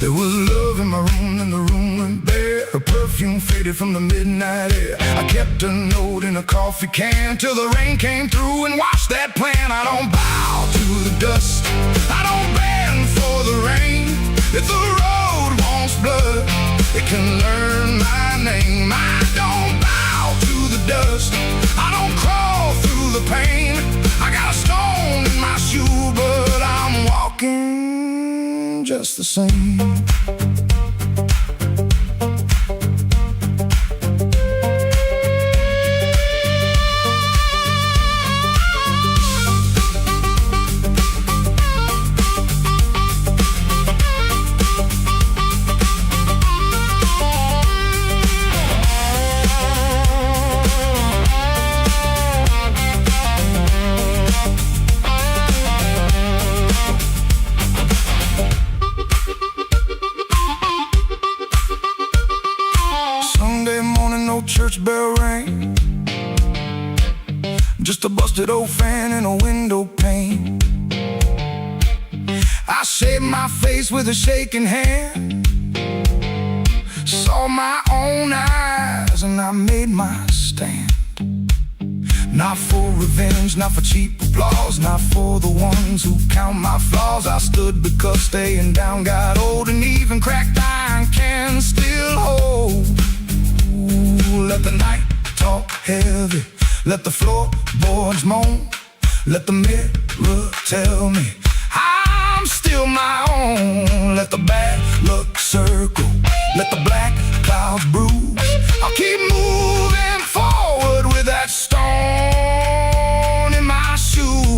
There was love in my room and the room went bare. Her perfume faded from the midnight air. I kept a note in a coffee can till the rain came through and washed that plan. I don't bow to the dust, I don't bend for the rain. If the road wants blood, it can learn my name. I don't bow to the dust, I don't crawl through the pain. I got a stone in my shoe, but I'm walking just the same. Church bell rang, just a busted old fan and a window pane. I shaved my face with a shaking hand, saw my own eyes and I made my stand. Not for revenge, not for cheap applause, not for the ones who count my flaws. I stood because staying down got old, and even cracked iron can still hold. Let the night talk heavy, let the floorboards moan, let the mirror tell me I'm still my own. Let the bad luck circle, let the black clouds bruise. I'll keep moving forward with that stone in my shoe.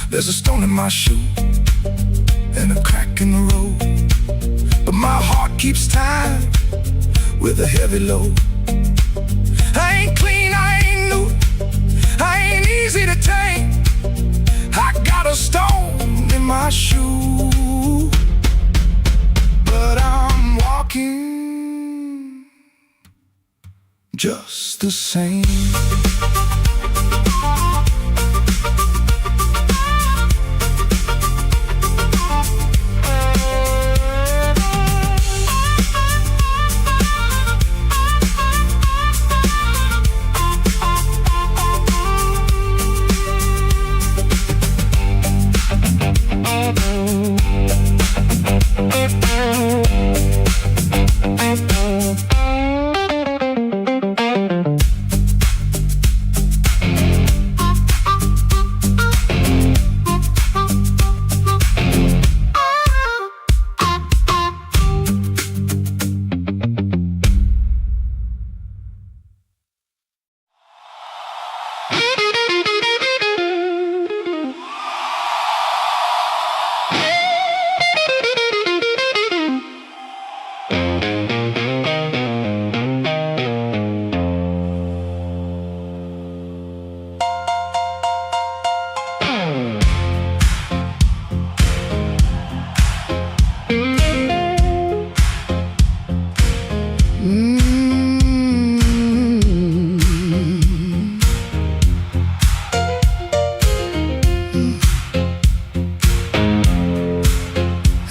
There's a stone in my shoe and a crack in the road, but my heart keeps time with a heavy load. I ain't clean, I ain't new, I ain't easy to tame. I got a stone in my shoe, but I'm walking just the same.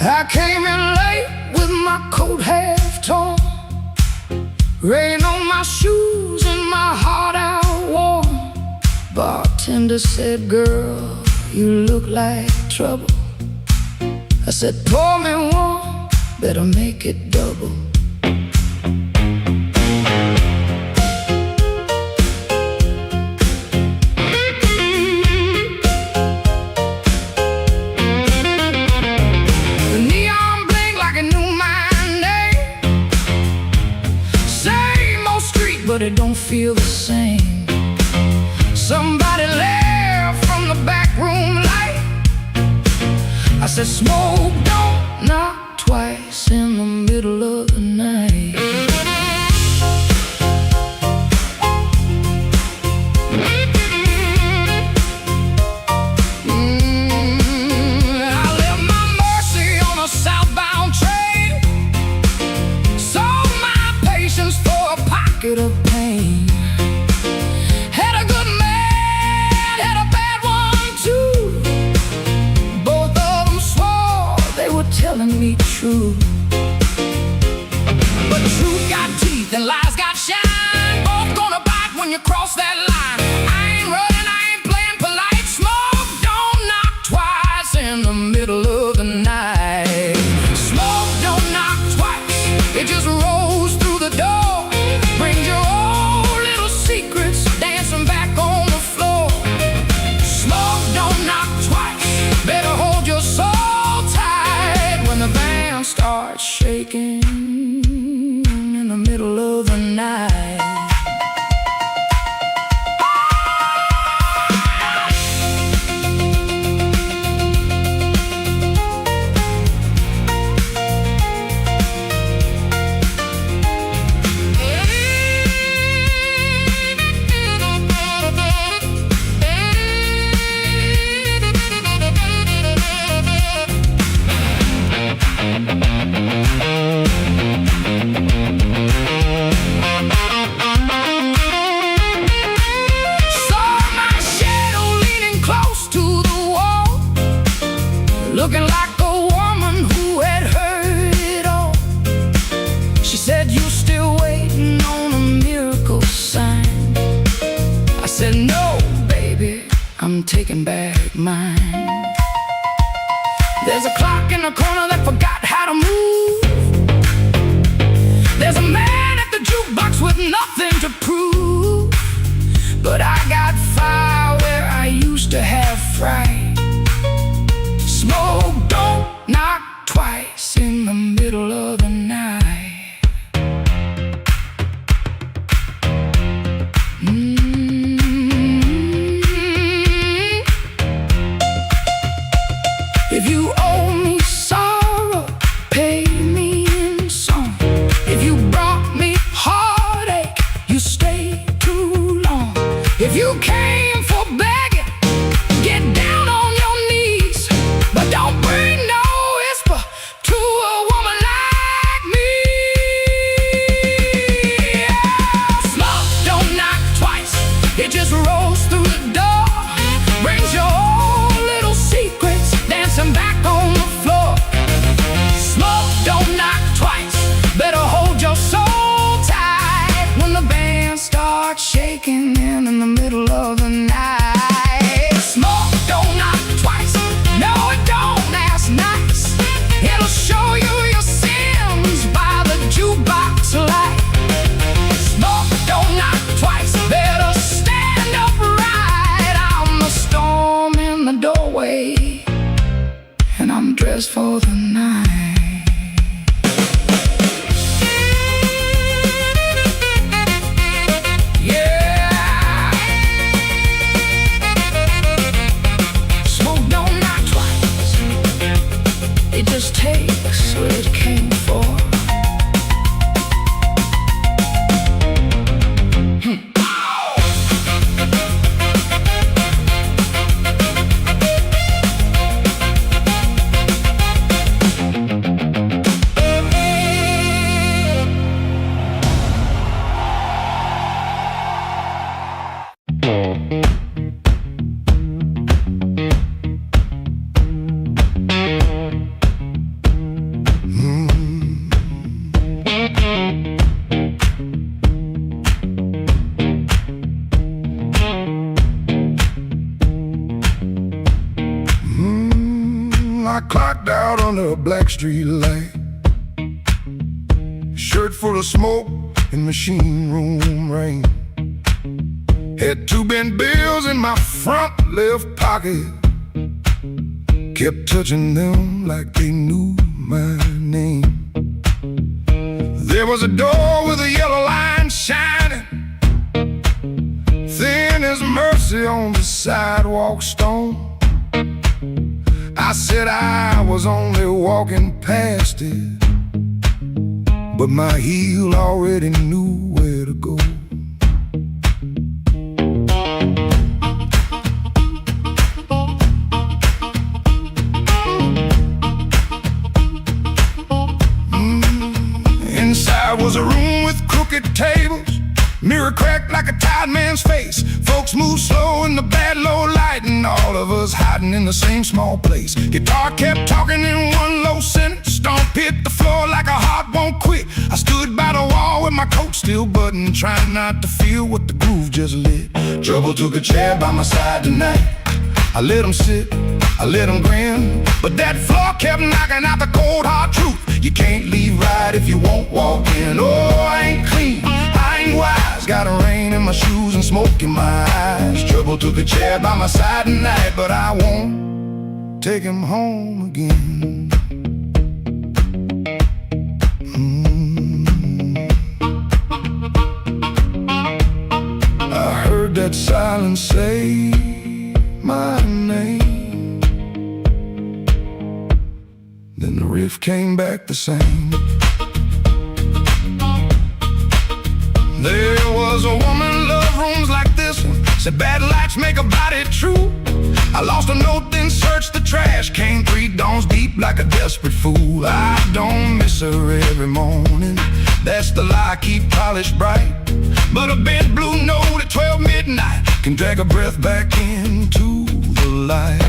I came in late with my coat half torn, rain on my shoes and my heart out warm. Bartender said, "Girl, you look like trouble." I said, "Pour me one, better make it double." but it don't feel the same. Somebody left from the back room light. I said, smoke don't knock twice in the middle of the night. I left my Mercy on a southbound train, sold my patience for a pocket of pain. Had a good man, had a bad one too. Both of them swore they were telling me true. But truth got teeth and lies got shine. Both gonna bite when you cross that line. I ain't running, I ain't playing polite. Smoke don't knock twice in the middle of the night. Smoke don't knock twice, it just rolls through the door. Brings your old little secrets dancing back on the floor. Smoke don't knock twice, better hold your soul tight when the band starts shaking in the middle of the night. Looking like a woman who had heard it all. She said, you still waiting on a miracle sign. I said, no, baby, I'm taking back mine. There's a clock in the corner that forgot how to move. There's a man at the jukebox with nothing to prove. But I got fire where I used to have fright. Smoke don't knock twice in the middle of the night. If you owe me sorrow, pay me in song. If you brought me heartache, you stayed too long. If you came for begging, get down on your knees. But don't bring no whisper to a woman like me. Yeah. Smoke don't knock twice, it just rolls through the door. Brings your old little secrets dancing back on the floor. Smoke don't knock twice, better hold your soul tight when the band starts shaking in the middle of the night. Smoke don't knock twice, no it don't, that's nice. It'll show you your sins by the jukebox light. Smoke don't knock twice, better stand upright. I'm the storm in the doorway, and I'm dressed for the night. Yeah. Smoke don't knock twice, it just takes what it came for. I clocked out under a black street light, shirt full of smoke and machine room rain. Had 2 bent bills in my front left pocket, kept touching them like they knew my name. There was a door with a yellow line shining, graffiti on the sidewalk stone. I said I was only walking past it, but my heel already knew where to go. Inside was a room with crooked tables, mirror cracked like a tired man's face. Folks moved slow in the bad low light, and all of us hiding in the same small place. Guitar kept talking in one low sentence, stomp hit the floor like a heart won't quit. I stood by the wall with my coat still buttoned, trying not to feel what the groove just lit. Trouble took a chair by my side tonight. I let him sit, I let him grin, but that floor kept knocking out the cold hard truth. You can't leave right if you won't walk in. Oh, I ain't clean, I ain't wise, got a rain in my shoes and smoke in my eyes. Trouble took a chair by my side tonight, but I won't take him home again. I heard that silence say my name, then the riff came back the same. There was a woman loved rooms like this one, said bad lights make a body true. I lost a note, then searched the trash, came 3 dawns deep like a desperate fool. I don't miss her every morning, that's the lie I keep polished bright. But a bent blue note at 12 midnight can drag a breath back into the light.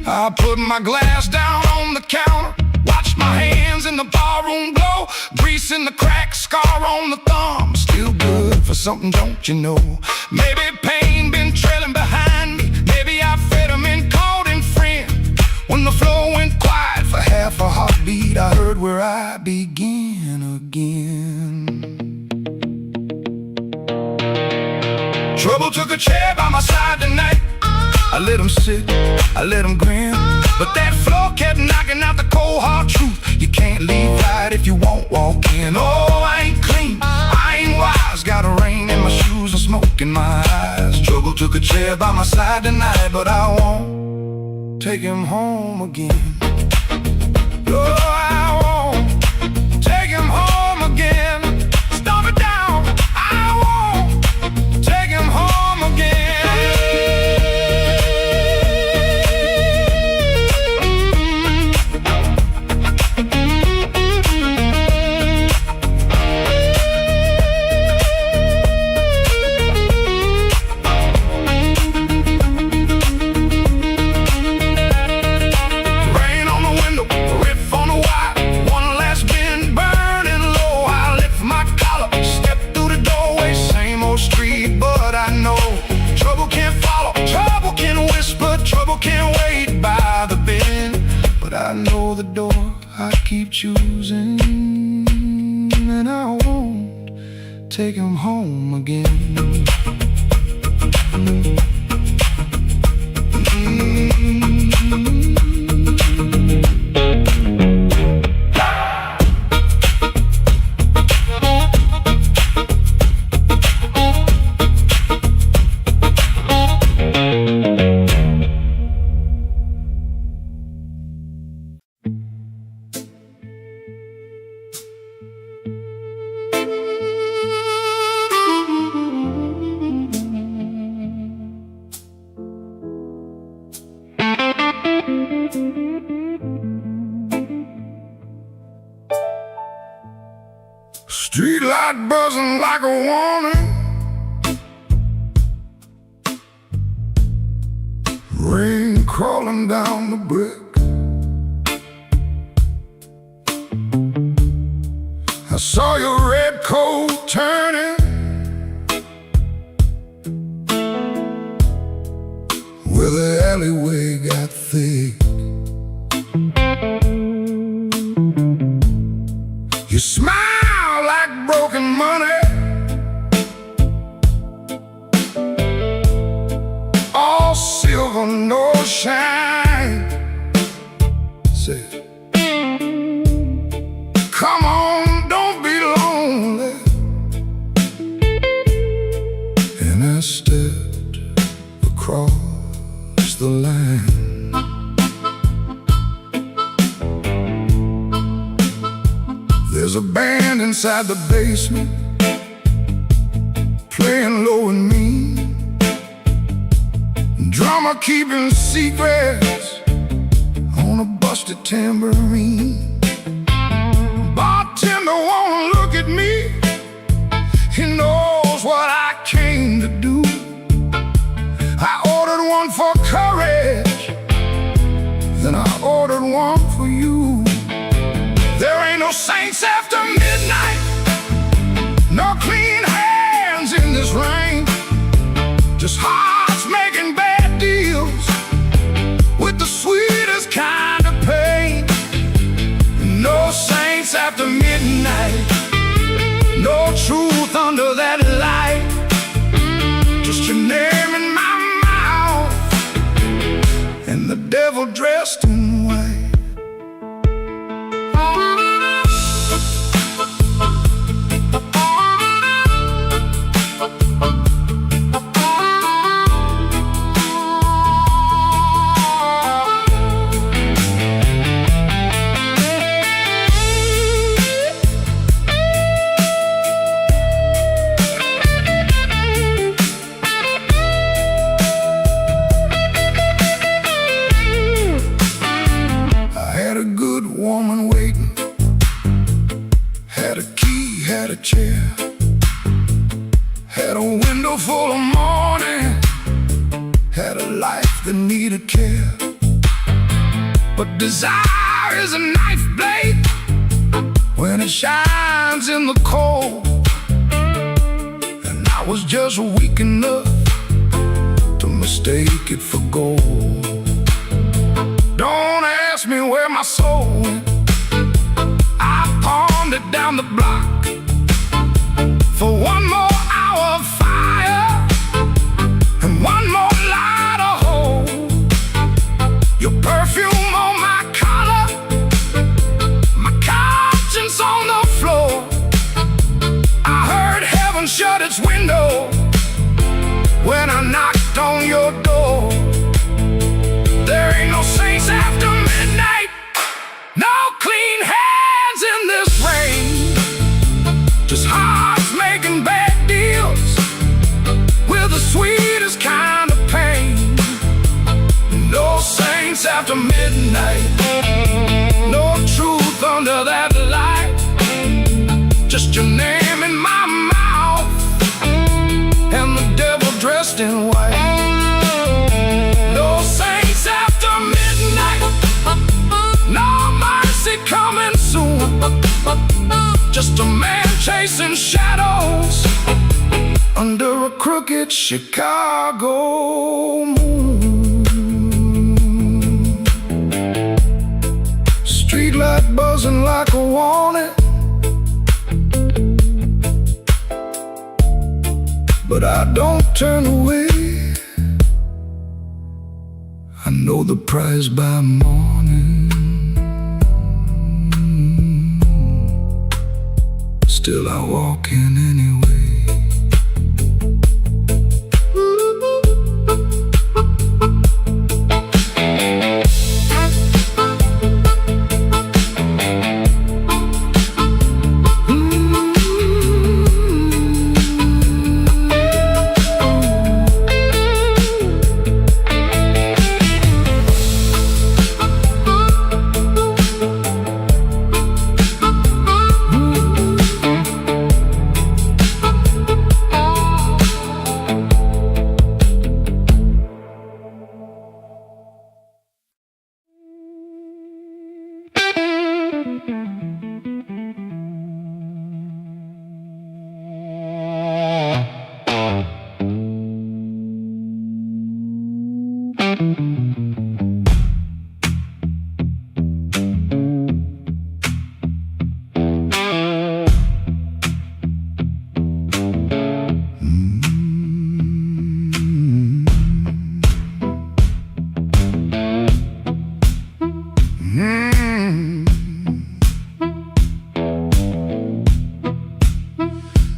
I put my glass down on the counter, watched my hands in the barroom glow. Grease in the crack, scar on the thumb, still good for something, don't you know? Maybe pain been trailing behind me, maybe I fed him in, called him friend. When the floor went quiet for half a heartbeat, I heard where I begin again. Trouble took a chair by my side tonight. I let him sit, I let him grin, but that floor kept knocking out the cold hard truth. You can't leave right if you won't walk in. Oh, I ain't clean, I ain't wise, got a rain in my shoes and smoke in my eyes. Trouble took a chair by my side tonight, but I won't take him home again. Oh, I won't take him home again. Stomp it down, I won't take him home again. I know the door I keep choosing, and I won't take him home again. Street light buzzing like a warning, rain crawling down the brick. I saw your red coat turning where the alleyway got thick. You smile like broken money, all silver, no shine. Say it. There's a band inside the basement playing low and mean, drummer keeping secrets on a busted tambourine. Bartender won't look at me, he knows what I came to do. I ordered one for courage, then I ordered one for you. There ain't no saints after midnight, no clean hands in this rain, just hearts making bad deals with the sweetest kind of pain. No saints after midnight, no truth under that light, just your name in my mouth and the devil dressed in white. Woman waiting, had a key, had a chair, had a window full of morning, had a life that needed care. But desire is a knife blade when it shines in the cold, and I was just weak enough to mistake it for gold. Don't ask me where my soul went, I pawned it down the block for one more hour of fire and one more light of hope. Your perfume on my collar, my conscience on the floor. I heard heaven shut its window when I knocked on your door. There ain't no saints after midnight, no clean hands in this rain, just hearts making bad deals with the sweetest kind of pain. No saints after midnight, no truth under that light, just your name in my mouth and the devil dressed in white. Coming soon, just a man chasing shadows under a crooked Chicago moon. Streetlight buzzing like a warning, but I don't turn away. I know the prize by morning. Still I walk in anyway.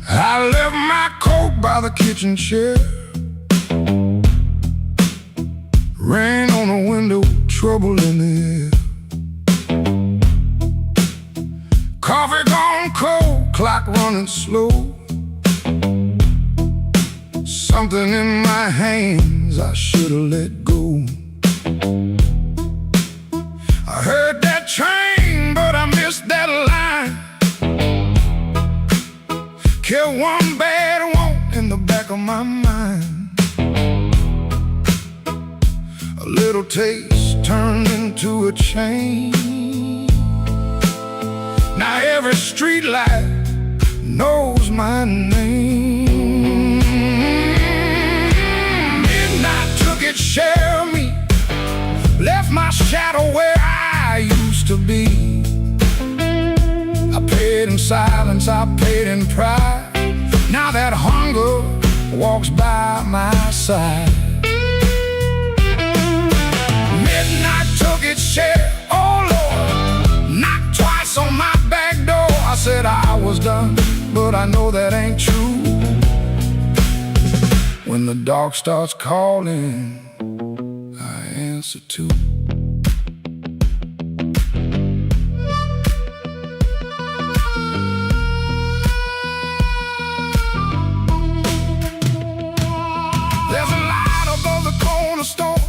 I left my coat by the kitchen chair. Rain on the window, trouble in the air. Coffee gone cold, clock running slow. Something in my hands I should've let go. I heard that train, but I missed that line. Killed one bad want in the back of my mind. A little taste turned into a chain. Now every street light knows my name. Midnight took its share of me, left my shadow where I used to be. I paid in silence, I paid in pride. Now that hunger walks by my side. Midnight took its share, oh Lord, knocked twice on my back door. I said I was done, but I know that ain't true. When the dark starts calling, I answer too. There's a light above the corner store,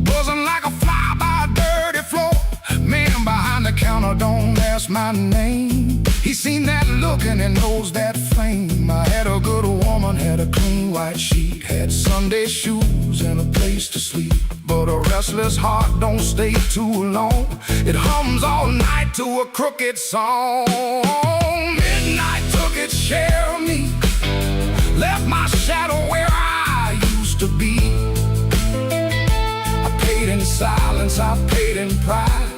buzzing like a fly by a dirty floor. Man behind the counter don't ask my name. He seen that look and he knows that flame. I had a good woman, had a clean white sheet, had Sunday shoes and a place to sleep. But a restless heart don't stay too long. It hums all night to a crooked song. Midnight took its share of me, left my shadow where I used to be. I paid in silence, I paid in pride.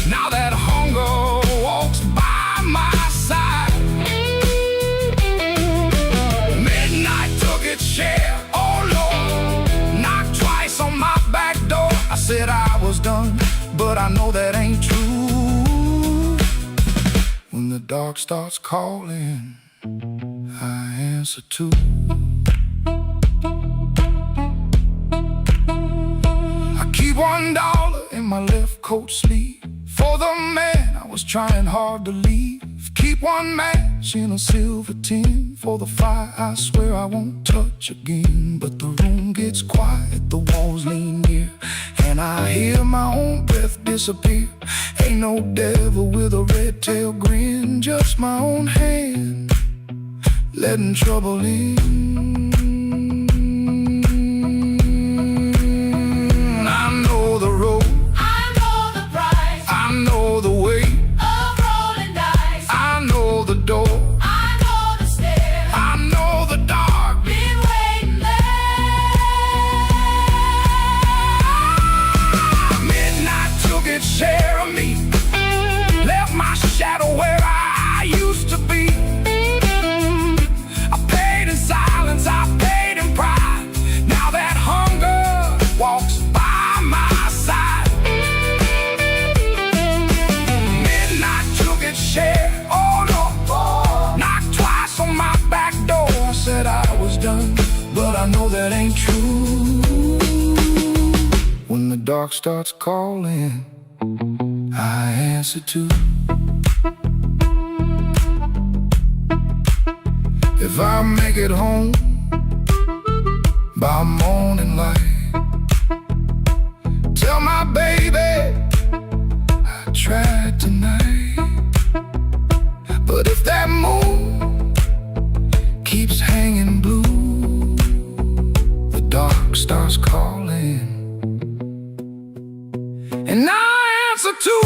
Now that hunger walks by my side. Midnight took its share, oh Lord, knocked twice on my back door. I said I was done, but I know that ain't true. When the dark starts calling, I answer too. I keep $1 in my left coat sleeve for the man I was trying hard to leave. Keep one match in a silver tin for the fire I swear I won't touch again. But the room gets quiet, the walls lean near, and I hear my own breath disappear. Ain't no devil with a red tail grin, just my own hand letting trouble in. I know the road, I know the price I know the way, of rolling dice. I know the door, I know the stairs, I know the dark. been waiting there. Midnight took its share of me, left my shadow where I used to be. I paid in silence, I paid in pride. Now that hunger walks by my side. Midnight took its share, oh Lord, knocked twice on my back door. I said I was done, but I know that ain't true. When the dark starts calling, I answer too. If I make it home by morning light, tell my baby I tried tonight. But if that moon keeps hanging blue, the dark starts calling, and I answer too.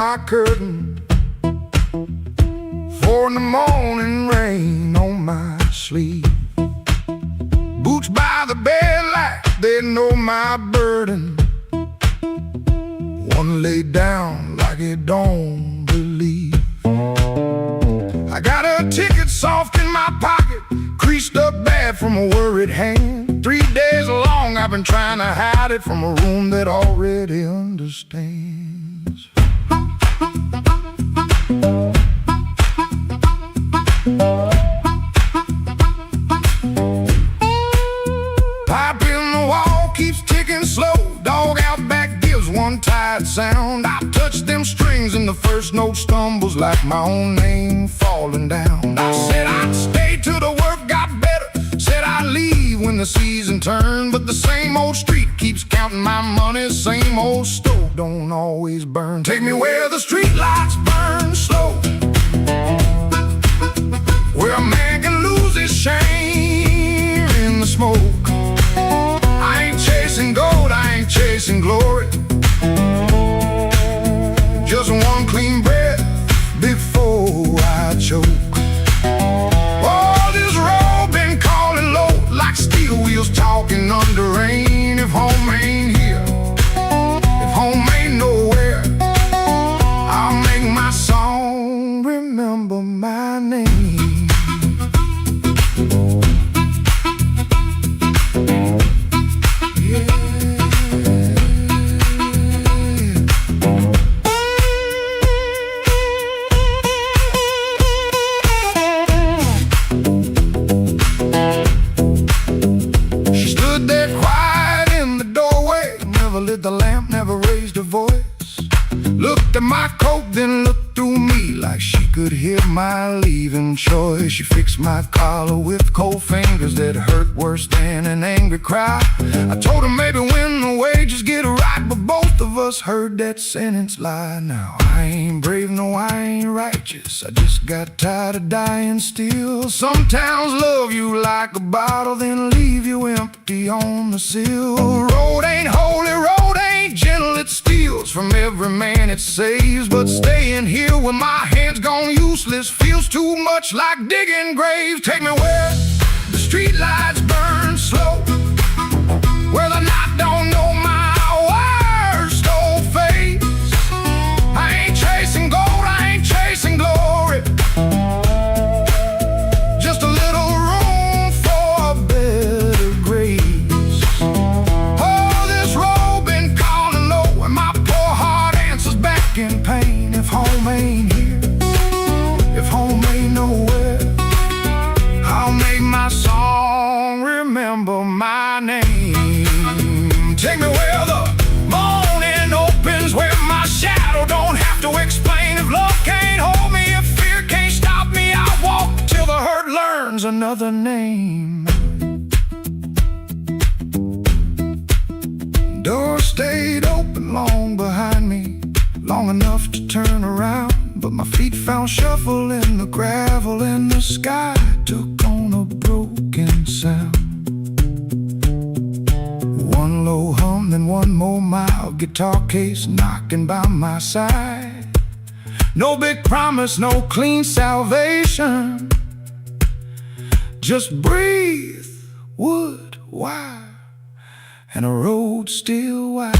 my curtain for the morning rain on my sleeve. Boots by the bed like they know my burden. One laid down like it don't believe. I got a ticket soft in my pocket, creased up bad from a worried hand. 3 days long I've been trying to hide it from a room that already understands. Pipe in the wall keeps ticking slow. Dog out back gives one tired sound. I touch them strings and the first note stumbles like my own name falling down. I said I'd stay till the work got better, said I'd leave when the season turned. But the same old street keeps counting my money, same old stove don't always burn. Take me where the street lights burn slow, where a man can lose his shame in the smoke. I ain't chasing gold, I ain't chasing glory, just one clean breath before I choke. Oh, this road been calling low like steel wheels talking under rain. If home ain't here, if home ain't nowhere, I'll make my song remember my name. Lit the lamp, never raised her voice. Looked at my coat, then looked through me like she could hear my leaving choice. She fixed my collar with cold fingers that hurt worse than an angry cry. I told her maybe when the wages get right, but both of us heard that sentence lie. Now I ain't brave, no I ain't righteous, I just got tired of dying still. Some towns love you like a bottle, then leave you empty on the sill. Road ain't holy, road ain't gentle, it steals from every man it saves. But staying here with my hands gone useless feels too much like digging graves. Take me where the street lights burn slow, where the night don't know my worst old face. I ain't chasing gold, I ain't chasing glory, just a little room for a better grace. Oh, this road been calling low, and my poor heart answers back in pain. If home ain't here, if home ain't nowhere, I'll make my song remember my name. Take me where the morning opens, where my shadow don't have to explain. If love can't hold me, if fear can't stop me, I'll walk till the hurt learns another name. Door stayed open long behind me, long enough to turn around, but my feet found shuffle in the gravel, and the sky took on a broken sound. One low hum, then one more mild guitar case knocking by my side. No big promise, no clean salvation, just breathe, wood, wire, and a road still wide.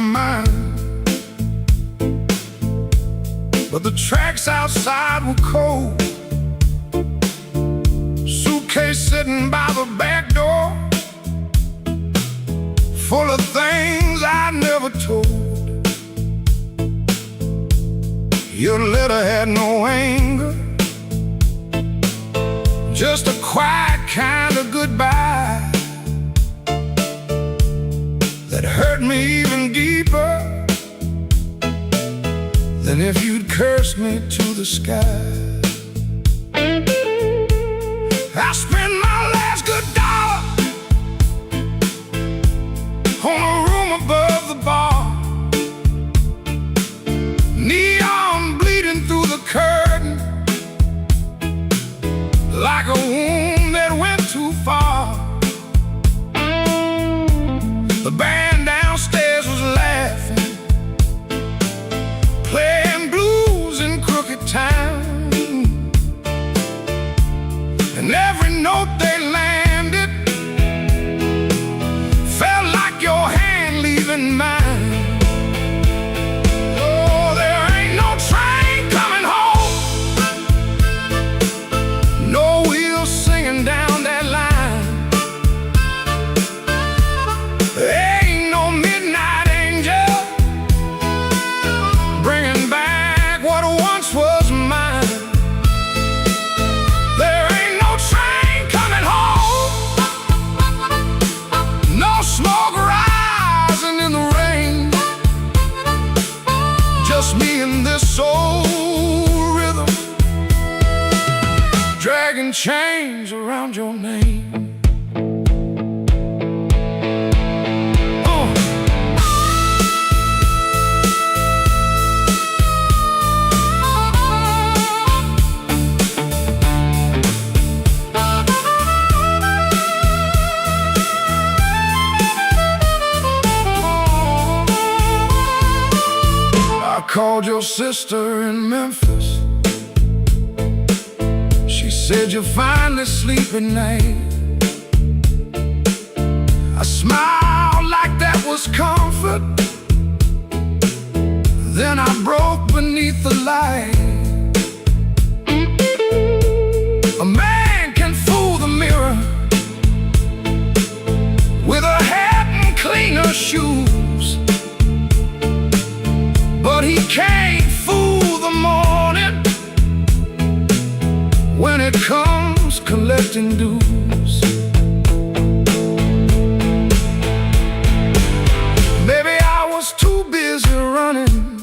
mind. But the tracks outside were cold. Suitcase sitting by the back door, full of things I never told. Your letter had no anger, just a quiet kind of goodbye that hurt me even deeper than if you'd cursed me to the sky. I spent my last good dollar on a room above the bar, neon bleeding through the curtain like a wound that went too far. The band downstairs was laughing, playing blues in crooked time, and every note they landed felt like your hand leaving mine. Oh, there ain't no train coming home, no wheels singing down that line. There ain't no midnight angel bringing back what once was mine. There ain't no train coming home, no smoke rising in the rain, just me and this soul rhythm, dragging chains around your name. I called your sister in Memphis. She said you finally sleep at night. I smiled like that was comfort, then I broke beneath the light. A man can fool the mirror with a hat and cleaner shoes, but he can't fool the morning when it comes collecting dues. Maybe I was too busy running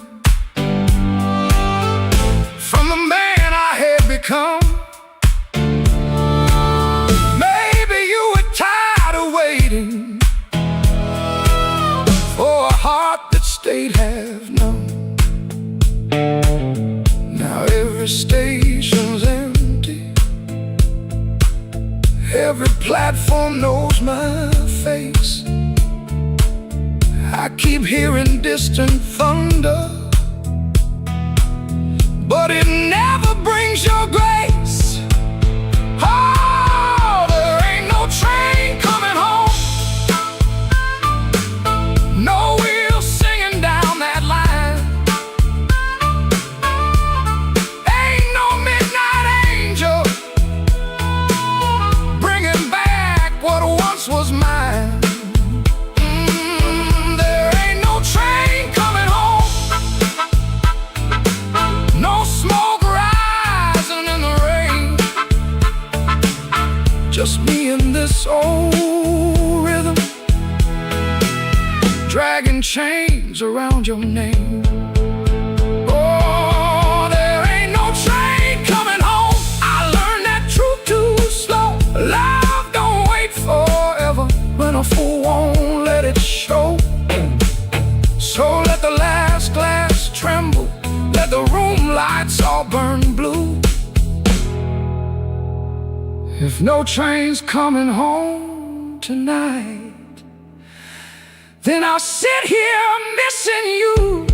from the man I had become. Maybe you were tired of waiting for a heart that stayed half numb. Now every station's empty, every platform knows my face. I keep hearing distant thunder, but it never brings your grace. Oh, there ain't no train coming home, no wheels singing down that line. Ain't no midnight angel bringing back what once was mine. There ain't no train coming home, no smoke rising in the rain, just me and this old rhythm, dragging chains around your name. Oh, there ain't no train coming home. I learned that truth too slow. Love don't wait forever when a fool won't let it show. So let the last glass tremble, let the room lights all burn blue. If no train's coming home tonight, then I'll sit here missing you.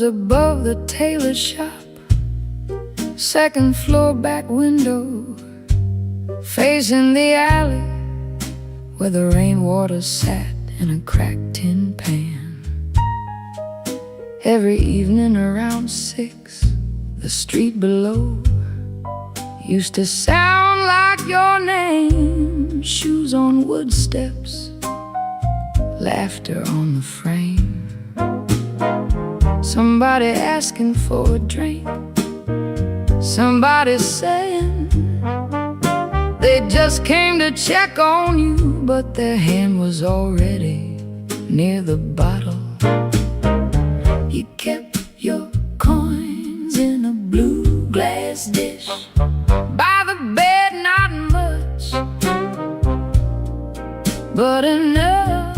rose above the tailor shop, second floor back window, facing the alley where the rainwater sat in a cracked tin pan. Every evening around 6, the street below used to sound like your name. Shoes on wood steps, laughter on the frame, somebody asking for a drink, somebody saying they just came to check on you, but their hand was already near the bottle. You kept your coins in a blue glass dish by the bed, not much, but enough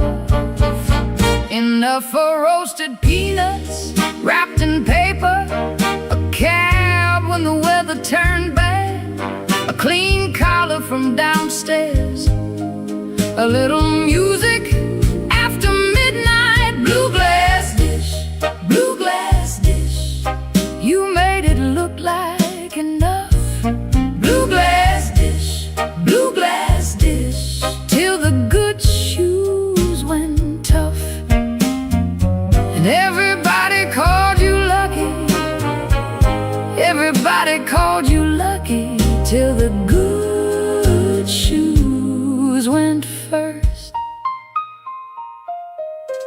for roasted peanuts wrapped in paper, a cab when the weather turned bad, a clean collar from downstairs, a little music after midnight. Blue glass dish, blue glass dish, you made it look like enough. Blue glass dish, blue glass dish, till the good shoes went tough, and everybody called you lucky. Everybody called you lucky, till the good shoes went first.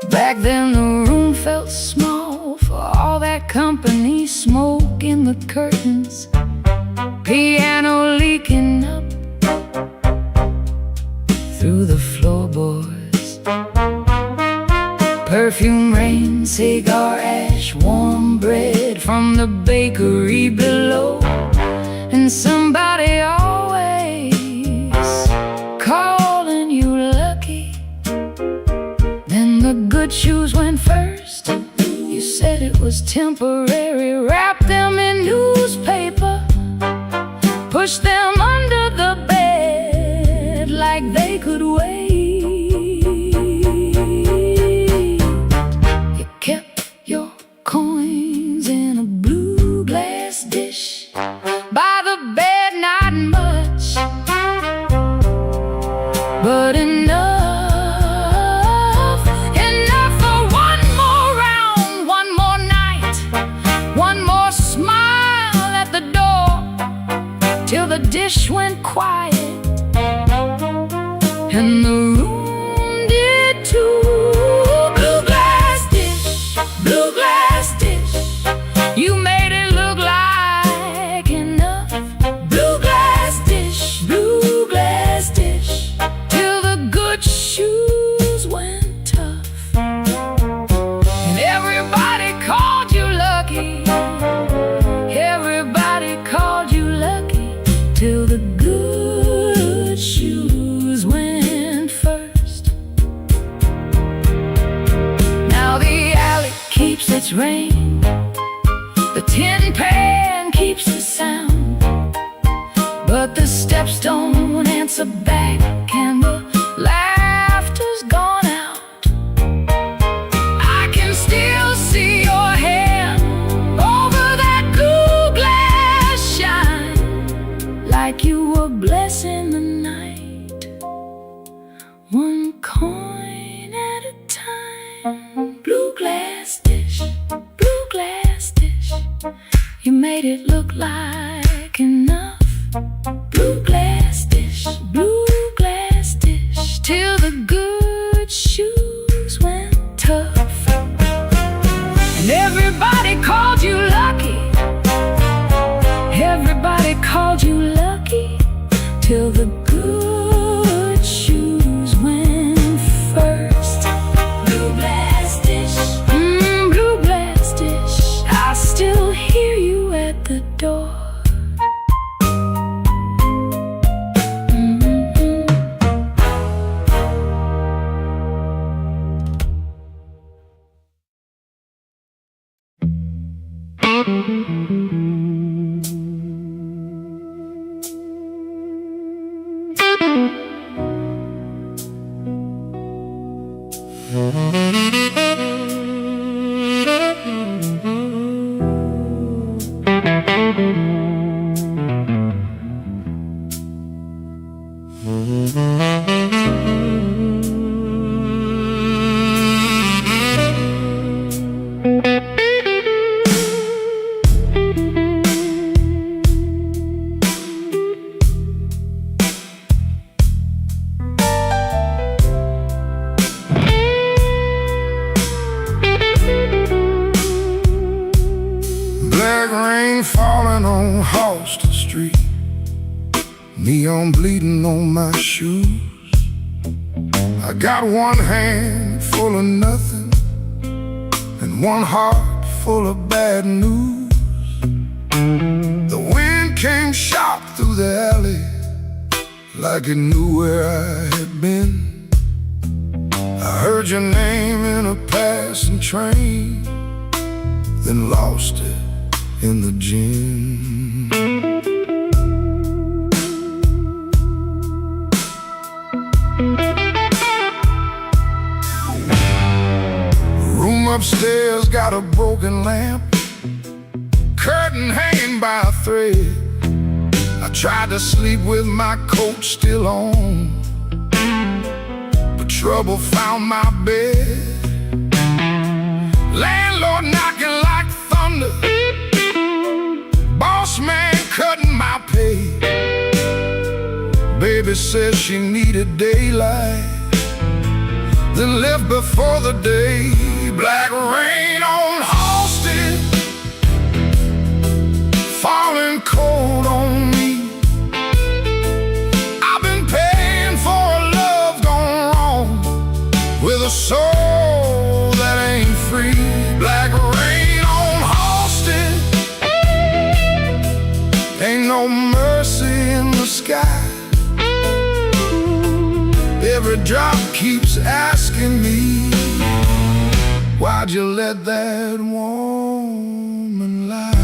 Back then the room felt small for all that company, smoke in the curtains, piano leaking up through the floorboards, perfume rain, cigar ash, warm bread from the bakery below, and somebody always calling you lucky. Then the good shoes went first. You said it was temporary, wrap them in newspaper, push them under the bed like they could wait. You kept your coins in a blue glass dish by the bed, not much, but enough for one more round, one more night, one more smile at the door, till the dish went quiet and the room did too. Blue glass dish, blue glass dish, you made it look like enough. Blue glass dish, blue glass dish, till the good shoes went tough, and everybody called you lucky. Everybody called you lucky, till the good shoes went first. Now the alley keeps its rain, the tin pan keeps the sound, but the steps don't answer back, and the laughter's gone out. I can still see your hand over that blue glass shine, like you were blessing the night, one coin at a time. Blue glass dish, blue glass dish, you made it look like enough. Blue glass dish, blue glass dish, till the good shoes went tough, and everybody called you lucky. Everybody called you lucky, till the good shoes went first. Blue glass dish, blue glass dish, I still hear you at the door. Black rain falling on Halston Street, neon bleeding on my shoes. I got one hand full of nothing and one heart full of bad news. The wind came sharp through the alley like it knew where I had been. I heard your name in a passing train, then lost it in the gym. Room upstairs got a broken lamp, curtain hanging by a thread. I tried to sleep with my coat still on, but trouble found my bed. Landlord knocking like thunder, boss man cutting my pay. Baby said she needed daylight, then left before the day. Black rain on Halston, falling cold on me. I've been paying for a love gone wrong, with a soul that ain't free. Black rain on Halston, ain't no mercy in the sky. Every drop keeps asking me, why'd you let that woman lie?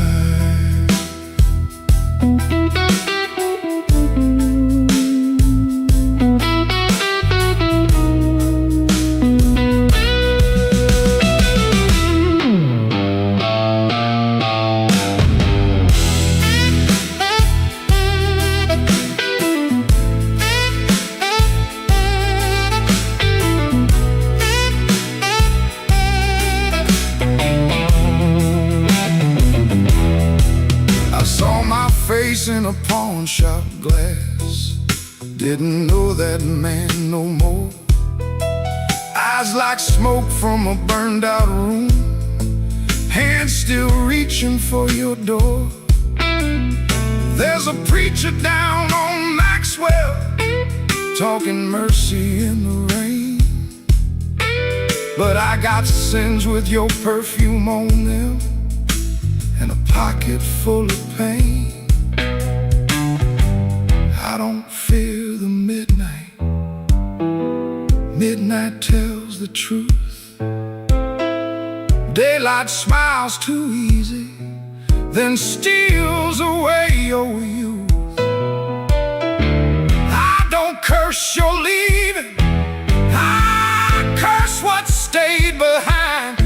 Face in a pawn shop glass, didn't know that man no more. Eyes like smoke from a burned out room, hands still reaching for your door. There's a preacher down on Maxwell, talking mercy in the rain, but I got sins with your perfume on them, and a pocket full of pain. I don't fear the midnight. Midnight tells the truth. Daylight smiles too easy, then steals away your youth. I don't curse your leaving, I curse what stayed behind.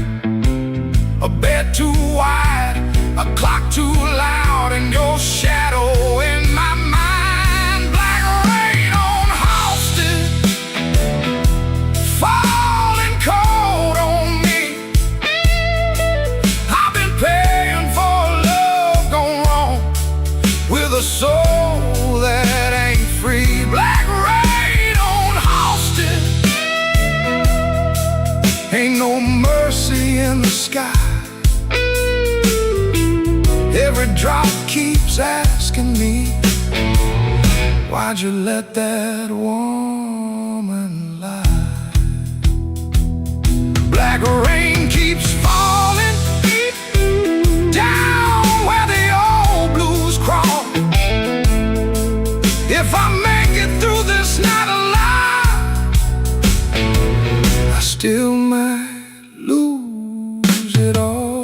A bed too wide, a clock too loud, and your shadow in my mind. A soul that ain't free. Black rain on Halston, ain't no mercy in the sky. Every drop keeps asking me, why'd you let that woman lie? Black rain keeps falling down where the old blues crawl. If I make it through this night alive, I still might lose it all.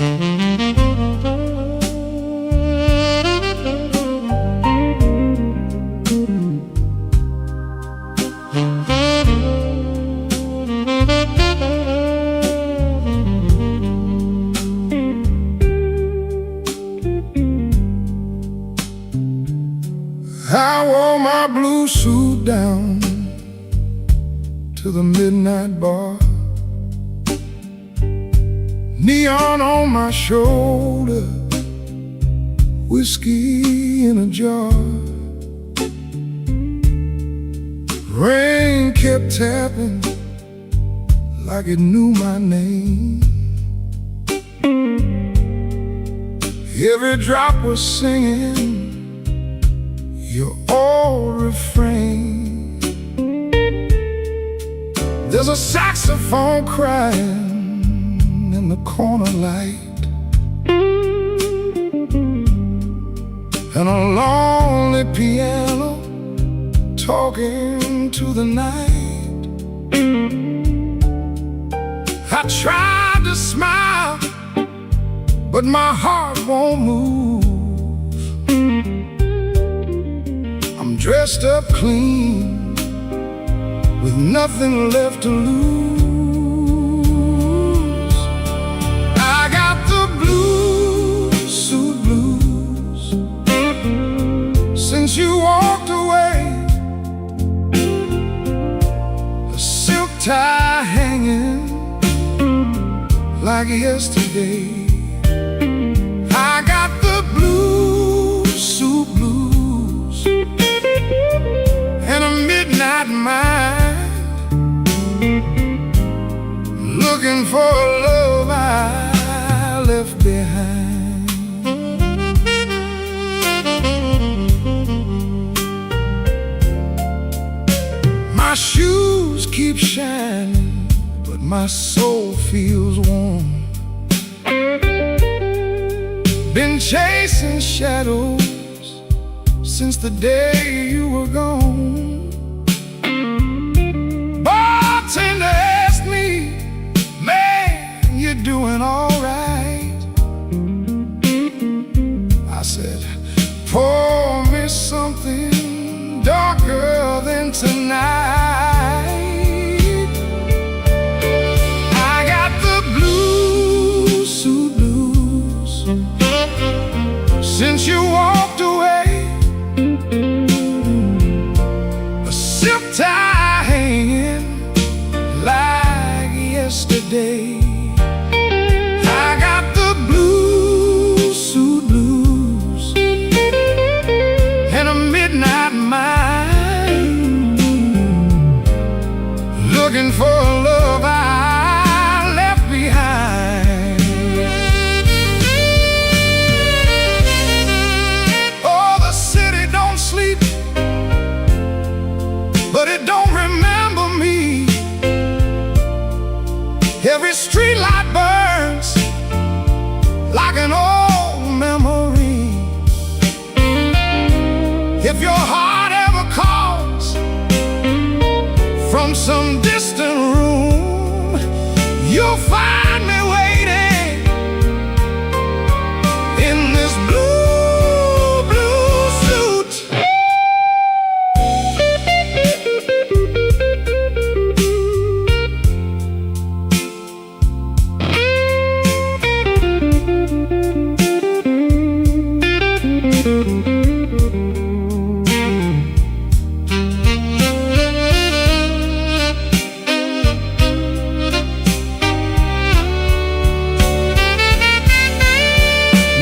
I wore my blue suit down to the midnight bar, neon on my shoulder, whiskey in a jar. Rain kept tapping like it knew my name. Every drop was singing your old refrain. There's a saxophone crying in the corner light, and a lonely piano talking to the night. I tried to smile, but my heart won't move. I'm dressed up clean, with nothing left to lose. I got the blues, suit blues, since you walked away. A silk tie hanging like yesterday. I got the blues, suit blues, and a midnight mind, looking for a love I left behind. My shoes keep shining, but my soul feels warm. Been chasing shadows since the day you were gone. Bartender asked me, man, you doing all right? I said, pour me something darker than tonight. I got the blues, suit blues, since you walked away. A silk tie hanging like yesterday. I got the blues, suit blues, and a midnight mind, looking for a love I left behind. Oh, the city don't sleep, but it don't remember me. Every street light burns like an old memory. If your heart ever calls from some distant room, you'll find me waiting in this blue, blue suit.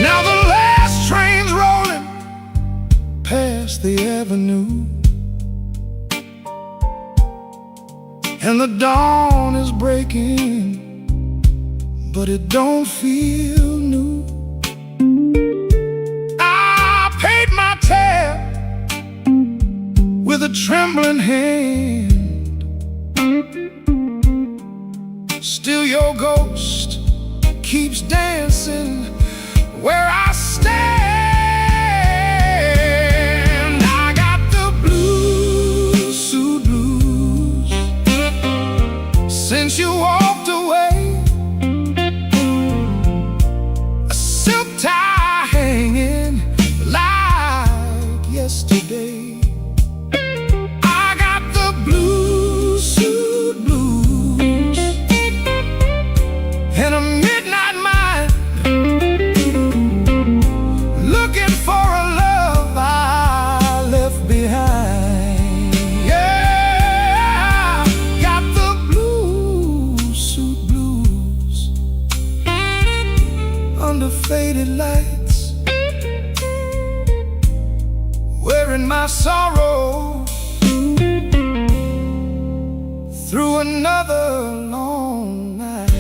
Now the last train's rolling past the avenue, and the dawn is breaking, but it don't feel new. I paid my tab with a trembling hand. Still your ghost keeps dancing where I stand. I got the blues, suit blues, since you walked away. under faded lights, wearing my sorrow through another long night.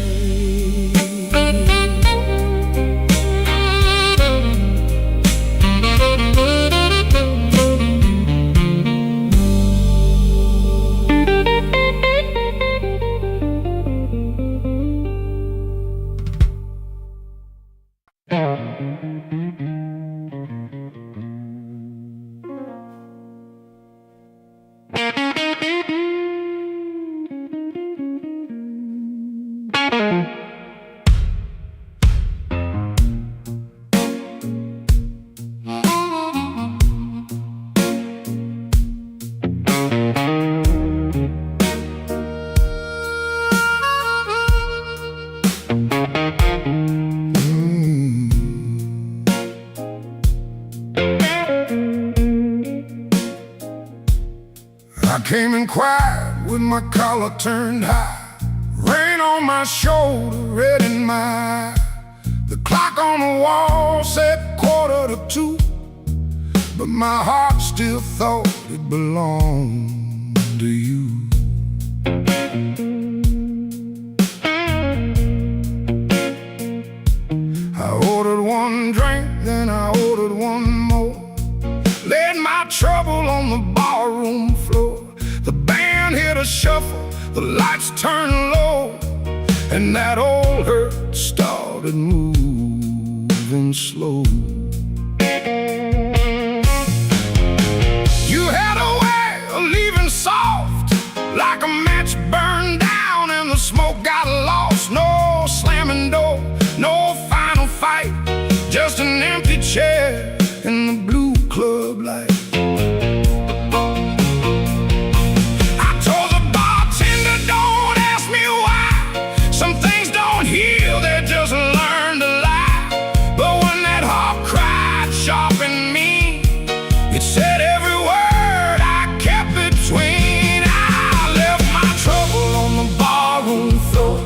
I came in quiet with my collar turned high, rain on my shoulder, red in my eye. The clock on the wall said 1:45, but my heart still thought it belonged to you. I ordered one drink, then I ordered one more, laid my trouble on the barroom floor. The band hit a shuffle, the lights turned low, and that old hurt started moving slow. You had a way of leaving soft, like a match burned down and the smoke got lost. No slamming door, no final fight, just an empty chair in the blue club light. Said every word I kept between. I left my trouble on the barroom floor.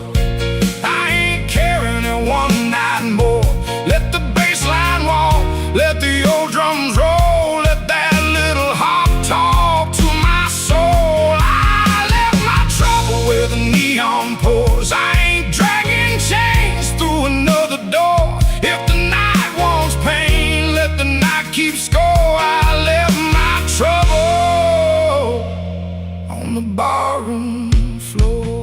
I ain't carrying it one night more. Let the bass line walk, let the old drums roll, let that little harp talk to my soul. I left my trouble where the neon pours. I ain't dragging chains through another door. If the night wants pain, let the night keep score. Trouble on the barroom floor.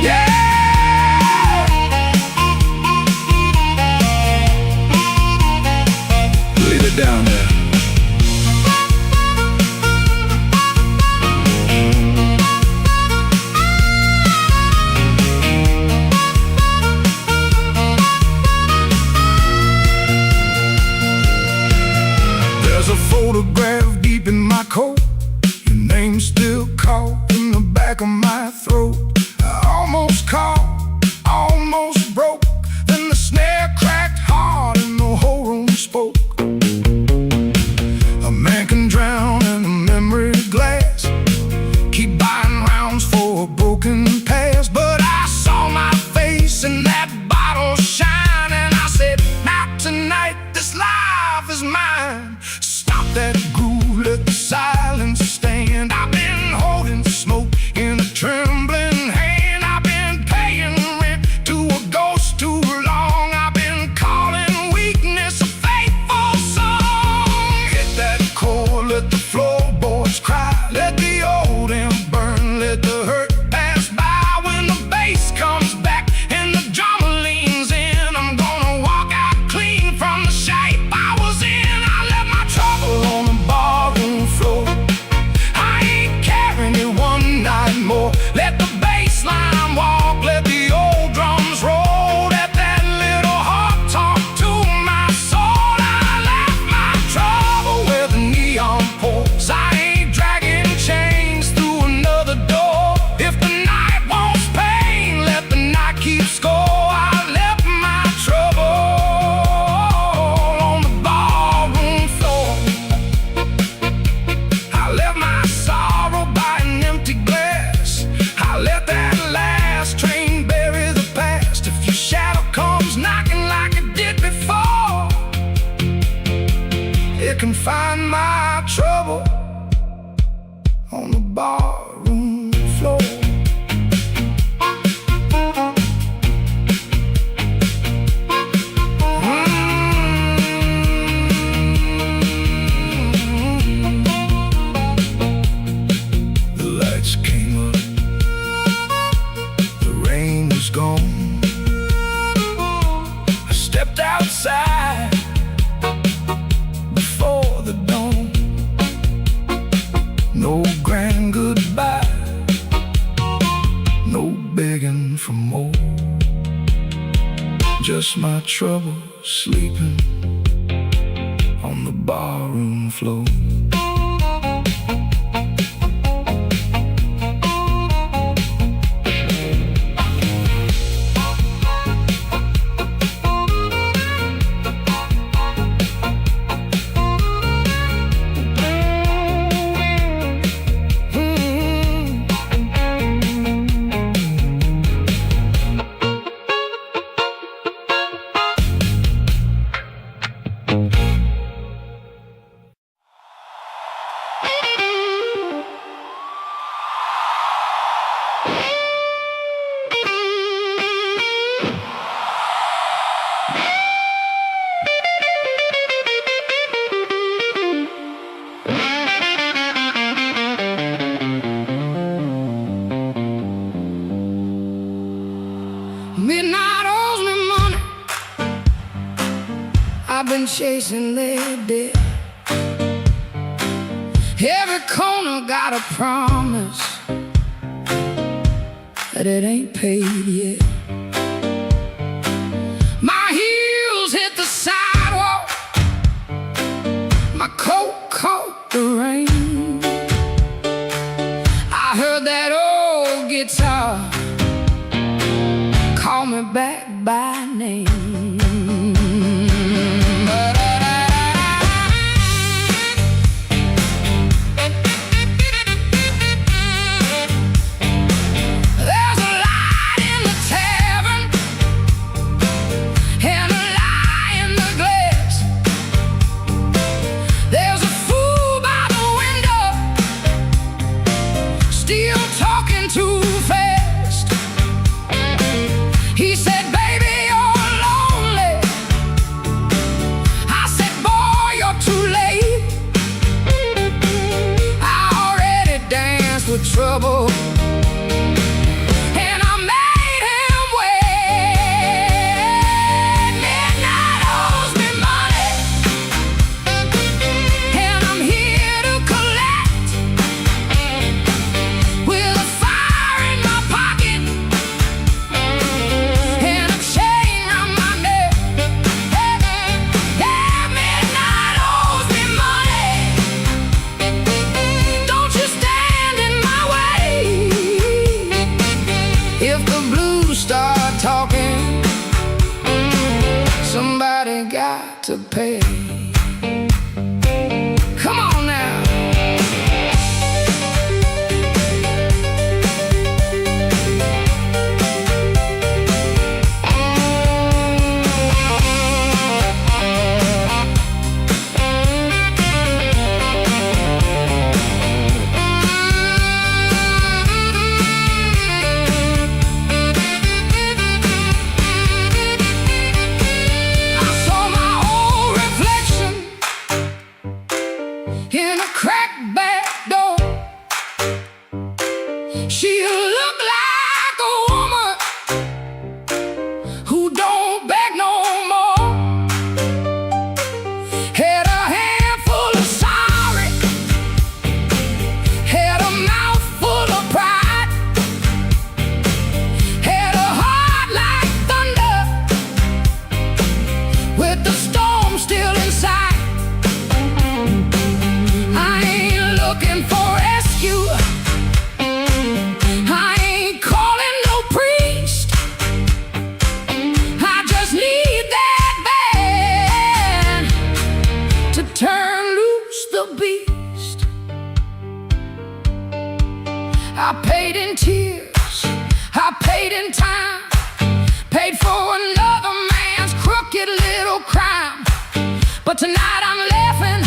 Yeah! Leave it down there. Photograph deep in my coat, your name still caught in the back of my throat. I almost caught, almost broke, then the snare cracked hard and the whole room spoke. A man can drown in a memory glass, keep buying rounds for a broken past. But I saw my face in that bottle shine, and I said, not tonight, this life is mine. Stop that groove, let the silence stand. I've been holding smoke in a trembling hand. I've been paying rent to a ghost too long. I've been calling weakness a faithful song. Hit that chord, let the floorboards cry, let the old amp burn, let the hurt pass by. When the bass comes back and the drummer leans in, I'm gonna walk out clean from the shape I was in. I left my trouble on the barroom floor. I ain't carrying it one night more. Let the bass line walk, let the old drums roll, let that little heart talk to my soul. I left my trouble where the neon pours. I ain't dragging chains find my trouble on the barroom floor. The lights came up, the rain was gone. I stepped outside before the dawn. No grand goodbye, no begging for more. Just my trouble sleeping on the barroom floor. Midnight owes me money, I've been chasing lately. Every corner got a promise that it ain't paid yet. My heels hit the sidewalk, my coat caught the rain. I heard that old guitar call me back by name. There's a light in the tavern and a lie in the glass. There's a fool by the window, still talking too fast. He said, baby, you're lonely. I said, boy, you're too late. I already danced with trouble, and I made him wait. Midnight owes me money, and I'm here to collect. With a fire in my pocket and a chain round my neck. Yeah, midnight owes me money. Don't you stand in my way. If the blues start talking, somebody got to pay. Come on now. I saw my old reflection in a cracked back door. She looked like a woman who don't beg no more. Had a handful of sorry, had a mouth full of pride, had a heart like thunder with the storm still inside. I ain't looking for rescue, I ain't calling no priest. I just need that band to turn loose the beast. I paid in tears, I paid in time, paid for another man's crooked little crime. But tonight I'm laughing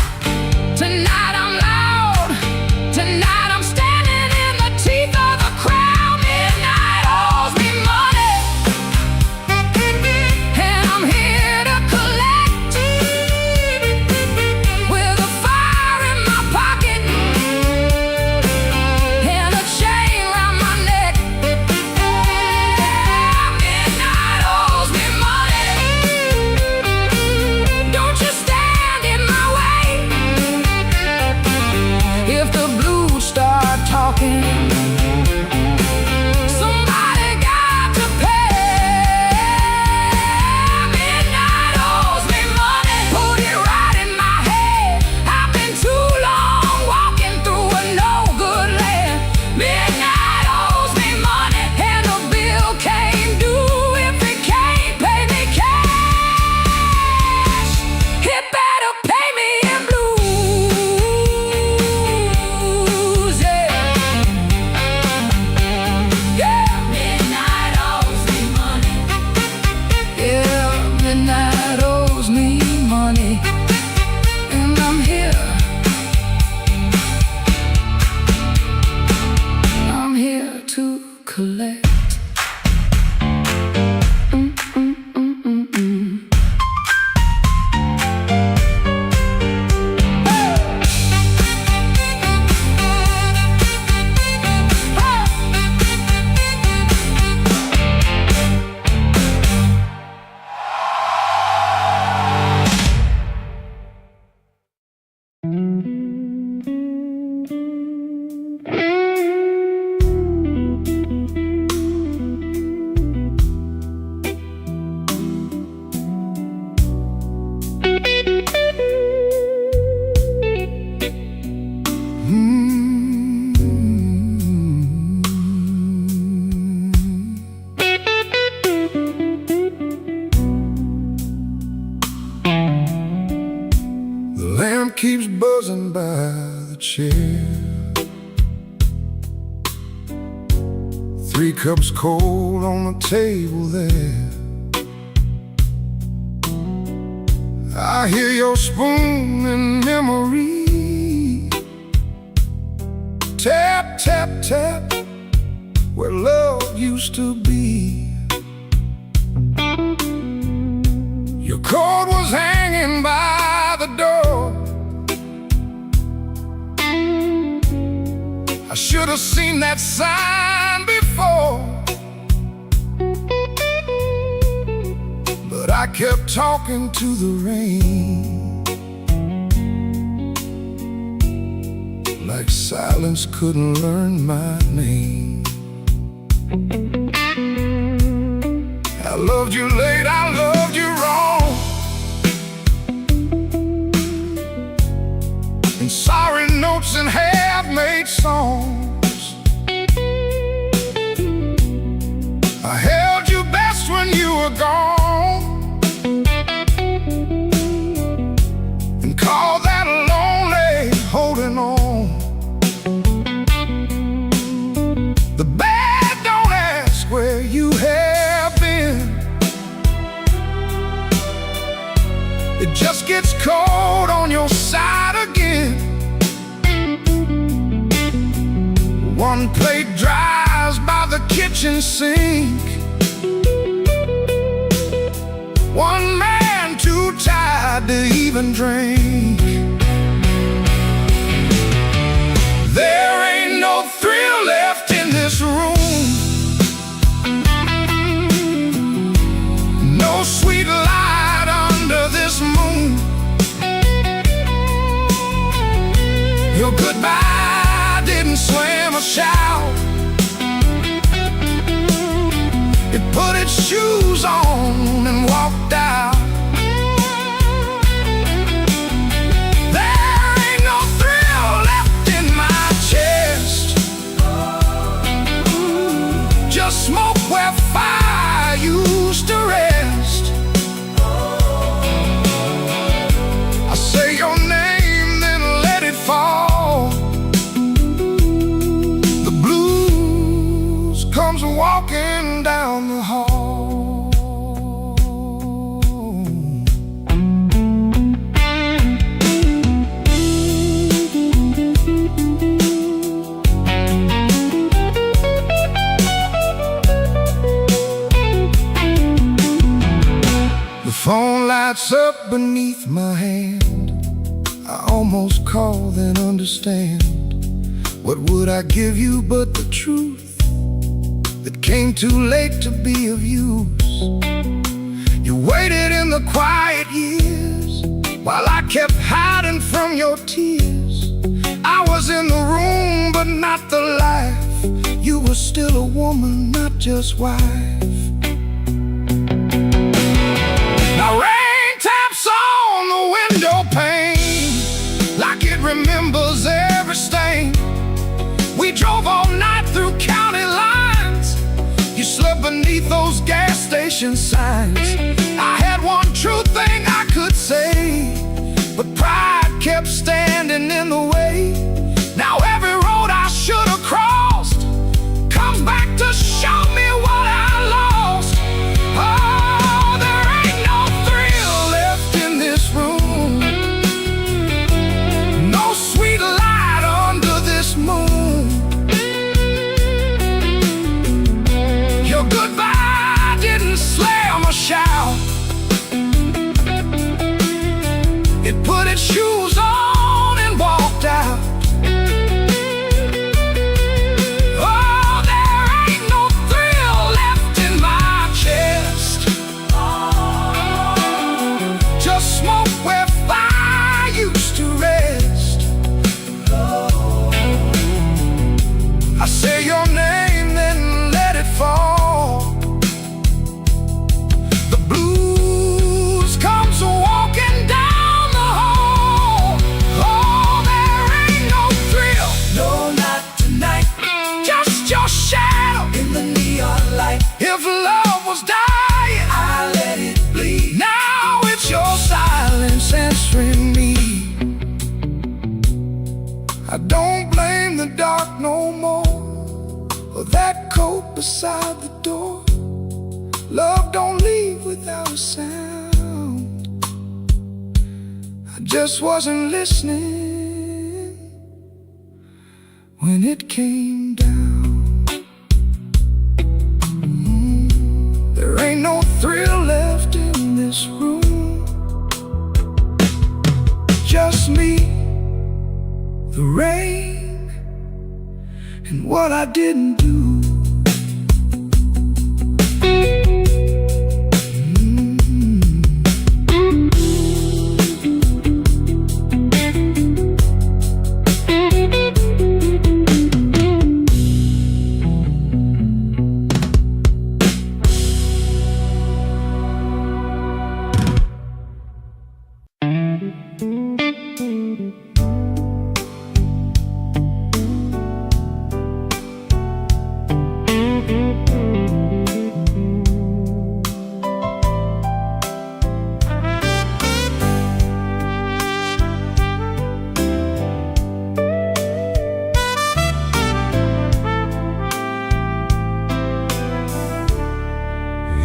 collect. Keeps buzzing by the chair. 3 cups cold on the table there. I hear your spoon in memory. Tap, tap, tap, where love used to be. Your coat was hanging by the door. I should have seen that sign before, but I kept talking to the rain, like silence couldn't learn my name. I loved you late, I loved you wrong, and sorry notes and half-made songs. I held you best when you were gone, and called that lonely holding on. The bad don't ask where you have been. It just gets cold on your side again. One plate dries by the kitchen sink. One man too tired to even drink. There ain't no thrill left in this room. No sweet light under this moon. Your goodbye didn't slam a shout. It put its shoes on and walked out. There ain't no thrill left in my chest. Just smoke where fire used to rest. I say your name, then let it fall. The blues comes walking down the hall. The phone lights up beneath my hand. I almost call, then understand. What would I give you but the truth that came too late to be of use? You waited in the quiet years while I kept hiding from your tears. I was in the room but not the life. You were still a woman, not just wife. Now rain taps on the window pane like it remembers every stain. We drove all night through county lines. You slept beneath those gas station signs. I had one true thing I could say, but pride kept standing in the way. Now every road I should have crossed comes back to show me what I lost. Oh, there ain't no thrill left in this room. No sweet light under this moon. beside the door. Love don't leave without a sound. I just wasn't listening when it came down. There ain't no thrill left in this room. Just me, the rain, and what I didn't do.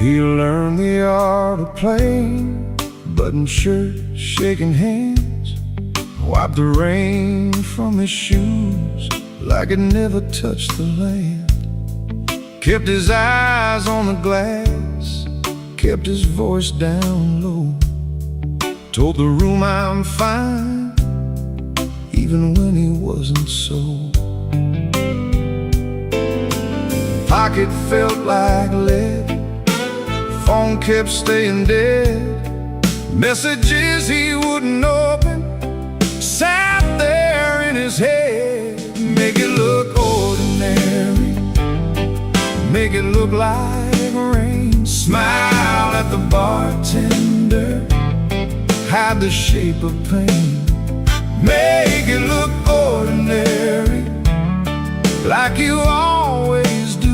He learned the art of playing, button shirt, shaking hands, wiped the rain from his shoes like it never touched the land. Kept his eyes on the glass, kept his voice down low, told the room I'm fine, even when he wasn't so. Pocket felt like lead, phone kept staying dead, messages he wouldn't open sat there in his head. Make it look ordinary, make it look like rain. Smile at the bartender, hide the shape of pain. Make it look ordinary, like you always do.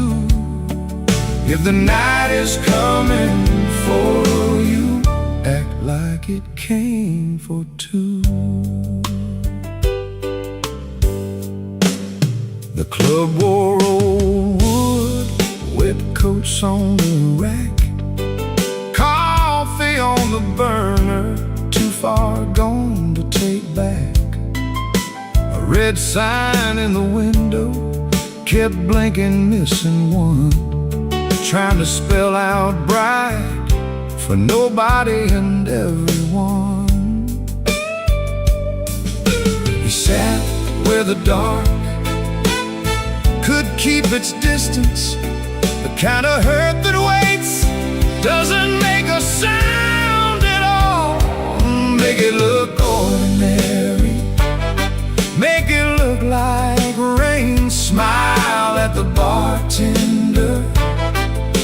If the night is coming for you, act like it came for two. The club wore old wood, wet coats on the rack, coffee on the burner, too far gone to take back. A red sign in the window kept blinking, missing one, trying to spell out bright for nobody and everyone. He sat where the dark could keep its distance, the kind of hurt that waits, doesn't make a sound at all. Make it look ordinary, make it look like rain. Smile at the bartender,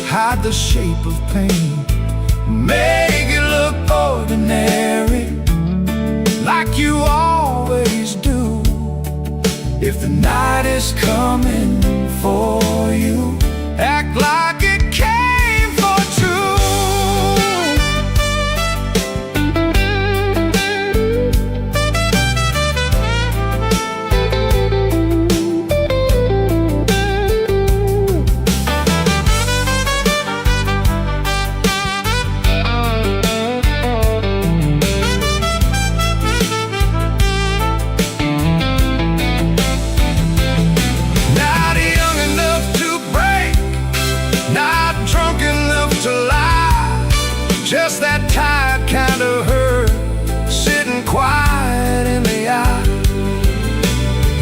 hide the shape of pain. Make it look ordinary, like you always do. If the night is coming for you, act like it came for two. Just that tired kind of hurt, sitting quiet in the eye.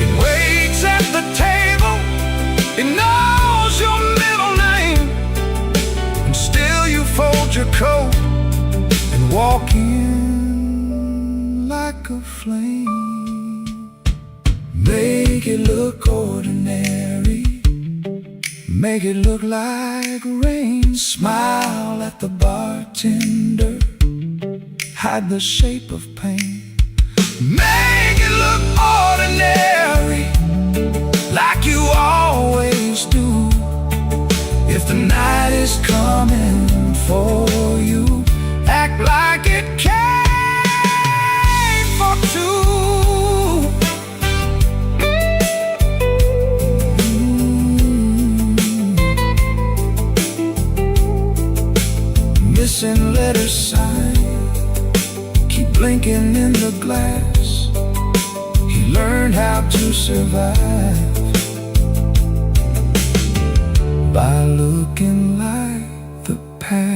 It waits at the table, it knows your middle name, and still you fold your coat and walk in like a flame. Make it look ordinary, make it look like rain. Smile at the bartender, hide the shape of pain. Make it look ordinary, like you always do. If the night is coming for you, act like it came for two. glass. He learned how to survive by looking like the past.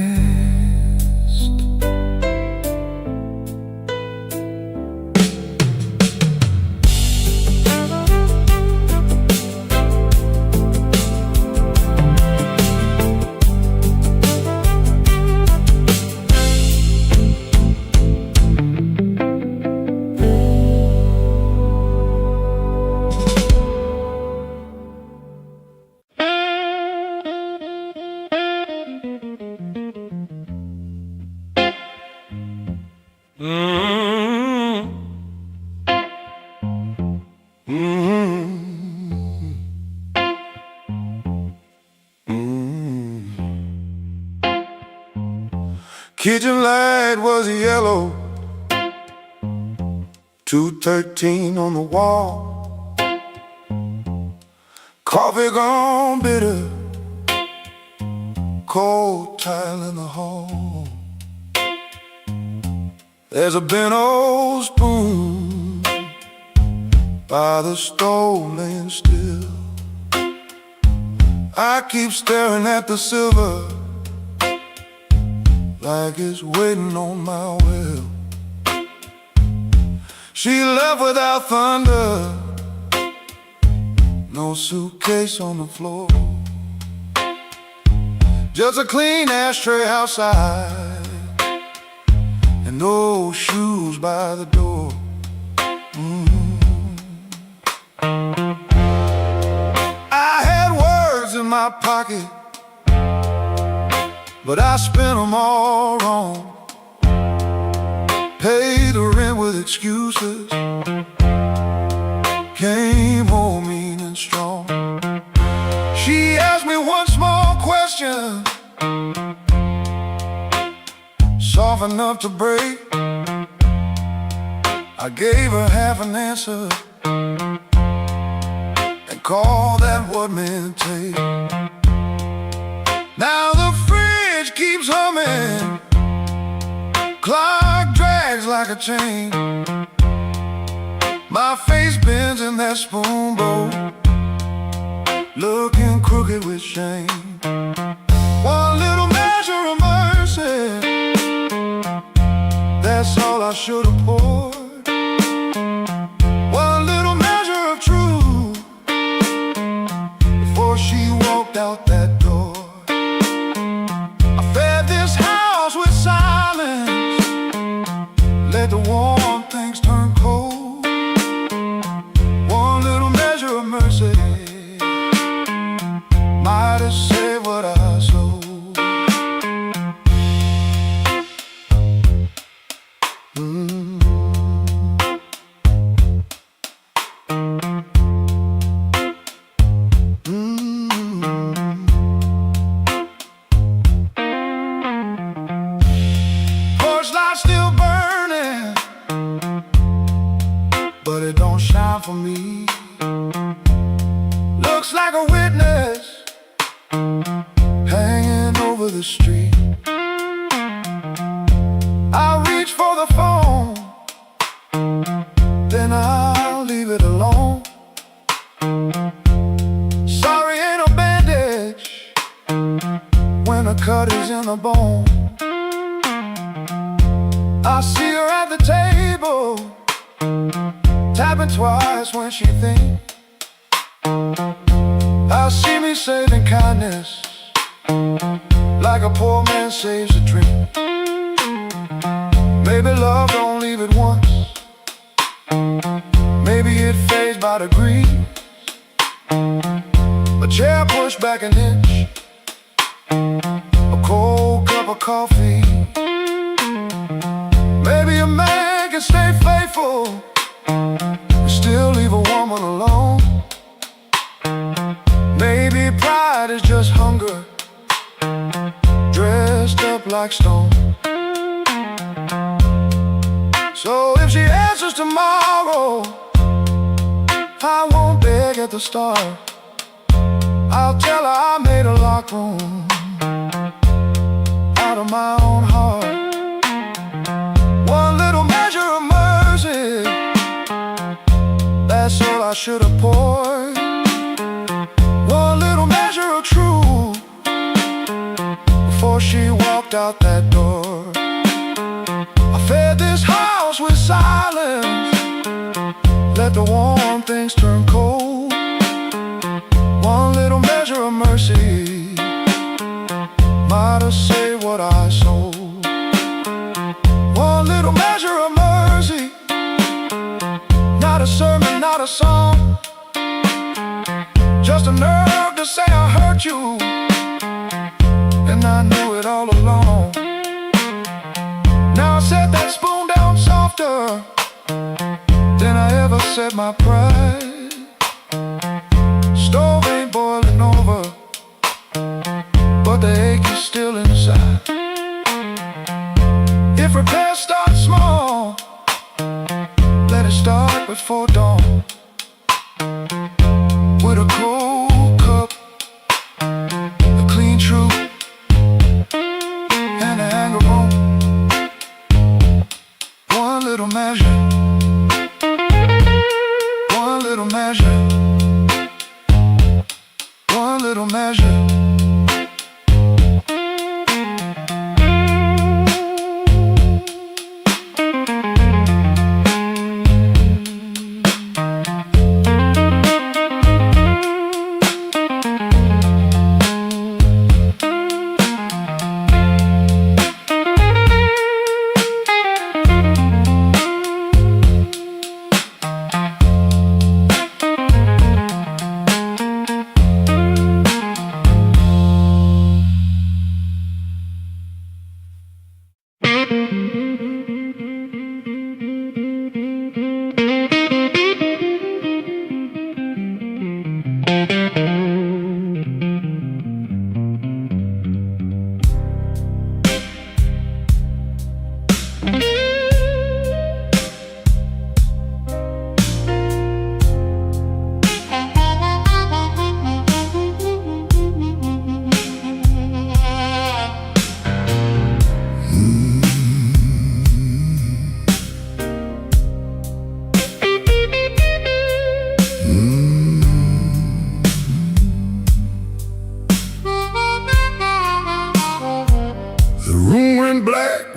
Kitchen light was yellow, 213 on the wall. Coffee gone bitter, cold tile in the hall. There's a bent old spoon by the stove laying still. I keep staring at the silver like it's waiting on my will. She left without thunder, no suitcase on the floor, just a clean ashtray outside and no shoes by the door. I had words in my pocket, but I spent them all wrong. Paid the rent with excuses, came home mean and strong. She asked me one small question, soft enough to break. I gave her half an answer and called that what men take. Now the fridge keeps humming, clock drags like a chain. My face bends in that spoon bowl, looking crooked with shame. One little measure of mercy, that's all I should have poured. One little measure of truth before she walked out that door. I fed this house with silence, let the warm things turn cold. One little measure of mercy might have saved what I sold. Porch light still burning, but it don't shine for me. Looks like a witness hanging over the street. I reach for the phone, then I'll leave it alone. Sorry ain't a bandage when a cut is in the bone. I see her at the table, tapping twice when she thinks. I see me saving kindness like a poor man saves a drink. Maybe love don't leave it once, maybe it fades by degrees. A chair pushed back an inch, a cold cup of coffee. Maybe a man can stay faithful and still leave a woman alone. Maybe pride is just hunger dressed up like stone. So if she answers tomorrow, I won't beg at the start. I'll tell her I made a locked room out of my own heart. One little measure of mercy should have poured one little measure of truth before she walked out that door. I fed this house with silence, let the warm things turn cold. One little measure of mercy might have saved what I sold. One little measure of mercy, not a sermon, not a song, just a nerve to say I hurt you, and I knew it all along. Now I set that spoon down softer than I ever set my pride. Stove ain't boiling over, but the ache is still inside. If repairs start small, let it start before dawn. With a cold cup, a clean truth, and a hanger room. One little measure, one little measure, one little measure.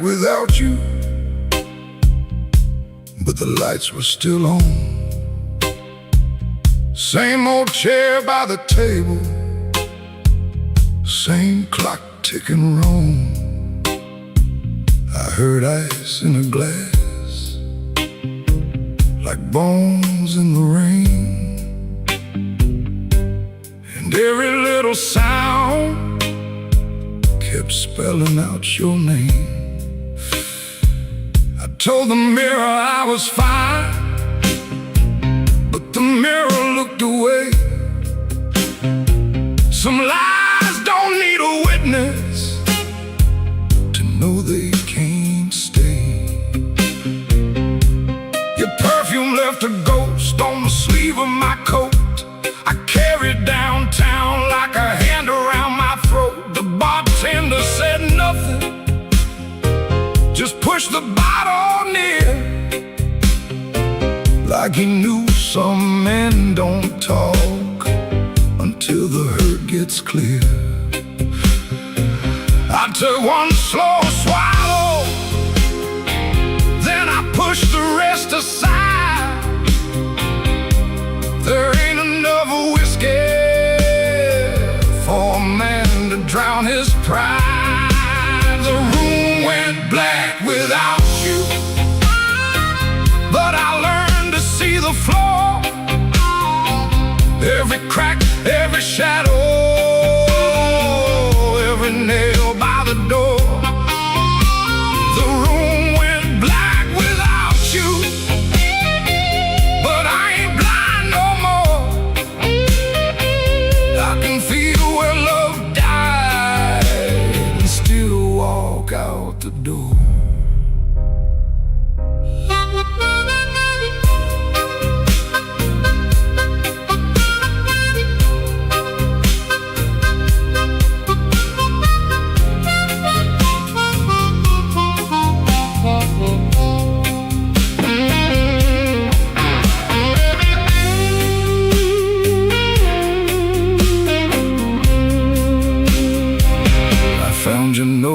Without you, but the lights were still on. Same old chair by the table, same clock ticking wrong. I heard ice in a glass, like bones in the rain, and every little sound kept spelling out your name. Told the mirror I was fine, but the mirror looked away. Some lies don't need a witness to know they can't stay. Your perfume left a ghost on the sleeve of my coat. I carried downtown like a hand around my throat. The bartender said nothing, just pushed the bottle near, like he knew some men don't talk until the hurt gets clear. I took one slow swallow, then I pushed the rest aside. There ain't enough whiskey for a man to drown his pride. The room went black without you, but I learned to see the floor, every crack, every shadow, every nail by the door. The room went black without you, but I ain't blind no more. I can feel where love died and still walk out the door.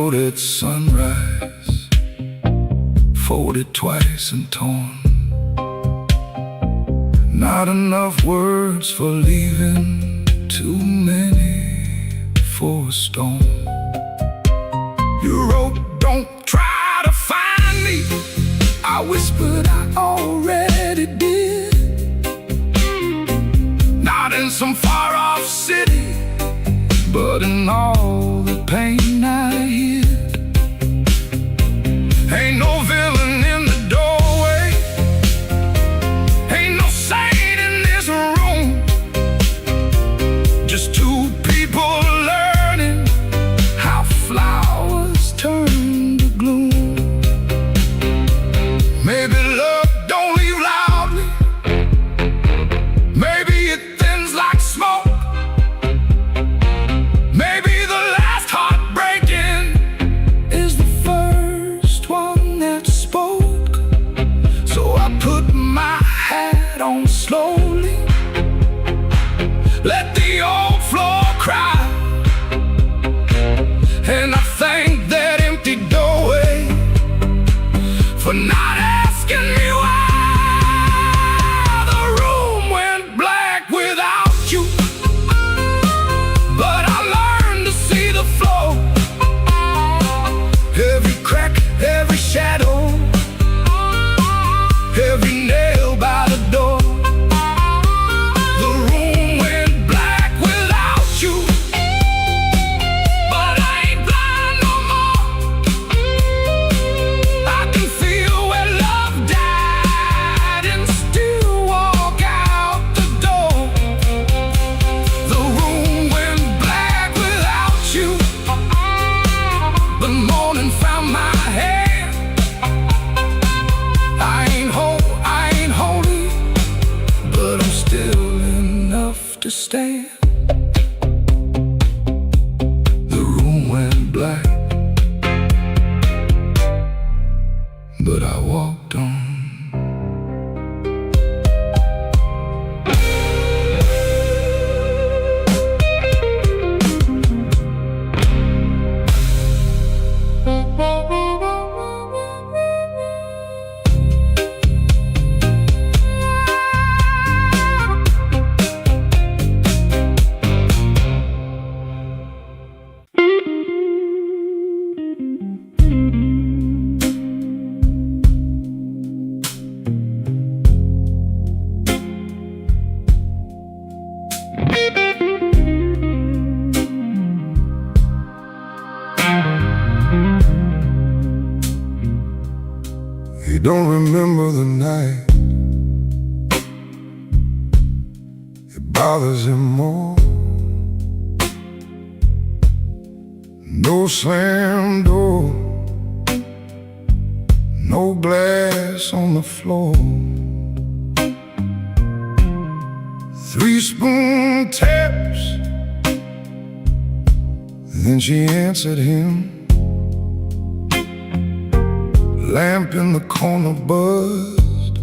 wrote at sunrise, folded twice and torn. Not enough words for leaving, too many for a storm. You wrote, don't try to find me. I whispered, I already did. Not in some far-off city, but in all the pain I hid. Ain't no villain in the doorway, ain't no saint in this room. Just two people learning how flowers turn to gloom. Maybe love don't leave loudly, maybe it thins like smoke. Maybe the last heartbreaking is the first one that spoke. So I put my hat on slowly, let the old floor cry, and I thank that empty doorway for not asking me why. The room went black without you, but I learned to see the flow. Every crack, every shadow, every nail by the door. The room went black without you, but I ain't blind no more. I can feel where love died and still walk out the door. The room went black without you. The morning found my hand. I ain't holy, but I'm still enough to stand. The room went black, but I walked on. He don't remember the night, it bothers him more. No slam door, no glass on the floor. 3 spoon taps, then she answered him. Lamp in the corner buzzed,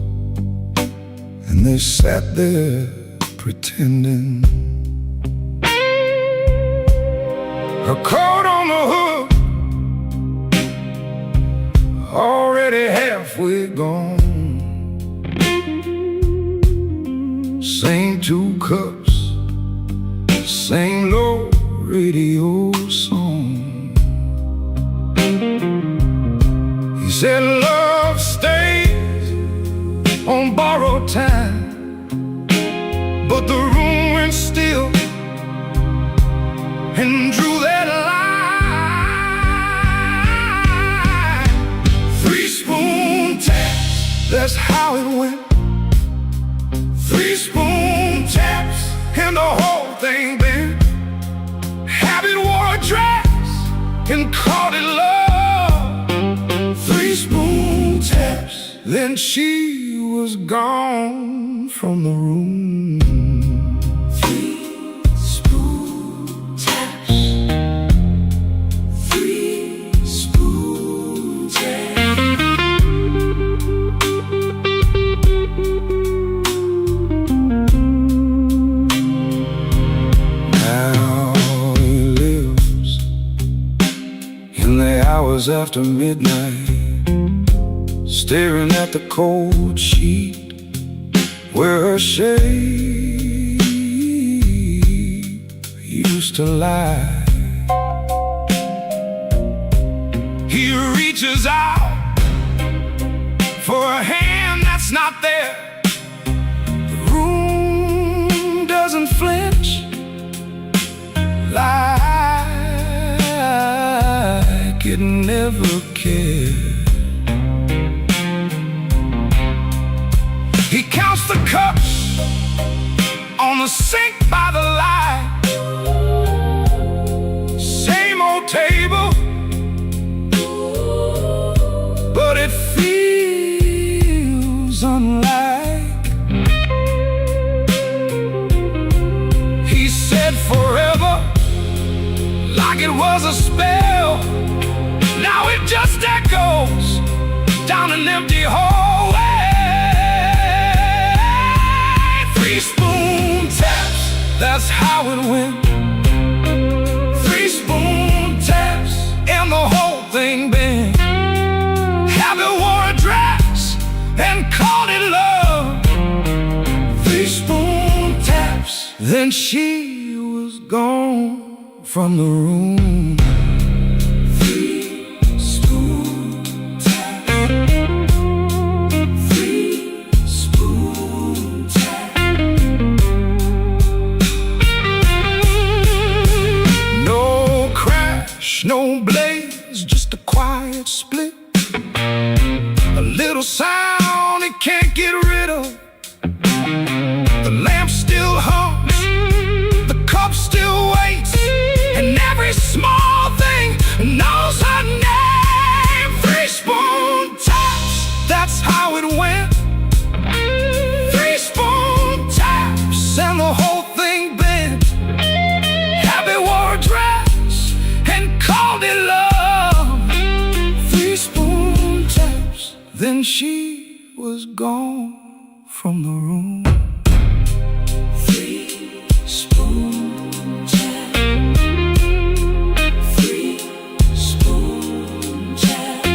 and they sat there pretending. Her coat on the hook, already halfway gone. Same 2 cups, same low radio song. He said love stays on borrowed time, but the room went still and drew that line. 3 spoon taps, that's how it went. 3 spoon taps and the whole thing bent. Habit wore a dress and called it love. 3 spoon taps, then she was gone from the room. 3 spoon taps, 3 spoon taps. Now he lives in the hours after midnight, staring at the cold sheet where her shape used to lie. He reaches out for a hand that's not there. The room doesn't flinch like it never cared. He counts the cups on the sink by the light. Same old table, but it feels unlike. He said forever, like it was a spell. Now it just echoes down an empty hallway. 3 spoon taps, that's how it went. 3 spoon taps, and the whole thing bent. Happy wore a dress and called it love. 3 spoon taps, then she was gone from the room. 3 spoon taps. 3 spoon taps. No crash, no blaze, just a quiet split. A little sound it can't get rid of. The lamp still hums, the cup still waits, and every small thing knows her name. 3 spoon taps, that's how it went. 3 spoon taps, and the whole thing bent. Happy wore a dress and called it love. 3 spoon taps, then she was gone from the room. 3 spoon taps. 3 spoon taps.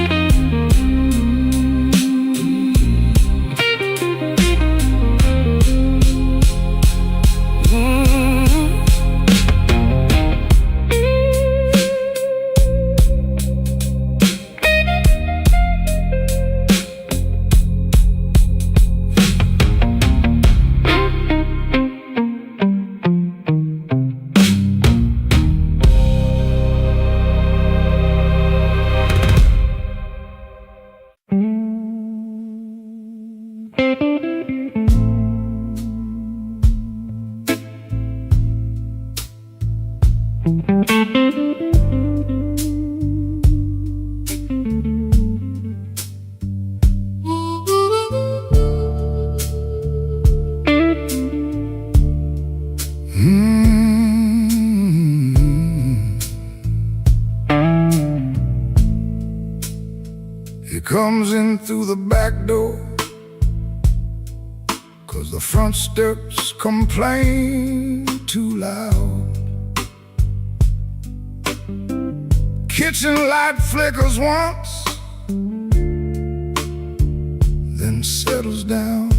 He comes in through the back door, 'cause the front steps complain too loud. Kitchen light flickers once, then settles down.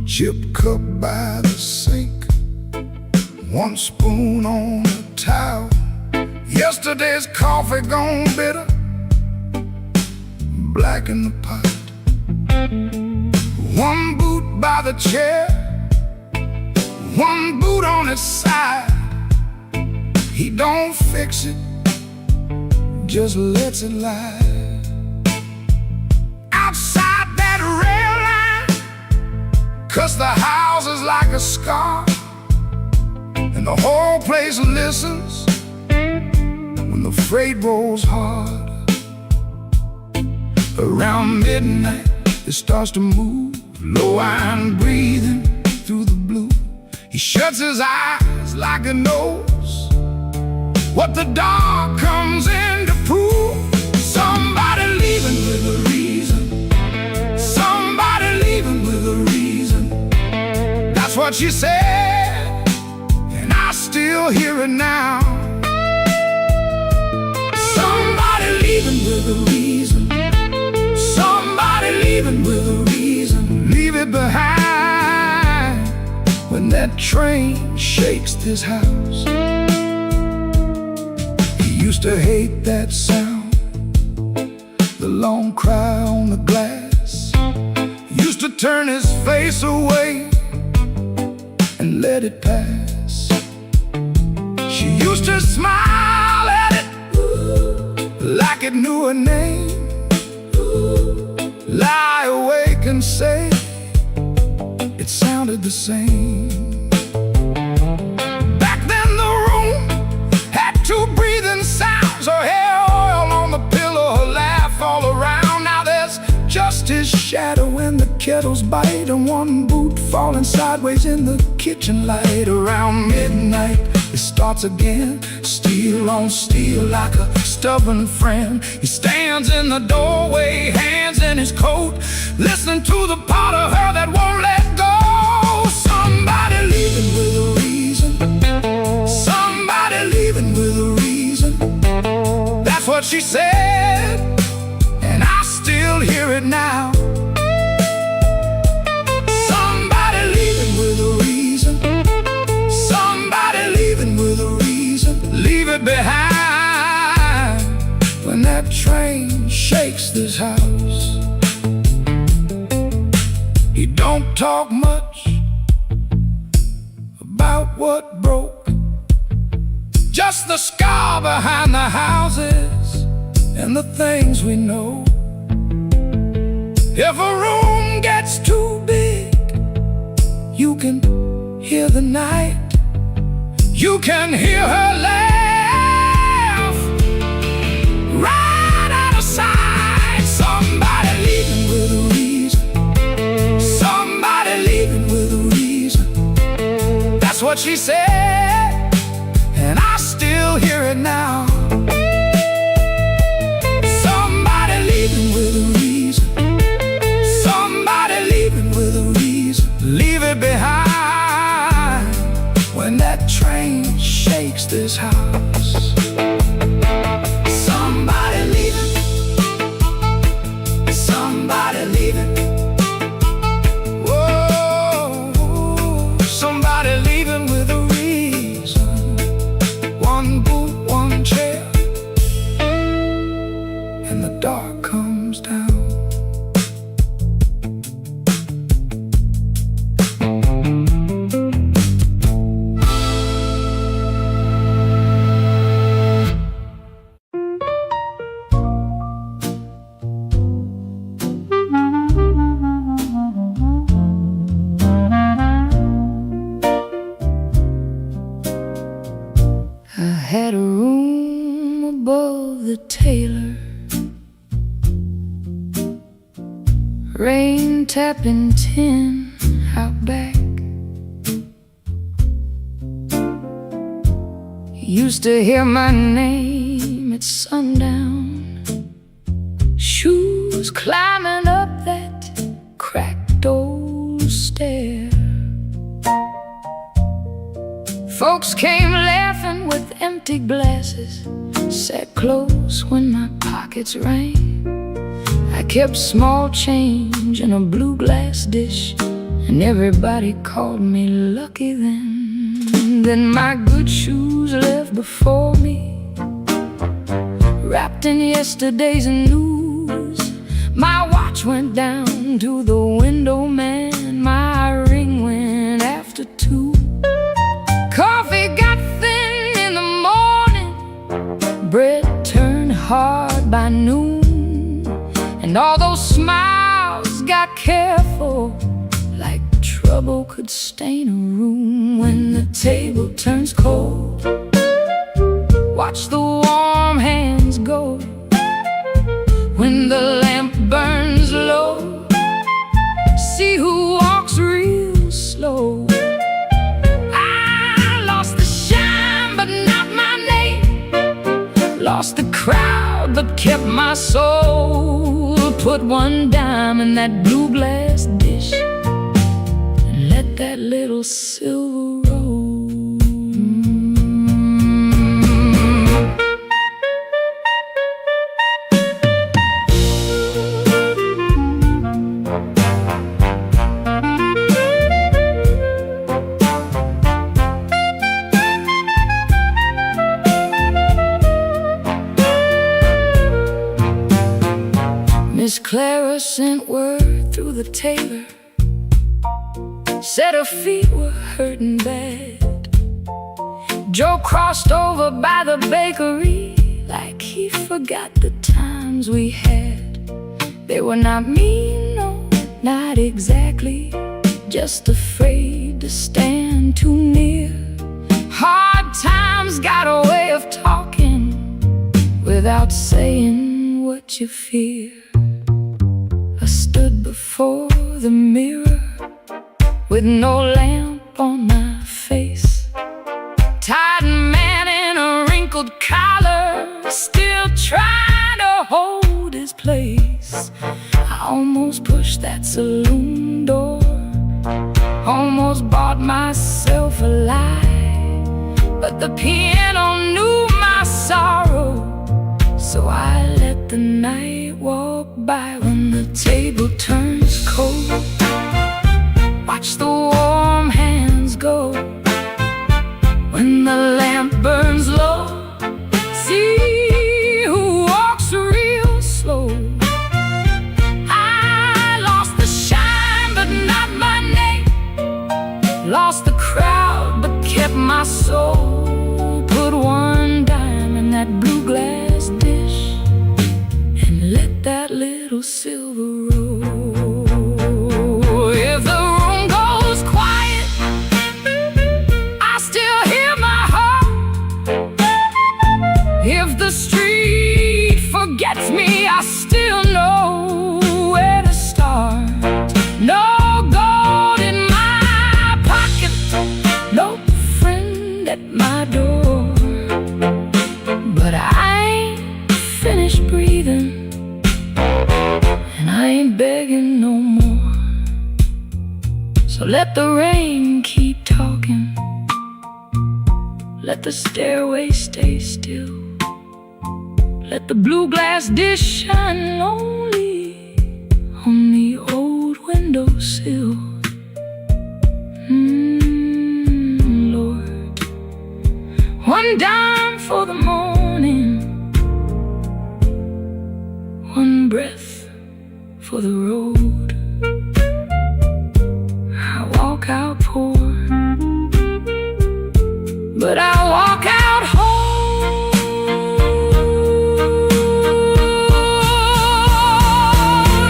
Chip cup by the sink, 1 spoon on a towel. Yesterday's coffee gone bitter, black in the pot. 1 boot by the chair, 1 boot on its side. He don't fix it, just lets it lie. Outside that rail line, 'cause the house is like a scar, and the whole place listens when the freight rolls hard. Around midnight it starts to move, low iron breathing through the blue. He shuts his eyes like he knows what the dark comes in to prove. Somebody leaving with a reason, somebody leaving with a reason. That's what she said, and I still hear it now. Somebody leaving with a reason. Somebody leaving with a reason. Leave it behind when that train shakes this house. He used to hate that sound, the long cry on the glass. Used to turn his face away and let it pass. She used to smile at it like it knew her name. Lie awake and say it sounded the same. Back then the room had two breathing sounds. Her hair oil on the pillow, her laugh all around. Now there's just his shadow in the kettle's bite, and one boot falling sideways in the kitchen light. Around midnight it starts again, steel on steel like a stubborn friend. He stands in the doorway, hands in his coat, listening to the part of her that won't let go. Somebody leaving with a reason. Somebody leaving with a reason. That's what she said, and I still hear it now. Somebody leaving with a reason. Somebody leaving with a reason. Leave it behind when that train shakes this house. He don't talk much about what broke, just the scar behind the houses and the things we know. If a room gets too big, you can hear the night. You can hear her laugh right out of sight. Somebody leaving with a reason. Somebody leaving with a reason. That's what she said, and I still hear it now. Somebody leaving with a reason. Somebody leaving with a reason. Leave it behind when that train shakes this house. Somebody leaving. Somebody leaving. Whoa, somebody leaving with a reason. One boot, one chair, and the dark comes down. I had a room above the tailor, rain tapping tin out back. Used to hear my name at sundown, shoes climbing up that cracked old stair. Folks came laughing with empty glasses, sat close when my pockets rang. I kept small change in a blue glass dish, and everybody called me lucky then. Then my good shoes left before me, wrapped in yesterday's news. My watch went down to the window man, my ring went after 2. Coffee got thin in the morning, bread turned hard by noon, and all those smiles got careful, like trouble could stain a room. When the table turns cold, watch the warm hands go. When the lamp burns low, see who walks real slow. Lost the crowd but kept my soul. Put one dime in that blue glass dish and let that little silver roll. sent word through the tailor, said her feet were hurting bad. Joe crossed over by the bakery like he forgot the times we had. They were not mean, no, not exactly, just afraid to stand too near. Hard times got a way of talking without saying what you fear. I stood before the mirror with no lamp on my face, tired man in a wrinkled collar, still trying to hold his place. I almost pushed that saloon door, almost bought myself a lie, but the piano knew my sorrow, so I let the night walk by. When the table turns cold, watch the warm hands go. When the lamp burns low, see who walks real slow. I lost the shine but not my name, lost the crowd but kept my soul. Put one dime in that blue glass dish and let that little silver roll. If the room goes quiet, I still hear my heart. If the street forgets me, I still know where to start. No gold in my pocket, no friend at my door, but I ain't finished breathing, and I ain't begging no more. So let the rain keep talking, let the stairway stay still, let the blue glass dish shine lonely on the old windowsill. Lord, one dime for the morning, one breath for the road. I walk out poor, but I walk out whole.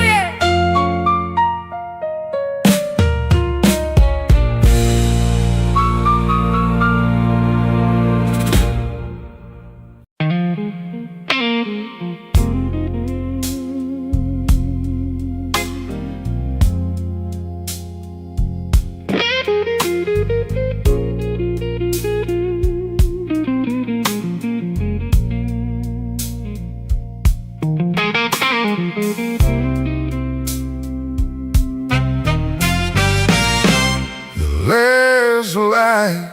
Yeah. There's light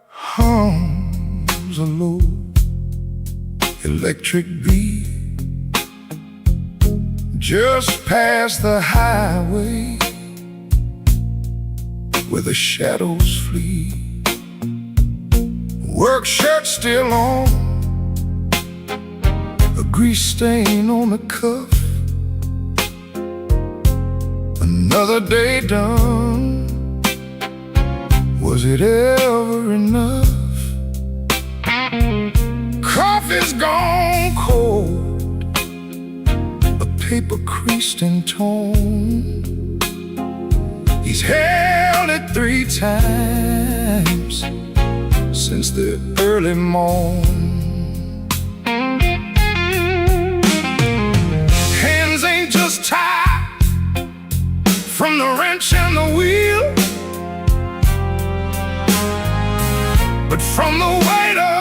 hums a low electric beat just past the highway where the shadows flee. Work shirt still on, a grease stain on the cuff. Another day done. Was it ever enough? Coffee's gone cold, a paper creased and torn. He's held it 3 times since the early morn. Hands ain't just tied from the wrench and the wheel, but from the weight of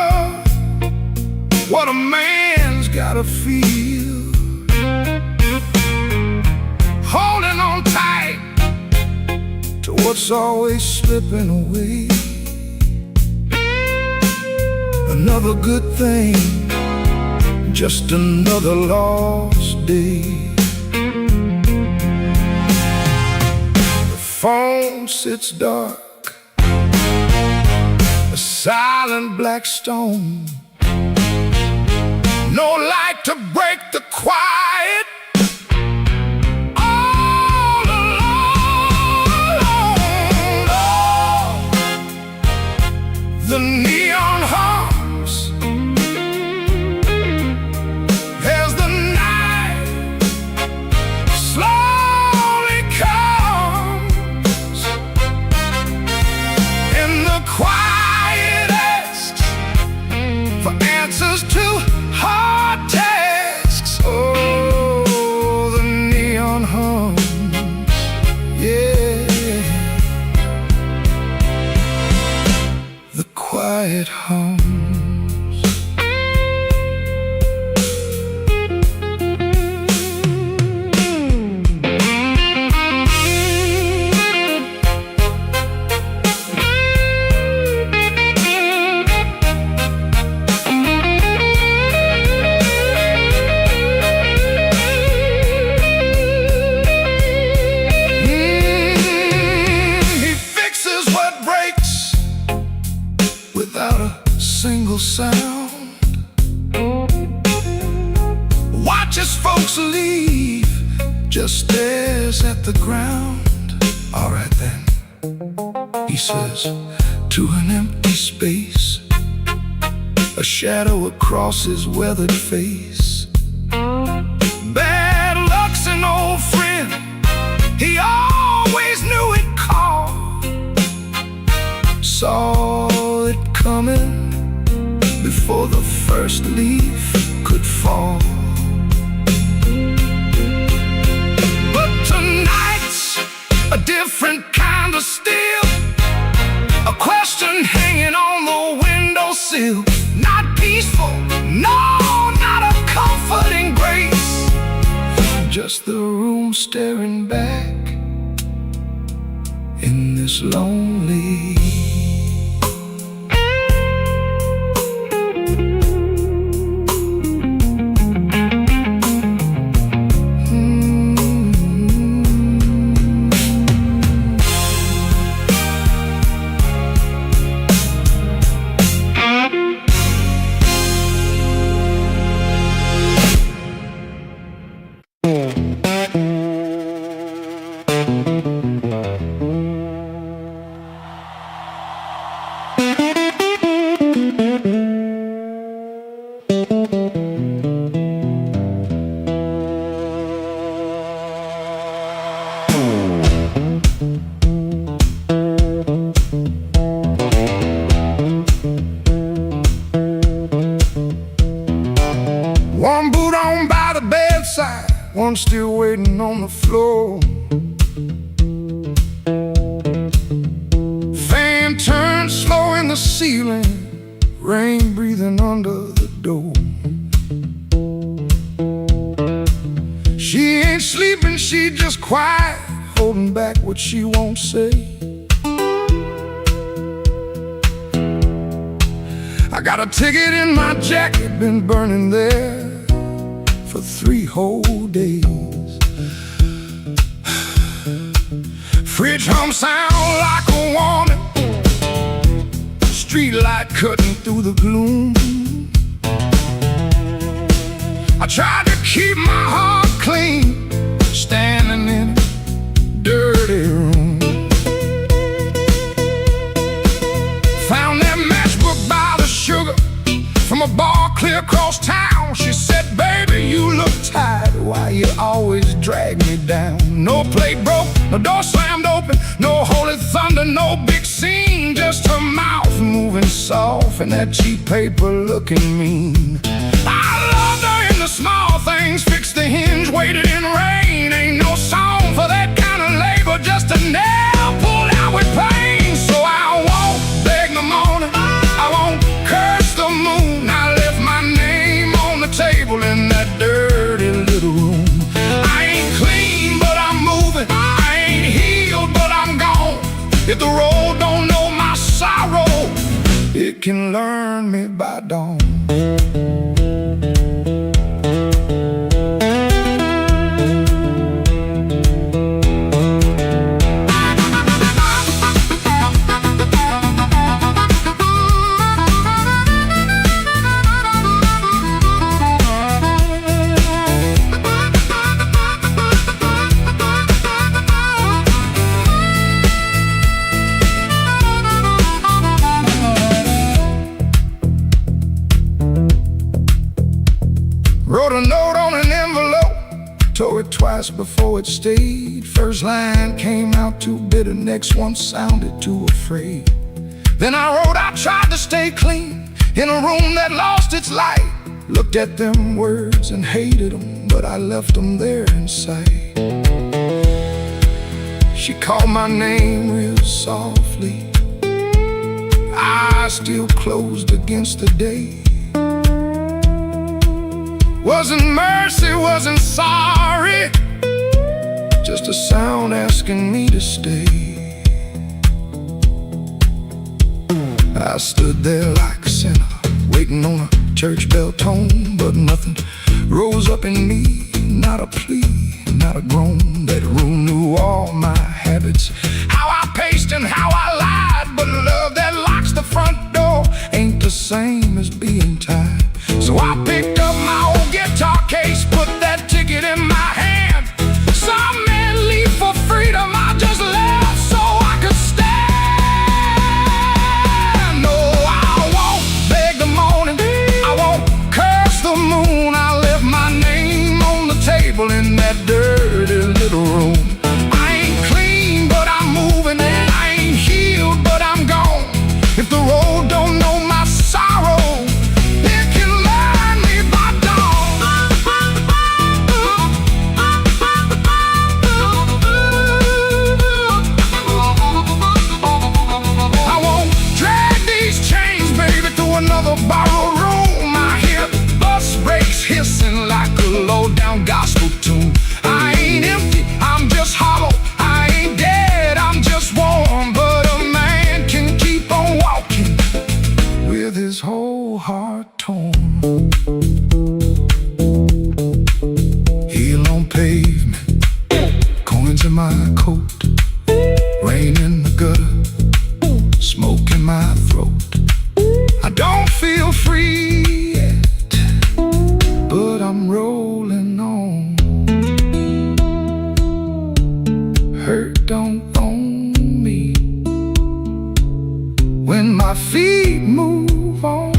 what a man's gotta feel. Holding on tight to what's always slipping away. Another good thing, just another lost day. The phone sits dark, a silent black stone. No light to break the quiet, the neon hums as the night slowly comes, and the quiet asks for answers to hard tasks. Oh, the neon hums, yeah, the quiet hums. He fixes what breaks without a single sound. Watches folks leave, just stares at the ground. All right then, he says to an empty space, a shadow across his weathered face. Bad luck's an old friend, he always knew it called. Saw it coming before the first leaf could fall. But tonight's a different kind of steel, a question hanging on the windowsill. Not peaceful, no, not a comforting grace, just the room staring back in this lonely. One boot on by the bedside, one still waiting on the floor. Fan turns slow in the ceiling, rain breathing under the door. She ain't sleeping, she just quiet, holding back what she won't say. I got a ticket in my jacket, been burning there for 3 whole days. Fridge hum sound like a warning, street light cutting through the gloom. I tried to keep my heart clean, standing in a dirty room. Found that matchbook by the sugar from a bar clear across town. She said, baby, you look tired, why you always drag me down? No plate broke, no door slammed open, no holy thunder, no big scene, just her mouth moving soft and that cheap paper looking mean. I loved her in the small things, fixed the hinge, waited in rain. Ain't no song for that kind of labor, just a nail pulled out with pain. So I won't beg the morning, I won't curse the moon. I left my name on the table in that dirty little room. I ain't clean, but I'm moving. I ain't healed, but I'm gone. If the road don't know my sorrow, it can learn me by dawn. twice before it stayed. First line came out too bitter, next one sounded too afraid. Then I wrote, I tried to stay clean in a room that lost its light. Looked at them words and hated them, but I left them there inside. She called my name real softly, eyes still closed against the day. Wasn't mercy, wasn't sorry, just a sound asking me to stay. I stood there like a sinner, waiting on a church bell tone, but nothing rose up in me, not a plea, not a groan. That room knew all my habits, how I paced and how I lied, but love that locks the front door ain't the same as being tied. So I picked up my old guitar case, put that ticket in my hand. Some men leave for freedom, I just left so I could stand. No, I won't beg the morning, I won't curse the moon. I left my name on the table in that dirty little room. I ain't clean, but I'm moving, and I ain't healed, but I'm gone. If the road don't know my sorrow, it can learn me by dawn. I won't drag these chains, baby, through another borrowed room. I hear bus brakes hissing like a low-down gospel tune. I ain't empty, I'm just hollow. I ain't dead, I'm just warm. But a man can keep on walking with his whole heart torn. Heel on pavement, coins in my coat, rain in the gutter, smoke in my throat. I don't feel free yet, but I'm rolling on. Hurt don't own me when my feet move on.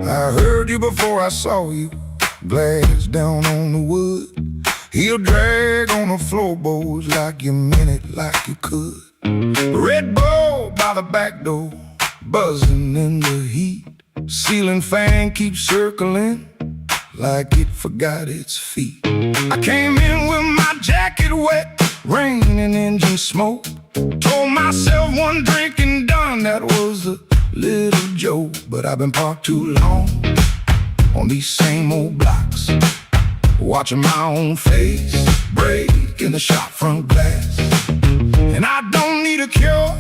I heard you before I saw you, glass down on the wood. Heel drag on the floorboards like you meant it, like you could. Red Bull by the back door, buzzing in the heat. Ceiling fan keeps circling like it forgot its feet. I came in with my jacket wet, rain and engine smoke. Told myself one drink and done, that was a little joke. But I've been parked too long on these same old blocks, watching my own face break in the shop front glass. And I don't need a cure,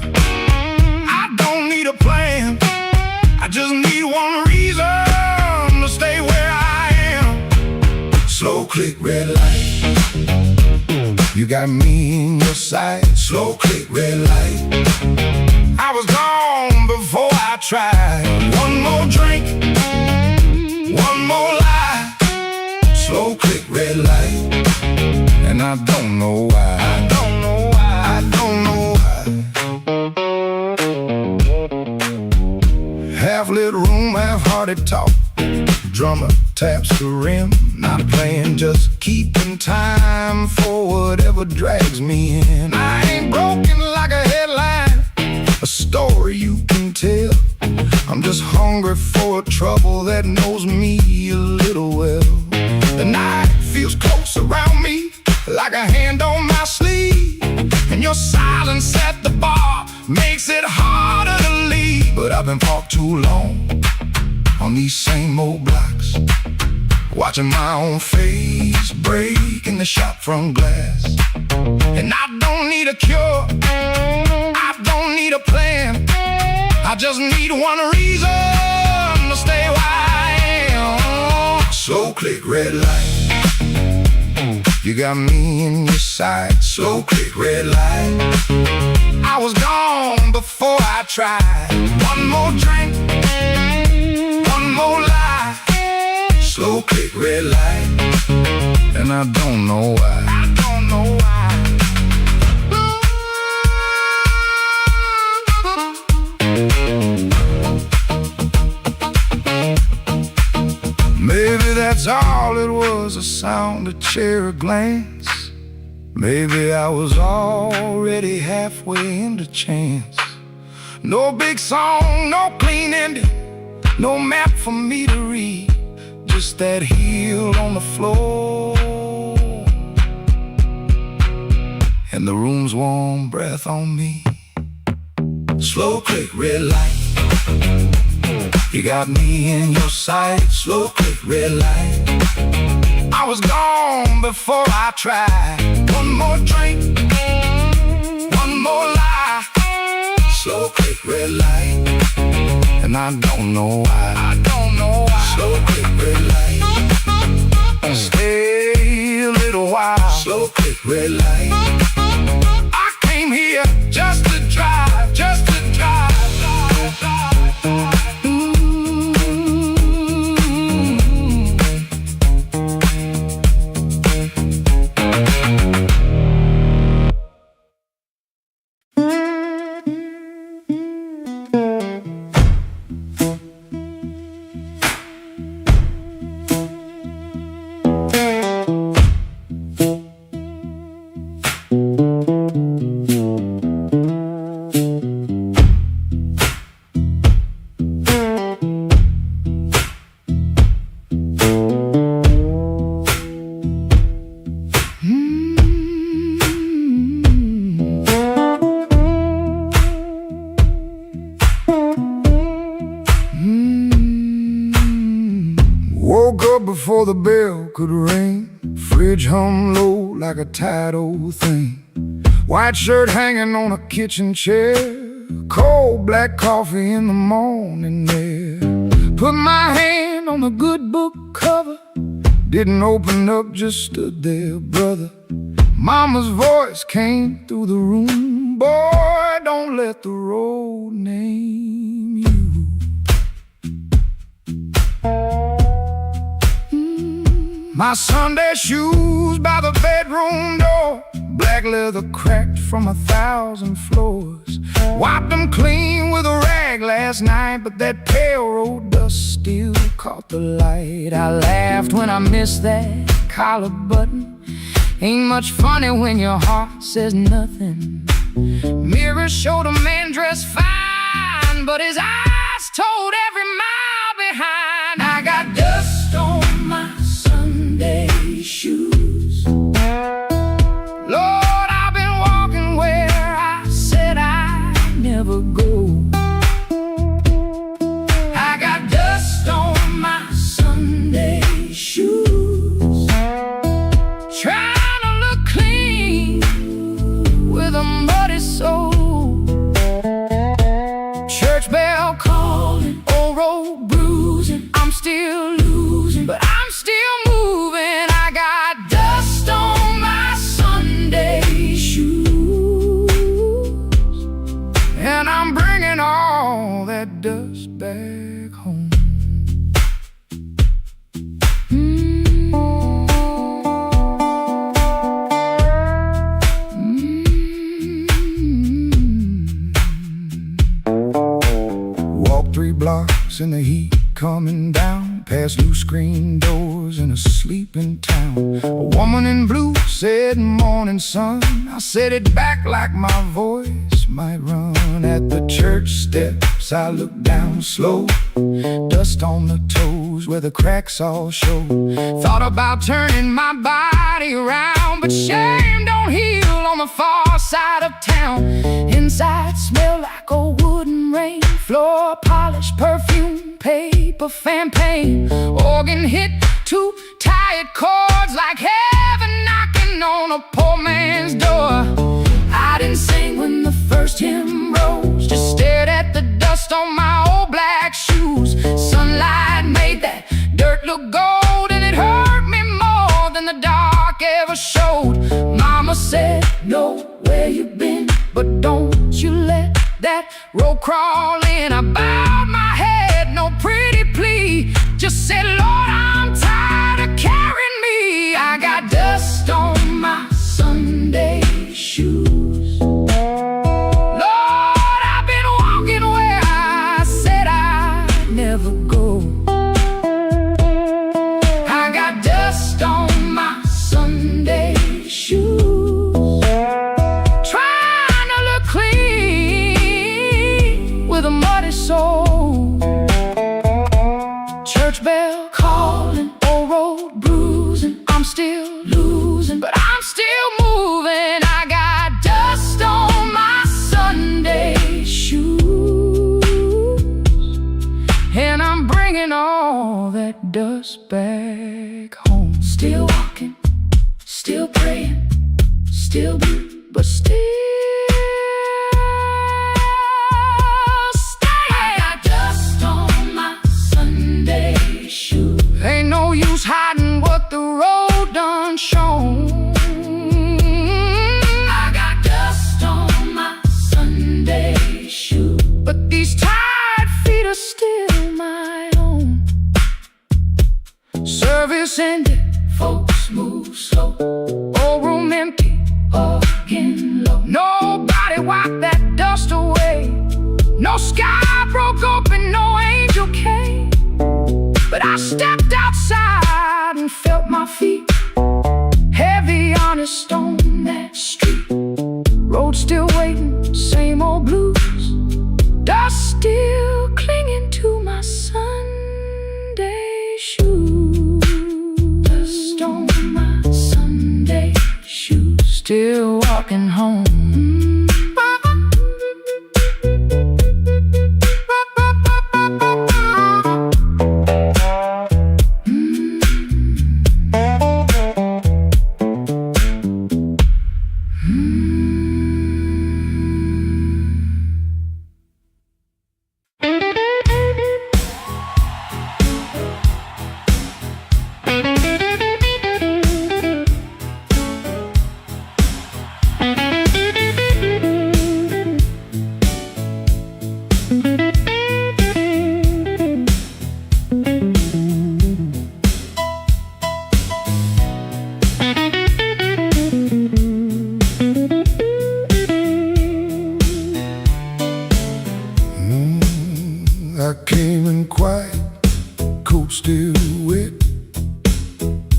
I don't need a plan, I just need one reason to stay where I am. Slow click, red light, you got me in your sight. Slow click, red light, I was gone before I tried. One more drink, one more lie. Slow click, red light, and I don't know why. I don't know why. I don't know why. Half-lit room, half-hearted talk. Drummer taps the rim, not playing, just keeping time for whatever drags me in. I ain't broken like a headline, a story you can tell. I'm just hungry for a trouble that knows me a little well. The night feels close around me, like a hand on my sleeve, and your silence at the bar makes it harder to leave. I've been parked too long on these same old blocks, watching my own face break in the shop front glass. And I don't need a cure, I don't need a plan, I just need one reason to stay where I am. Slow click, red light, you got me in your sight. Slow click, red light, I was gone before I tried. One more drink, one more lie. Slow click, red light, and I don't know why. I don't know why. Maybe that's all it was, a sound, a chair, a glance. Maybe I was already halfway into chance. No big song, no clean ending, no map for me to read, just that heel on the floor and the room's warm breath on me. Slow click, red light, you got me in your sight. Slow click, red light, I was gone before I tried. One more drink, one more lie. Slow click, red light, and I don't know why. I don't know why. Slow click, red light, stay a little while. Slow click, red light, I came here just to drive, just to drive. Woke up before the bell could ring, fridge hum low like a tired old thing. White shirt hanging on a kitchen chair, cold black coffee in the morning air. Put my hand on the good book cover, didn't open up, just stood there, brother. Mama's voice came through the room, boy, don't let the road name you. My Sunday shoes by the bedroom door, black leather cracked from 1,000 floors. Wiped them clean with a rag last night, but that pale road dust still caught the light. I laughed when I missed that collar button. Ain't much funny when your heart says nothing. Mirror showed a man dressed fine, but his eyes told every mile behind. I got dust on my Sunday shoes. Lord, I've been walking where I said I'd never go. I got dust on my Sunday shoes, trying to look clean with a muddy soul. Church bell calling, old road bruising. I'm still losing, but I'm still moving. I got dust on my Sunday shoes, and I'm bringing all that dust back home. Walk 3 blocks in the heat coming down, past new screen doors in a sleeping town. A woman in blue said, "Morning, sun." I said it back like my voice might run. At the church steps I looked down slow, dust on the toes where the cracks all show. Thought about turning my body around, but shame don't heal on the far side of town. Inside smell like old wood and rain floor polish, perfume, paper, fan paint. Organ hit two tired chords like heaven knocking on a poor man's door. I didn't sing when the first hymn rose, just stared at the dust on my old black shoes. Sunlight made that dirt look gold, and it hurt me more than the dark ever showed. Mama said, know where you been, but don't you let that road crawl in. I bowed my head, no pretty plea, just said, Lord, I'm tired of carrying me. I got dust on my Sunday shoes. Lord, I've been walking where I said I'd never go. I got dust on my Sunday shoes. With a muddy soul, church bell calling, old road bruising. I'm still losing, but I'm still moving. I got dust on my Sunday shoes, and I'm bringing all that dust back home. Still walking, still praying, still blue, but still ain't no use hiding what the road done shown. I got dust on my Sunday shoes, but these tired feet are still my own. Service ended, folks move slow. Old room empty, organ low. Nobody wiped that dust away. No sky broke open, no angel came. But I stepped outside and felt my feet heavy on a stone that street. Road still waiting, same old blues. Dust still clinging to my Sunday shoes. Dust on my Sunday shoes. Still walking home. I came in quiet, coat still wet,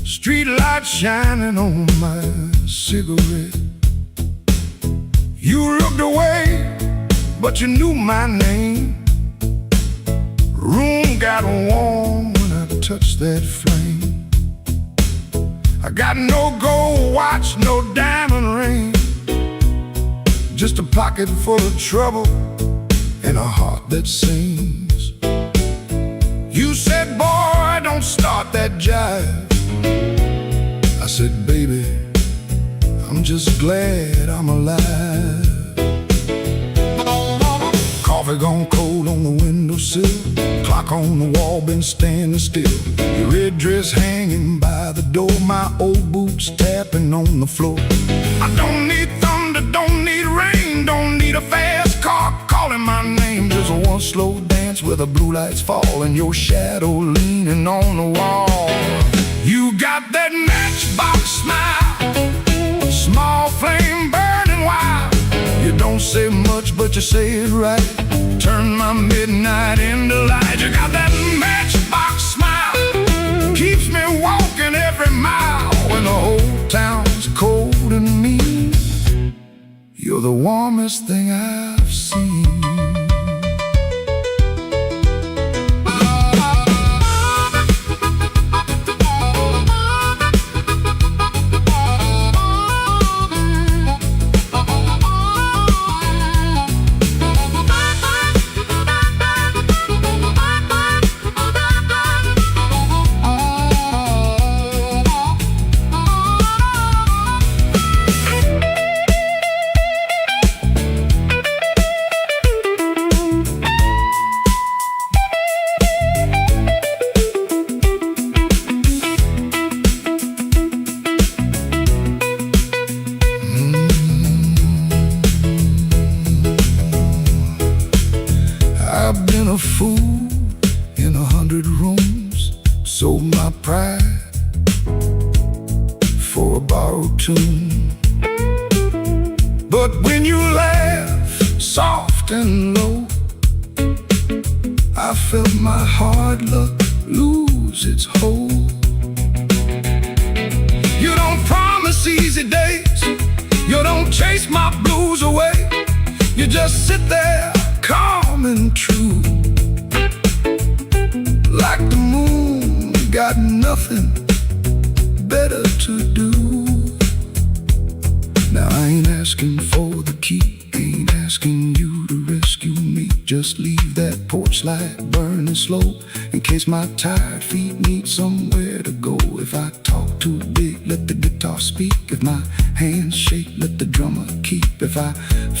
street light shining on my cigarette. You looked away, but you knew my name. Room got warm when I touched that flame. I got no gold watch, no diamond ring, just a pocket full of trouble and a heart that sings. You said, boy, don't start that jive. I said, baby, I'm just glad I'm alive. Coffee gone cold on the windowsill, clock on the wall been standing still. Your red dress hanging by the door, my old boots tapping on the floor. I don't need thunder, don't need rain, don't need a fast car calling my name. Just one slow dance where the blue lights fall and your shadow leaning on the wall. You got that matchbox smile, small flame burning wild. You don't say much, but you say it right. Turn my midnight into light. You got that matchbox smile, keeps me walking every mile. When the whole town's cold and mean, you're the warmest thing I've seen. a borrowed tune. But when you laugh soft and low, I felt my hard luck lose its hold. You don't promise easy days, you don't chase my blues away. You just sit there calm and true, like the moon got nothing better to do. Now I ain't asking for the key, ain't asking you to rescue me. Just leave that porch light burning slow, in case my tired feet need somewhere to go. If I talk too big, let the guitar speak. If my hands shake, let the drummer keep. If I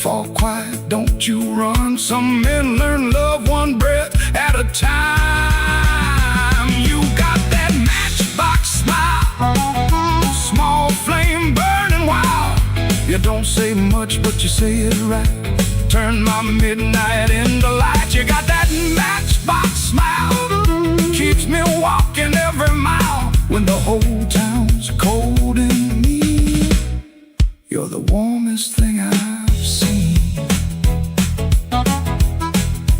fall quiet, don't you run. Some men learn love one breath at a time. You got that matchbox smile, small flame burning wild. You don't say much, but you say it right. Turn my midnight into light. You got that matchbox smile, keeps me walking every mile. When the whole town's cold and mean, you're the warmest thing I've seen.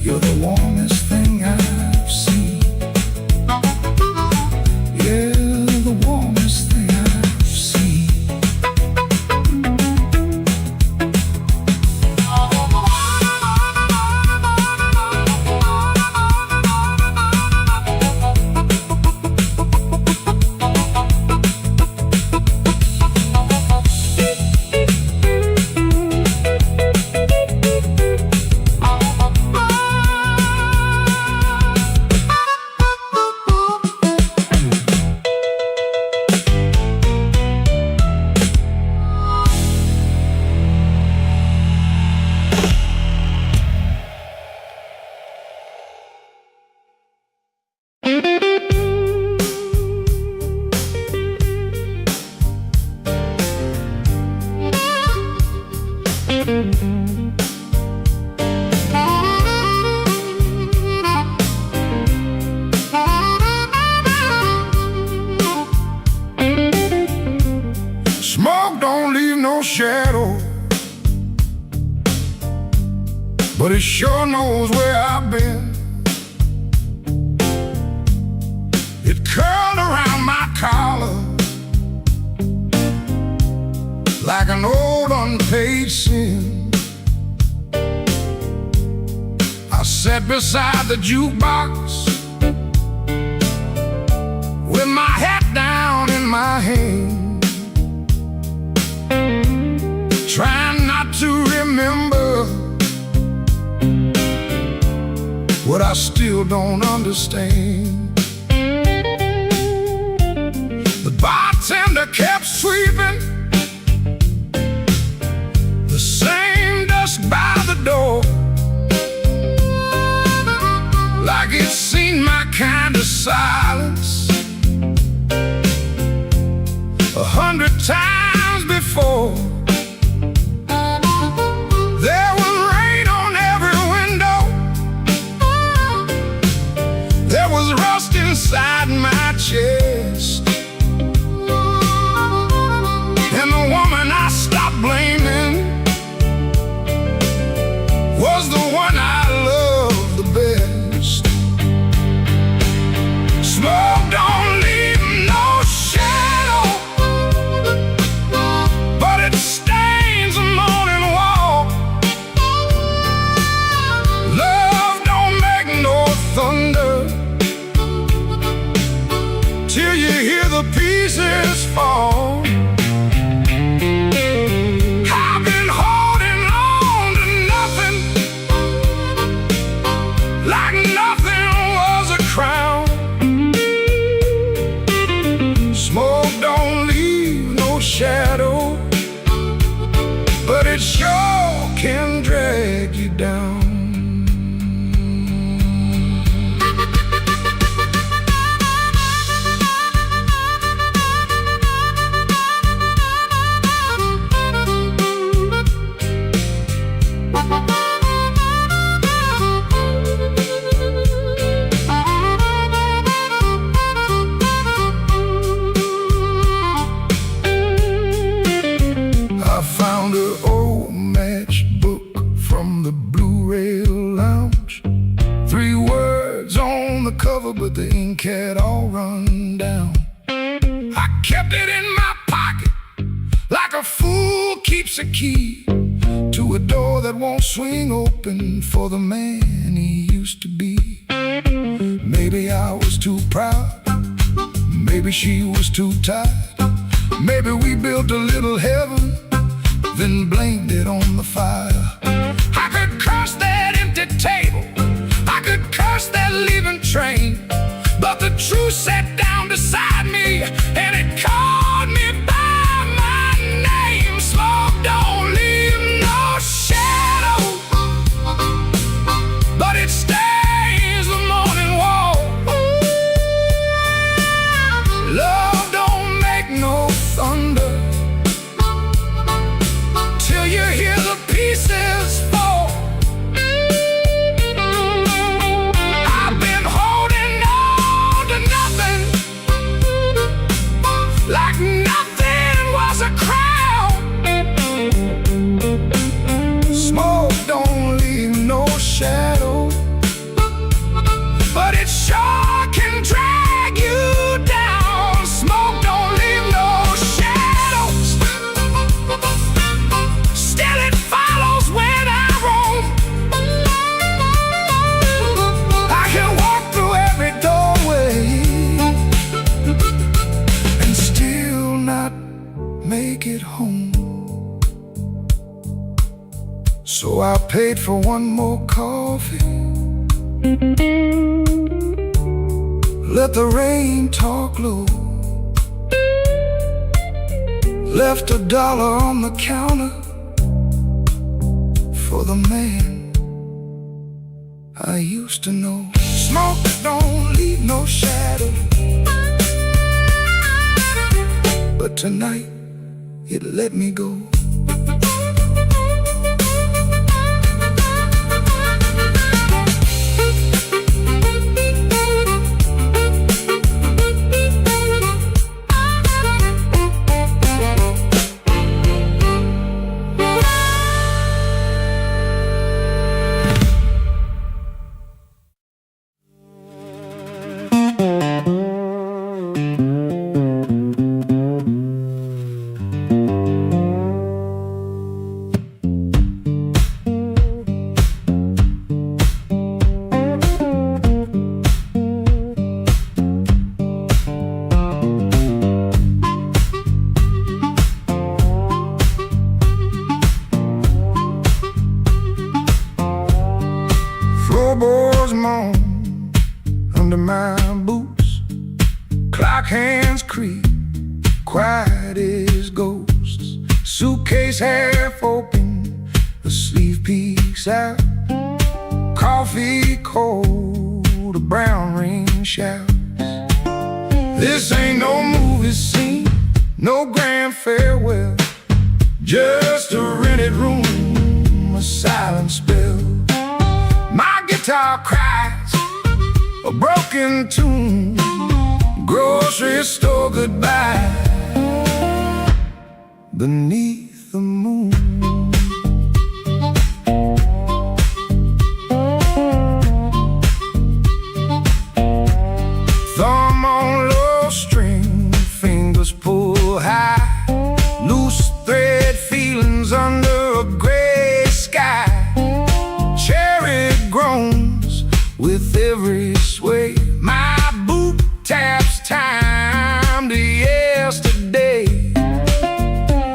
You're the warmest thing I've seen. Yeah, the warmest thing I've seen. Smoke don't leave no shadow, but it sure knows where I've been. It curled around my collar like an old unpaid sin. I sat beside the jukebox with my hat down in my hand, trying not to remember what I still don't understand. The bartender kept sweeping the same dust by the door, like it's seen my kind of silence 100 times before. There was rain on every window, there was rust inside my chest, and the woman I stopped blaming was the one I loved the best. Smoke don't leave no shadow, but it stains the morning walk. Love don't make no thunder till you hear the pieces fall. I've been holding on to nothing, like nothing was a crown. Smoke don't leave no shadow, but it sure can drag you down. kept it in my pocket, like a fool keeps a key to a door that won't swing open for the man he used to be. Maybe I was too proud, maybe she was too tired, maybe we built a little heaven, then blamed it on the fire. I could curse that empty table, I could curse that leaving train, but the truth sat down beside me and it called me by my name. Smoke don't leave no shadow, but it stays the morning wall. Love don't make no thunder till you hear the pieces fall. I've been holding on to nothing, like nothing was a crown. Smoke don't leave no shadow, but it sure can drag you down. Smoke don't leave no shadows, still it follows when I roam. I can walk through every doorway and still not make it home. So I paid for one more coffee, let the rain talk low, left $1 on the counter for the man I used to know. Smoke don't leave no shadow, but tonight it let me go. Floorboards moan under my boots, clock hands creak, quiet as ghosts. Suitcase half open, the sleeve peeks out. Coffee cold, a brown rain shouts. This ain't no movie scene, no grand farewell, just a rented room, a silent spell. My guitar cries a broken tune, grocery store goodbye beneath the moon. Thumb on low string, fingers pull high, loose thread feelings under a gray sky. Cherry groans with every sway, my boot taps time to yesterday.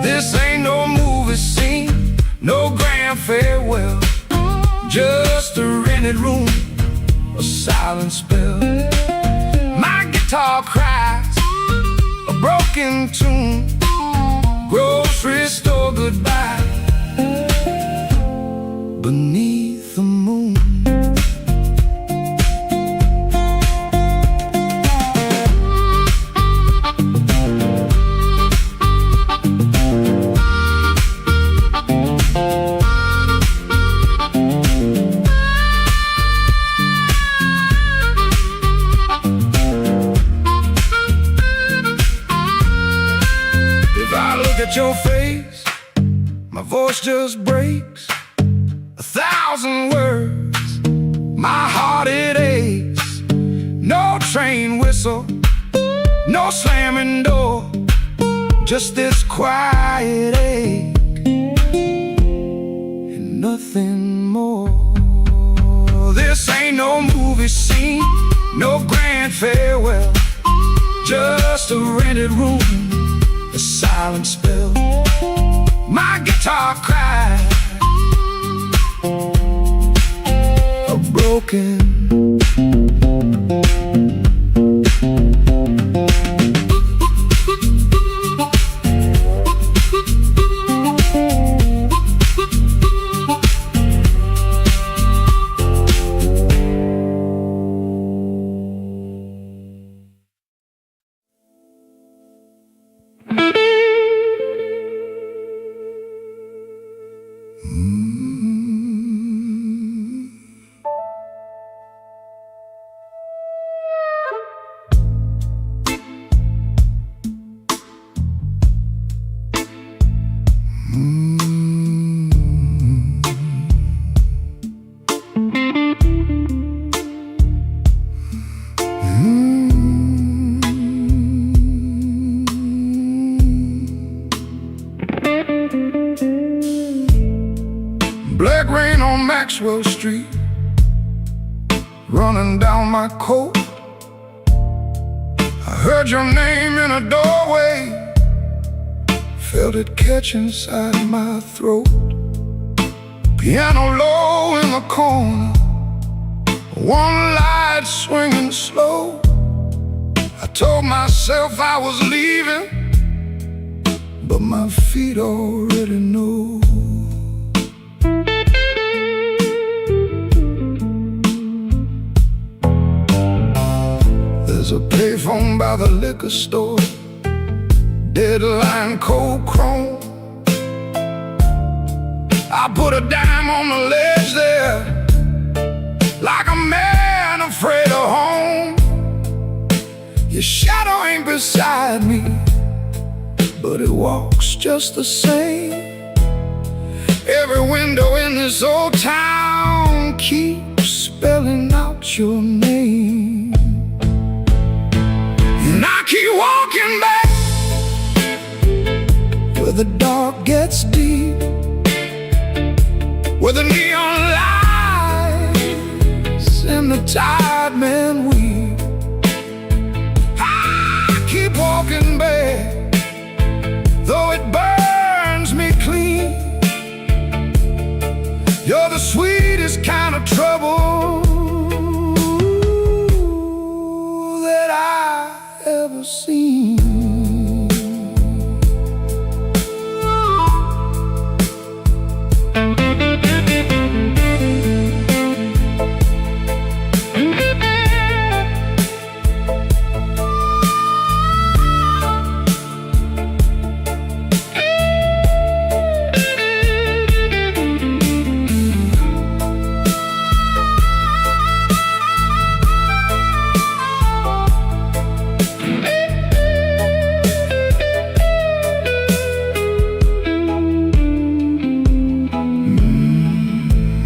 This ain't no movie scene, no grand farewell, just a rented room, a silent spell. My guitar cries a broken tune, grocery store goodbye beneath the moon. At your face, my voice just breaks 1,000 words, my heart it aches. No train whistle, no slamming door, just this quiet ache and nothing more. This ain't no movie scene, no grand farewell, just a rented room, a silent spell. My guitar cried a broken. Black rain on Maxwell Street, running down my coat. I heard your name in a doorway, felt it catch inside my throat. Piano low in the corner, one light swinging slow. I told myself I was leaving, but my feet already know. There's a payphone by the liquor store, deadline cold chrome. I put a dime on the ledge there, like a man afraid of home. Your shadow ain't beside me, but it walks just the same. Every window in this old town keeps spelling out your name. And I keep walking back where the dark gets deep, where the neon lights and the tired men weep. I keep walking back, though it burns me clean. You're the sweetest kind of trouble that I ever seen.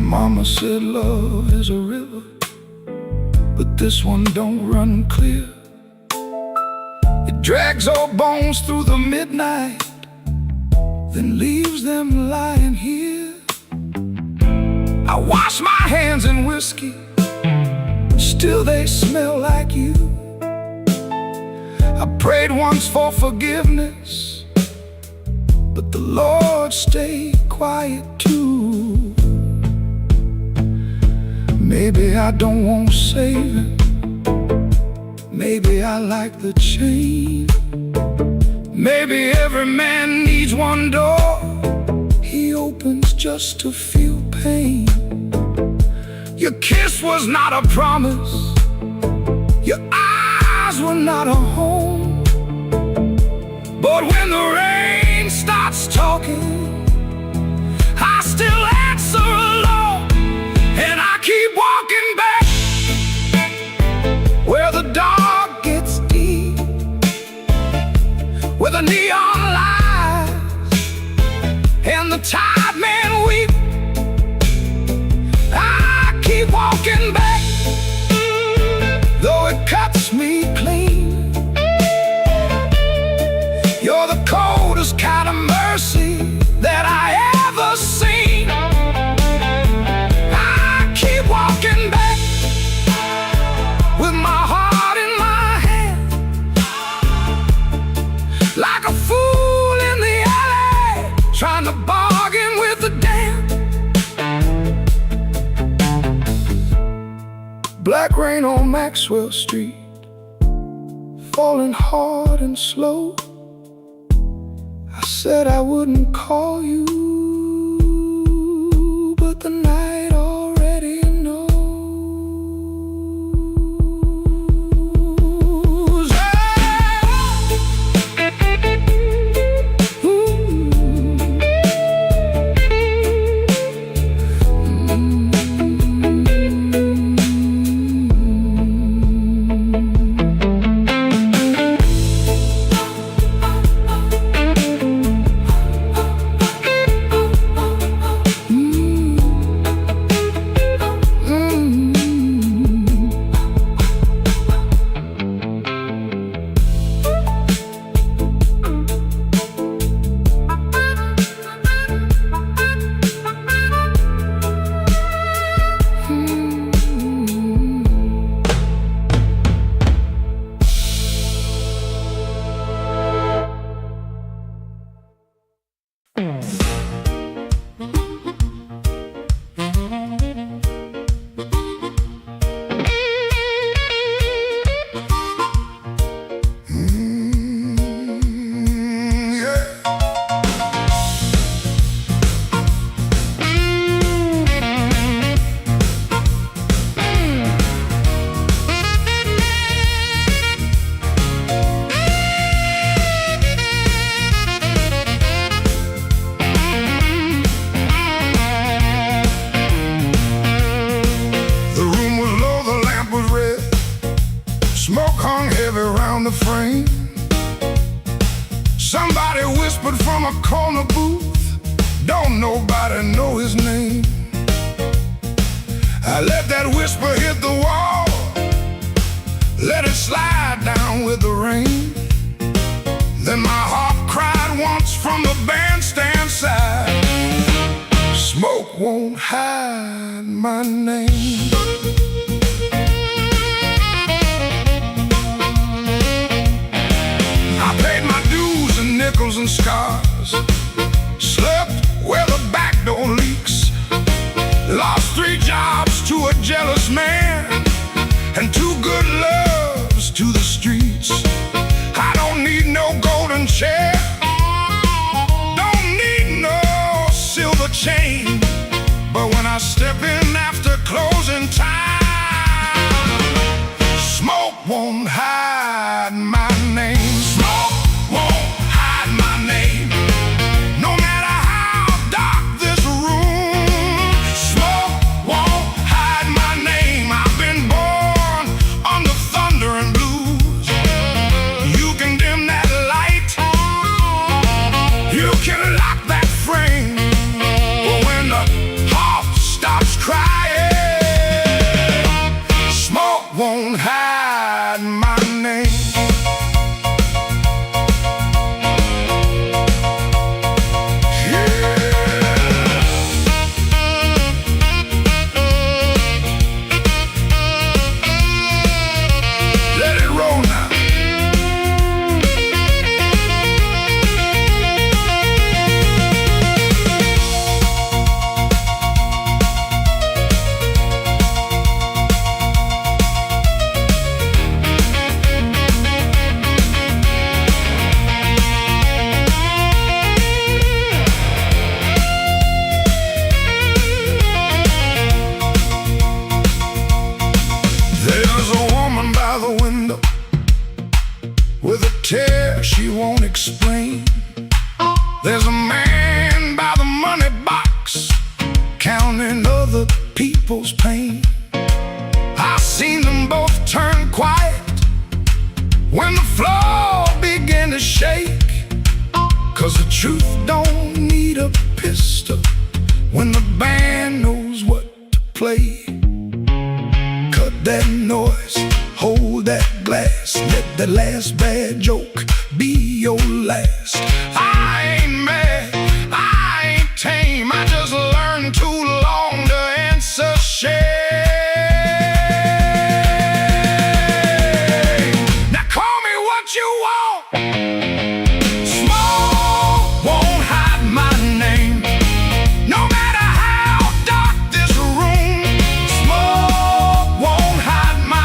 Mama said love is a river, but this one don't run clear. It drags old bones through the midnight, then leaves them lying here. I wash my hands in whiskey, still they smell like you. I prayed once for forgiveness, but the Lord stayed quiet too. Maybe I don't want saving, maybe I like the chain. Maybe every man needs one door he opens just to feel pain. Your kiss was not a promise, your eyes were not a home. But when the rain starts talking, I still answer alone. And I keep walking back where the dark gets deep, where the neon lights and the tired men weep. I keep walking back, though it cuts me clean. You're the cold rain on Maxwell Street, falling hard and slow. I said I wouldn't call you, but the night already knows. The frame. Somebody whispered from a corner booth, don't nobody know his name. I let that whisper hit the wall, let it slide down with the rain. Then my heart cried once from the bandstand side, smoke won't hide my name. Nickels and scars, slept where the back door leaks, lost 3 jobs to a jealous man, and 2 good loves to the streets. I don't need no golden chair, don't need no silver chain, but when I step in after closing time, smoke won't hide my name. Smoke won't hide my name, no matter how dark this room. Smoke won't hide my name. I've been born under thunder and blues. You can dim that light, you can lock that frame, but when the heart stops crying, smoke won't hide my name. With a tear she won't explain. There's a man by the money box, counting other people's pain. I've seen them both turn quiet when the floor began to shake, 'cause the truth don't need a pistol when the band knows what to play. Cut that noise, hold that glass, let that last bad joke be your last. I ain't mad, I ain't tame, I just learned too long to answer shame. Now call me what you want, smoke won't hide my name. No matter how dark this room, smoke won't hide my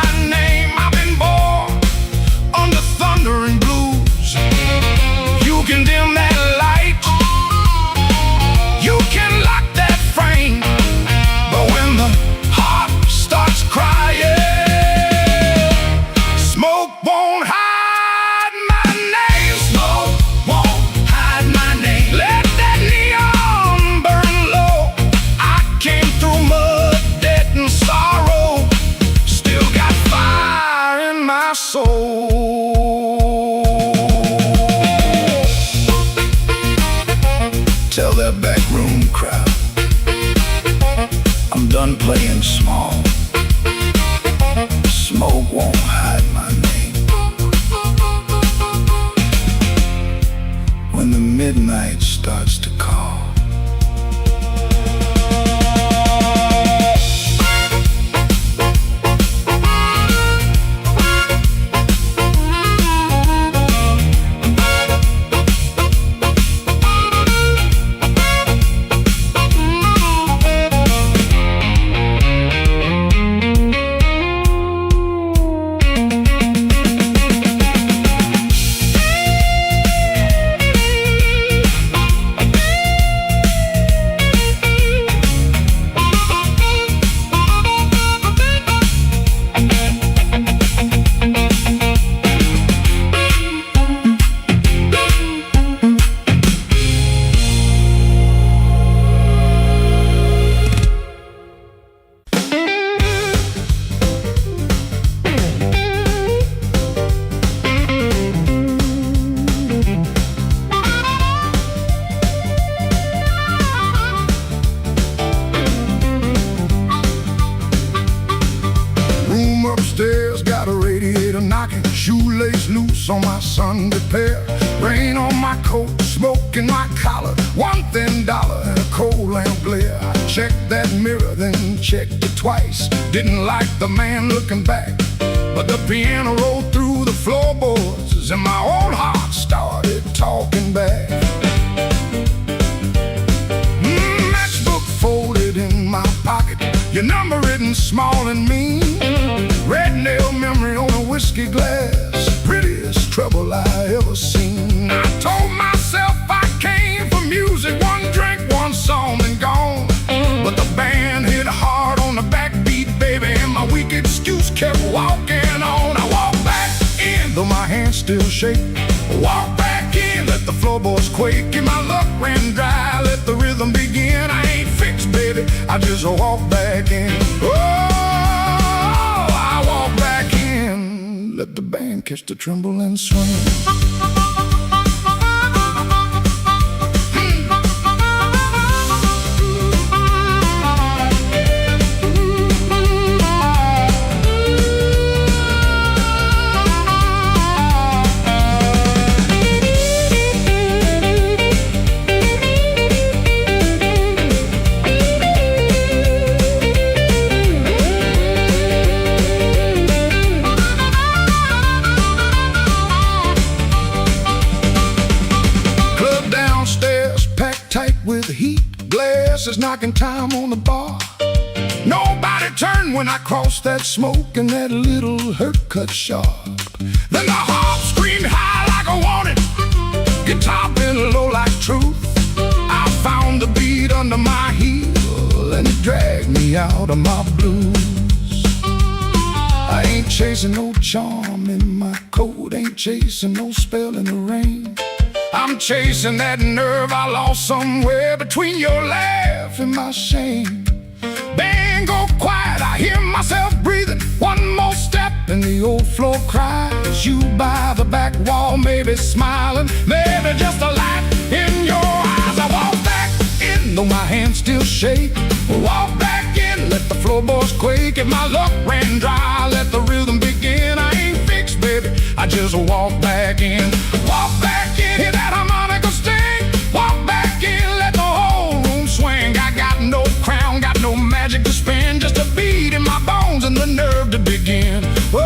playing small. Smoke won't hide my name. When the midnight starts to call, upstairs got a radiator knocking, shoelace loose on my Sunday pair, rain on my coat, smoke in my collar, one thin dollar and a cold lamp glare. I checked that mirror, then checked it twice. Didn't like the man looking back, but the piano rolled through the floorboards and my old heart started talking back. Matchbook folded in my pocket, your number written small and mean, red nail memory on a whiskey glass, prettiest trouble I ever seen. I told myself I came for music, one drink, one song and gone, but the band hit hard on the backbeat, baby, and my weak excuse kept walking on. I walked back in, though my hands still shake. Walk back in, let the floorboards quake, and my luck ran dry, let the rhythm begin. I ain't fixed, baby, I just walk back in. I walk back in, let the band catch the tremble and swing. With heat, glasses knocking time on the bar. Nobody turned when I crossed that smoke, and that little hurt cut sharp. Then the harp screamed high like a warning, guitar bent low like truth. I found the beat under my heel, and it dragged me out of my blues. I ain't chasing no charm in my coat, ain't chasing no spell in the rain. I'm chasing that nerve I lost somewhere between your laugh and my shame. Band go quiet, I hear myself breathing. One more step and the old floor cries. You by the back wall, maybe smiling, maybe just a light in your eyes. I walk back in, though my hands still shake. Walk back in, let the floorboards quake. If my luck ran dry, let the rhythm begin. I ain't fixed, baby, I just walk back in. Walk back in, hear that harmonica sting. Walk back in, let the whole room swing. I got no crown, got no magic to spin, just a beat in my bones and the nerve to begin. Oh,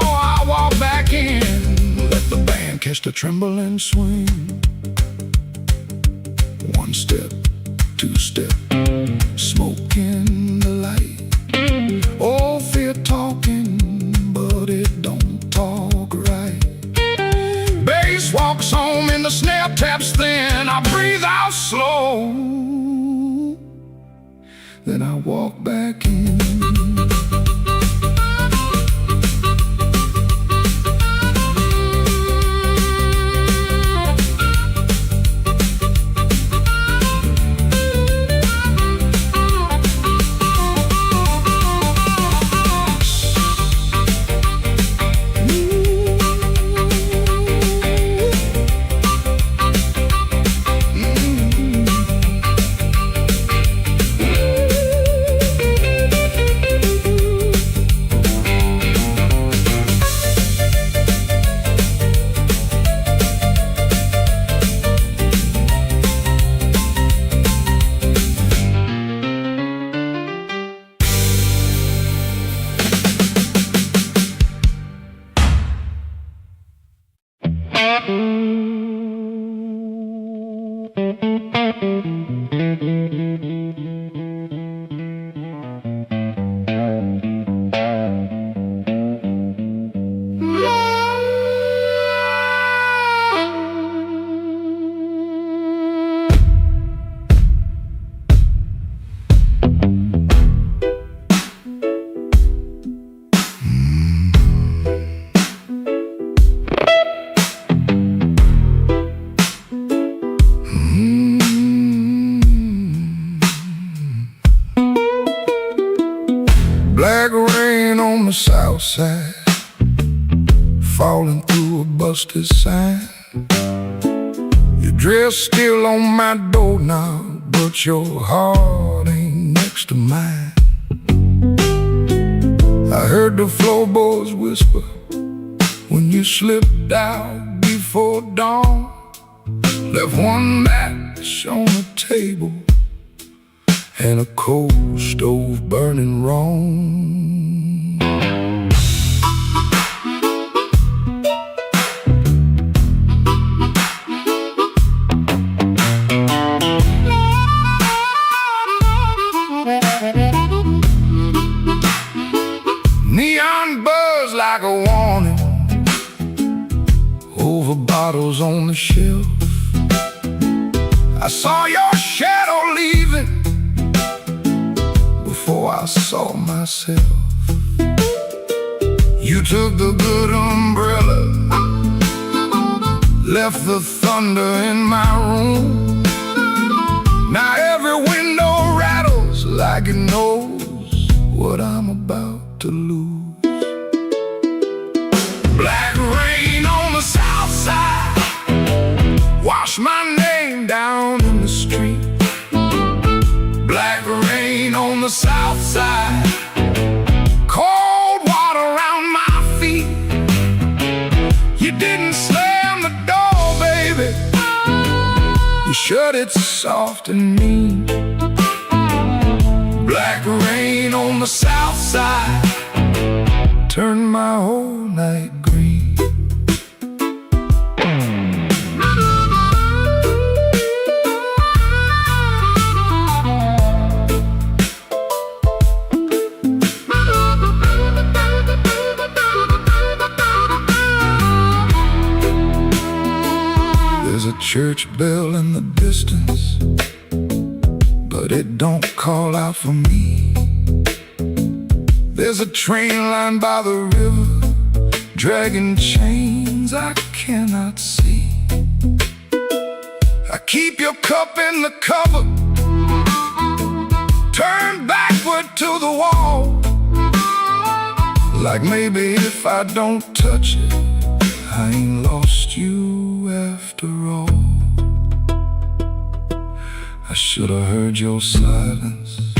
I walk back in, let the band catch the tremble and swing. One step, two step, smoke in the light. Oh, fear talking, but it don't talk right. Bass walks home and the snare taps thin. I breathe out slow, then I walk back in. south side, falling through a busted sign. Your dress still on my doorknob, but your heart ain't next to mine. I heard the floorboards whisper when you slipped out before dawn. Left one match on the table and a coal stove burning wrong. Neon buzz like a warning over bottles on the shelf. I saw your shadow leaving before I saw myself. You took the good umbrella, left the thunder in my room. Now every window rattles like it knows what I'm about to lose. Black rain on the south side, wash my name down in the street. Black rain on the south side, cold water around my feet. You didn't slam the door, baby, you shut it soft and mean. Black rain on the south side turned my whole night green. There's a church bell in the distance, but it don't call out for me. There's a train line by the river, dragging chains I cannot see. I keep your cup in the cover, turned backward to the wall, like maybe if I don't touch it, I ain't lost you after all. I should have heard your silence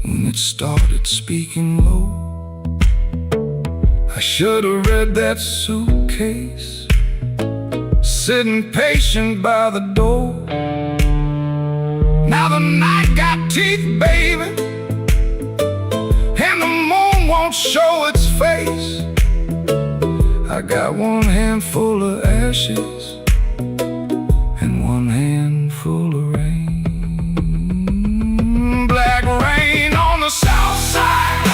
when it started speaking low. I should have read that suitcase sitting patient by the door. Now the night got teeth, baby, and the moon won't show its face. I got one handful of ashes and one handful of rain. Black rain on the south side,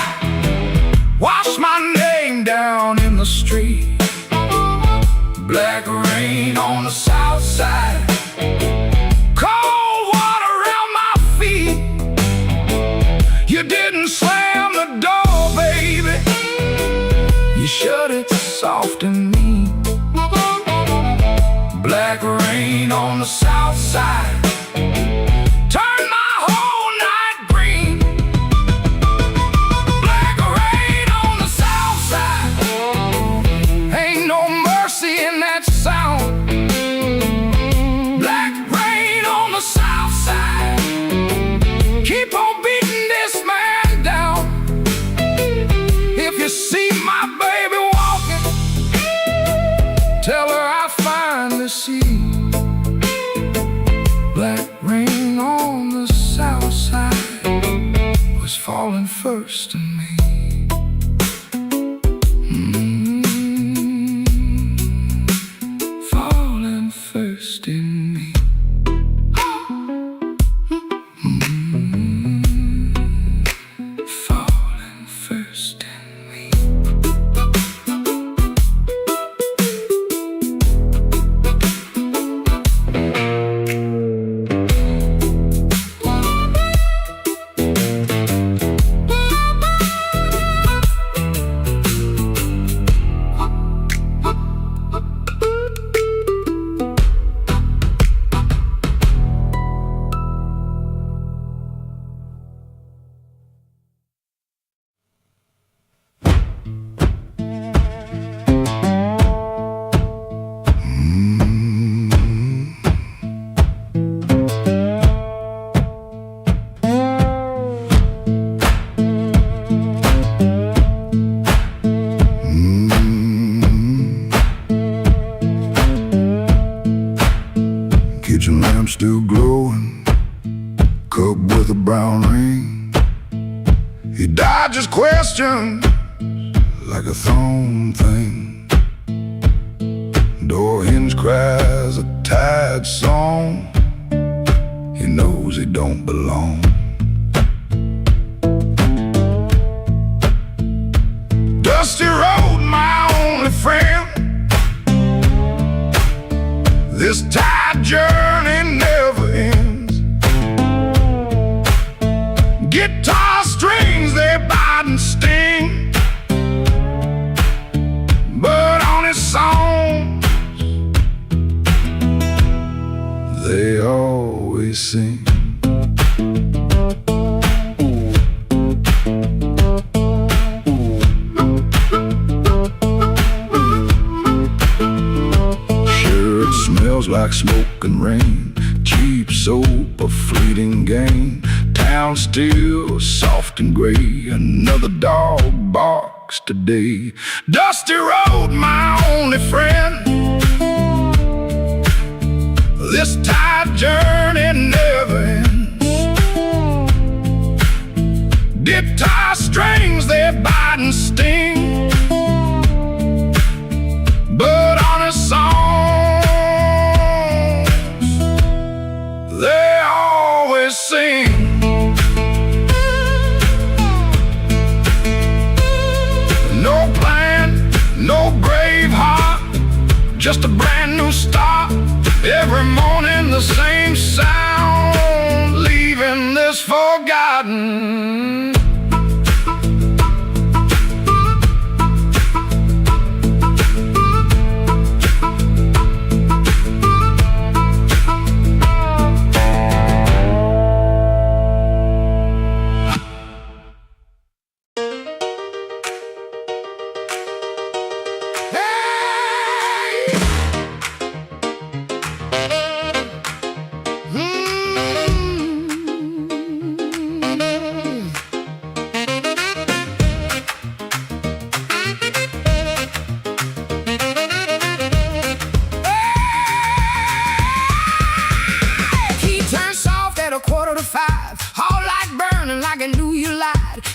wash my name down in the street. Black rain on the south side, cold water around my feet. You didn't slam the door, baby, you shut it soft and mean. Black rain on the south side turned my whole night green. Black rain on the south side, ain't no mercy in that sound. Black rain on the south side, keep on beating this man down. If you see my baby walking, tell her I finally see. Black rain on the south side was falling first in me. Falling first in me. Falling first in me. kitchen lamp still glowing, cup with a brown ring. He dodges questions like a thrown thing. Door hinge cries a tired song. He knows he don't belong. Dusty road, my only friend. This tired journey never ends. Guitar strings, they bite and sting, but on his songs they always sing. Like smoke and rain, cheap soap, a fleeting gain. Town still soft and gray, another dog barks today. Dusty road, my only friend. This tired journey never ends. Guitar strings, they bite and sting, but on a song they always sing. No plan, no brave heart, just a brand new start. Every morning the same sound, leaving this forgotten.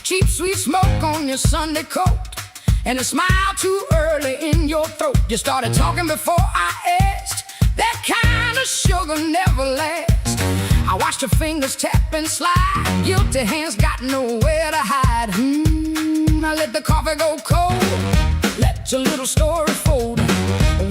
Cheap sweet smoke on your Sunday coat, and a smile too early in your throat. You started talking before I asked. That kind of sugar never lasts. I watched your fingers tap and slide. Guilty hands got nowhere to hide. I let the coffee go cold, let your little story fold.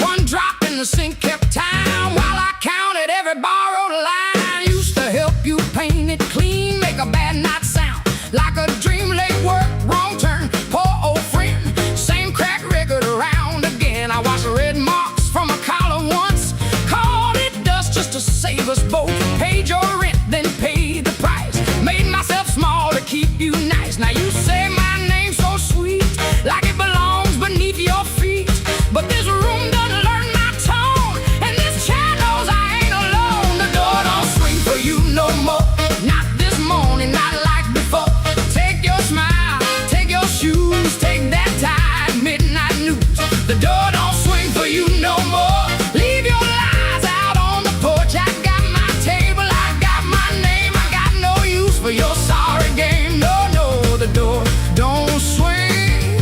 One drop in the sink kept time while I counted every borrowed line. Used to help you paint it clean, make a bad night sound like a dream. Late work, wrong turn, poor old friend. Same crack record around again. I watched red marks from a collar once, called it dust just to save us both. Paid your rent, then paid the price. Made myself small to keep you nice. Now you say my name so sweet, like it belongs beneath your feet. But this room doesn't learn my tone, and this chair knows I ain't alone. The door don't swing for you no more, not this morning, not like before. Take your smile, take your shoes, take that tired midnight news. The door don't swing for you no more. Leave your lies out on the porch. I got my table, I got my name. I got no use for your sorry game. No, no, the door don't swing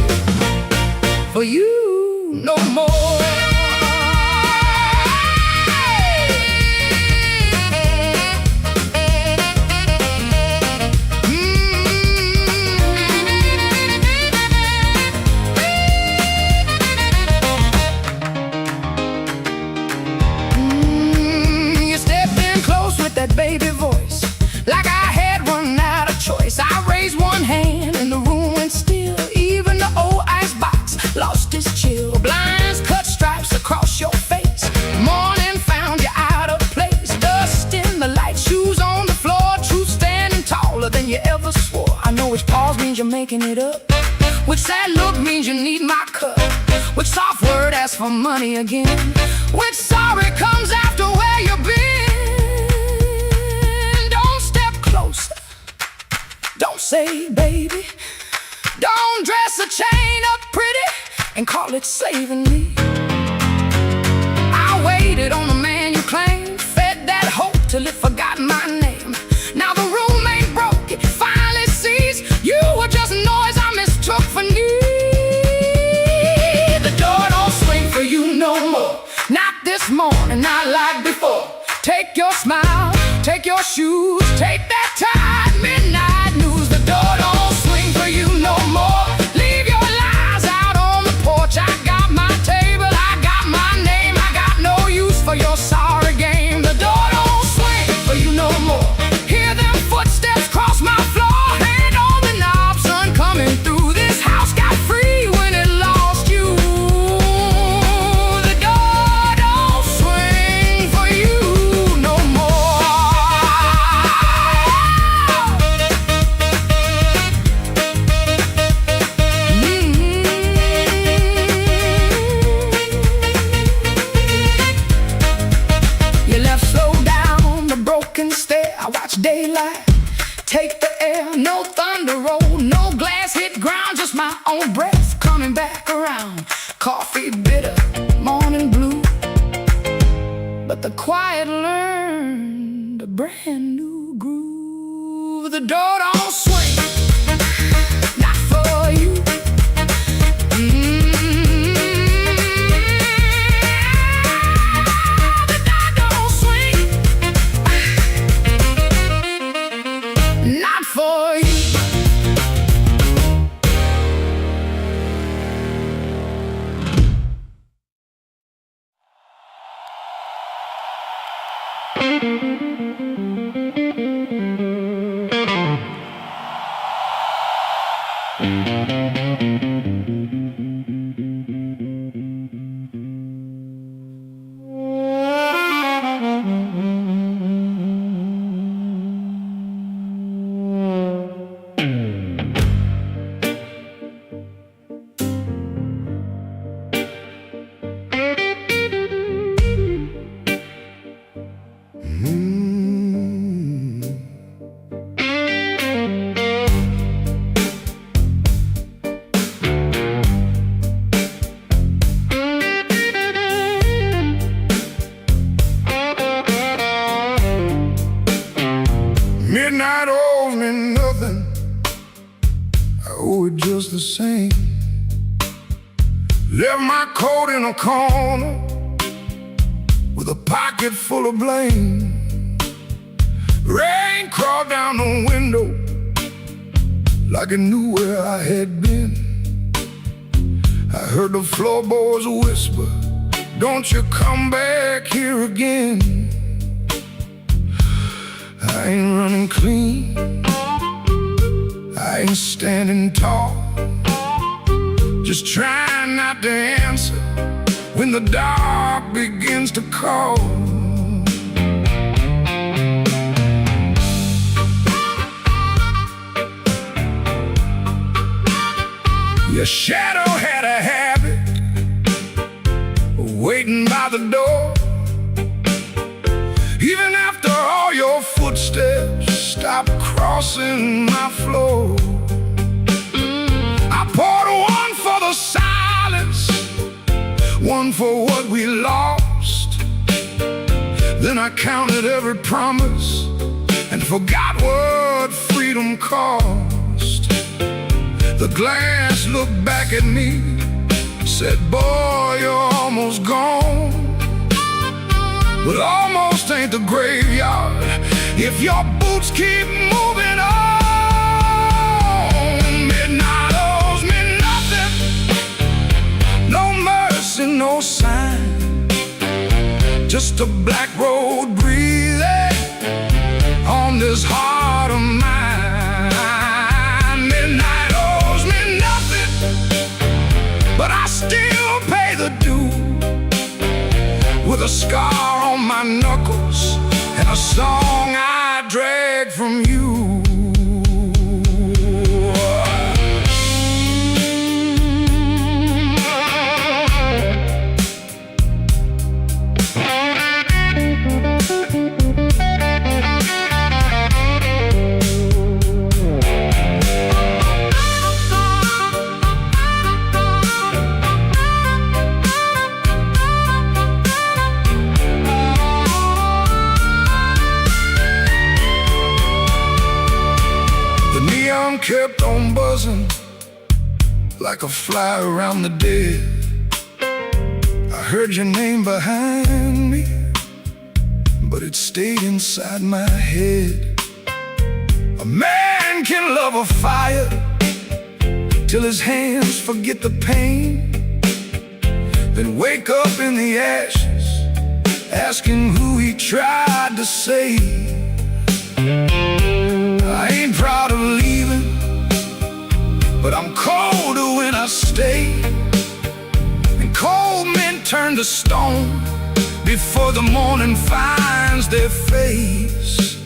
for you no more. That baby voice, like I had run out of choice. I raised one hand and the room went still. Even the old icebox lost its chill. Blinds cut stripes across your face. Morning found you out of place. Dust in the light, shoes on the floor. Truth standing taller than you ever swore. I know which pause means you're making it up, which sad look means you need my cup, which soft word asks for money again, which sorry comes after where you've been. Don't say baby, don't dress a chain up pretty and call it saving me. I waited on the man you claimed, fed that morning, not like before. Take your smile, take your shoes, take that tired midnight news. The door don't swing for you no more. Leave your lies out on the porch. I got my table, I got my name. I got no use for your sorry game. The door don't swing for you no more. Hear them footsteps cross my floor. Hand on the knob, sun coming through. This house got free when it lost you. The door don't swing for you no more. You left slow down the broken stair. I watch daylight take the air. No thunder roll, no glass hit ground. Just my own breath coming back around. Coffee bitter, morning blue, but the quiet learned a brand new groove. The door don't swing, not for you. The door don't swing, not for you. Midnight owes me nothing, I owe it just the same. Left my coat in a corner with a pocket full of blame. Rain crawled down the window like it knew where I had been. I heard the floorboards whisper, don't you come back here again. I ain't running clean, I ain't standing tall, just trying not to answer when the dark begins to call. Your shadow had a habit of waiting by the door. Even after all your footsteps stopped crossing my floor. I poured one for the silence, one for what we lost. Then I counted every promise and forgot what freedom cost. The glass looked back at me, said, boy, you're almost gone. But almost ain't the graveyard if your boots keep moving on. Midnight owes me nothing, no mercy, no sign, just a black road breathing on this heart of mine. Midnight owes me nothing, but I still pay the due with a scar on my knuckles and a song I drag from you. Kept on buzzing like a fly around the dead. I heard your name behind me, stayed inside my head. A man can love a fire till his hands forget the pain, then wake up in the ashes, asking who he tried to save. I ain't proud of leaving, but I'm colder when I stay. And cold men turn to stone before the morning finds their face.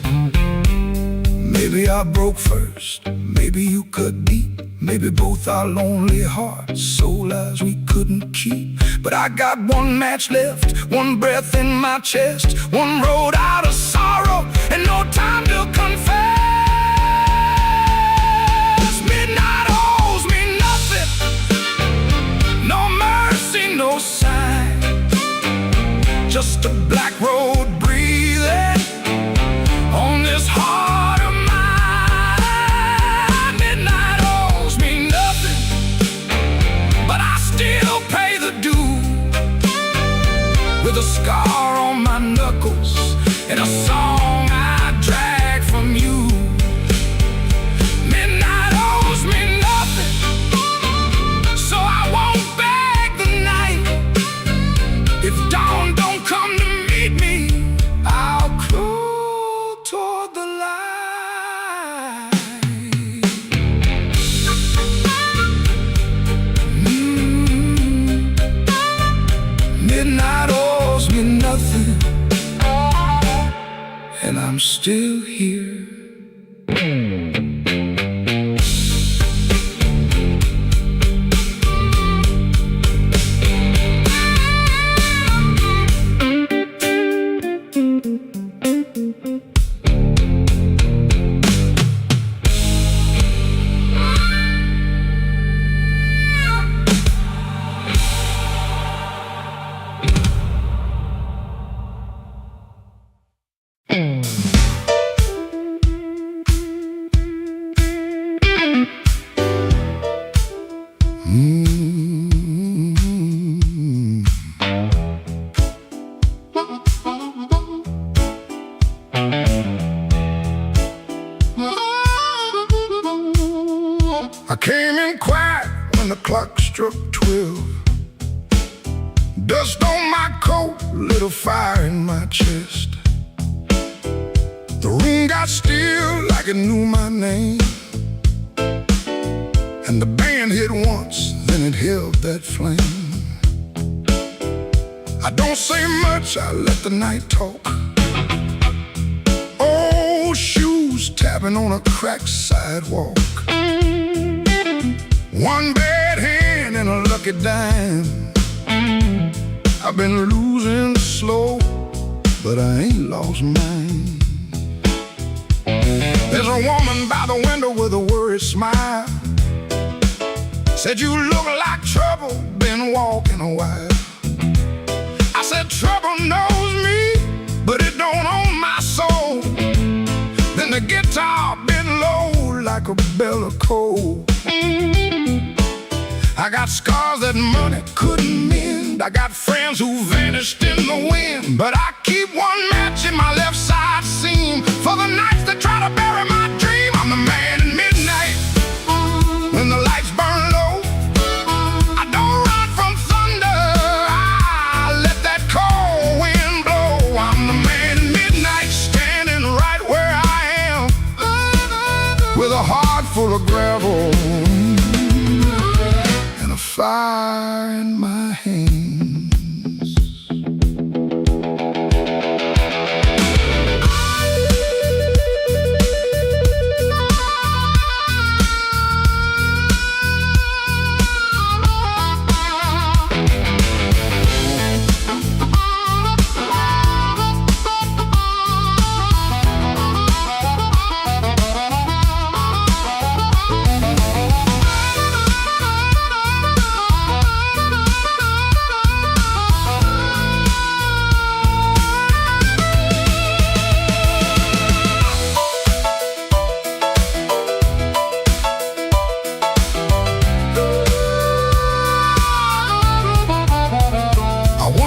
Maybe I broke first, maybe you cut deep, maybe both our lonely hearts, soul lives we couldn't keep. But I got one match left, one breath in my chest, one road out of sorrow, and no time to confess. Midnight owes me nothing, no mercy, no sign, just a black road breathing on this heart of mine. Midnight owes me nothing, but I still pay the due, with a scar on my knuckles and a song I drag from you. Midnight owes me nothing, so I won't beg the night. If dawn don't come to meet me, I'll crawl toward the light. Midnight owes me nothing, and I'm still here. I came in quiet when the clock struck 12. Dust on my coat lit a fire in my chest. The room got still like it knew my name, and the band hit once, then it held that flame. I don't say much, I let the night talk. Old shoes tapping on a cracked sidewalk. One bad hand and a lucky dime. I've been losing slow, but I ain't lost mine. There's a woman by the window with a worried smile. Said you look like trouble, been walking a while. I said trouble knows me, but it don't own my soul. Then the guitar bent low like a bell of coal. I got scars that money couldn't mend. I got friends who vanished in the wind, but I keep one match in my left side seam for the nights that try to bury my dream. I'm the man in midnight when the lights burn low. I don't run from thunder, I let that cold wind blow. I'm the man in midnight, standing right where I am, with a heart full of gravel and a fire in my hands.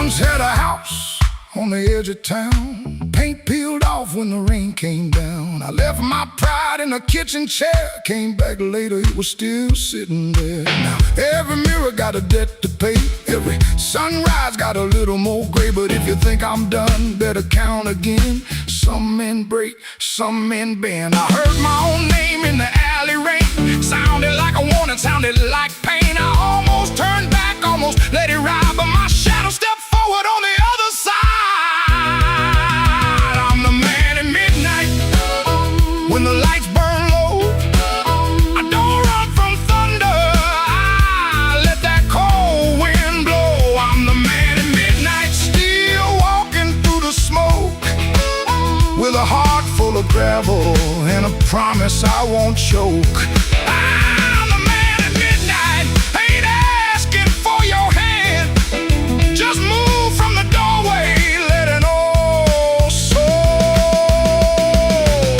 Had a house on the edge of town, paint peeled off when the rain came down. I left my pride in a kitchen chair. Came back later, it was still sitting there. Now every mirror got a debt to pay. Every sunrise got a little more gray. But if you think I'm done, better count again. Some men break, some men bend. I heard my own name in the alley rain. Sounded like a warning, sounded like pain. I almost turned back, almost let it ride, but my shadow stepped forward on the other side. I'm the man at midnight, when the lights burn low. I don't run from thunder, I let that cold wind blow. I'm the man at midnight, still walking through the smoke, with a heart full of gravel and a promise I won't choke. I'm the man at midnight, ain't asking for your hand. Just move from the doorway, let an old soul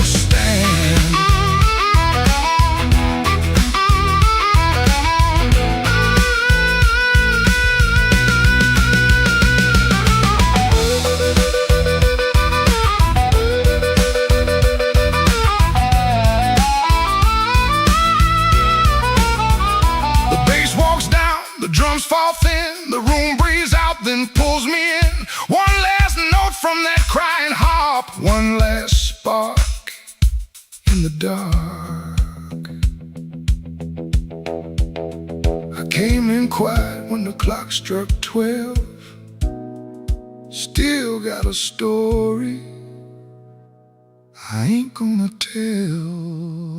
stand. The bass walks down, the drums fall thin, the room breathes out, then pulls me in. One last note from that crying harp, one last spark in the dark. I came in quiet when the clock struck 12. Still got a story I ain't gonna tell.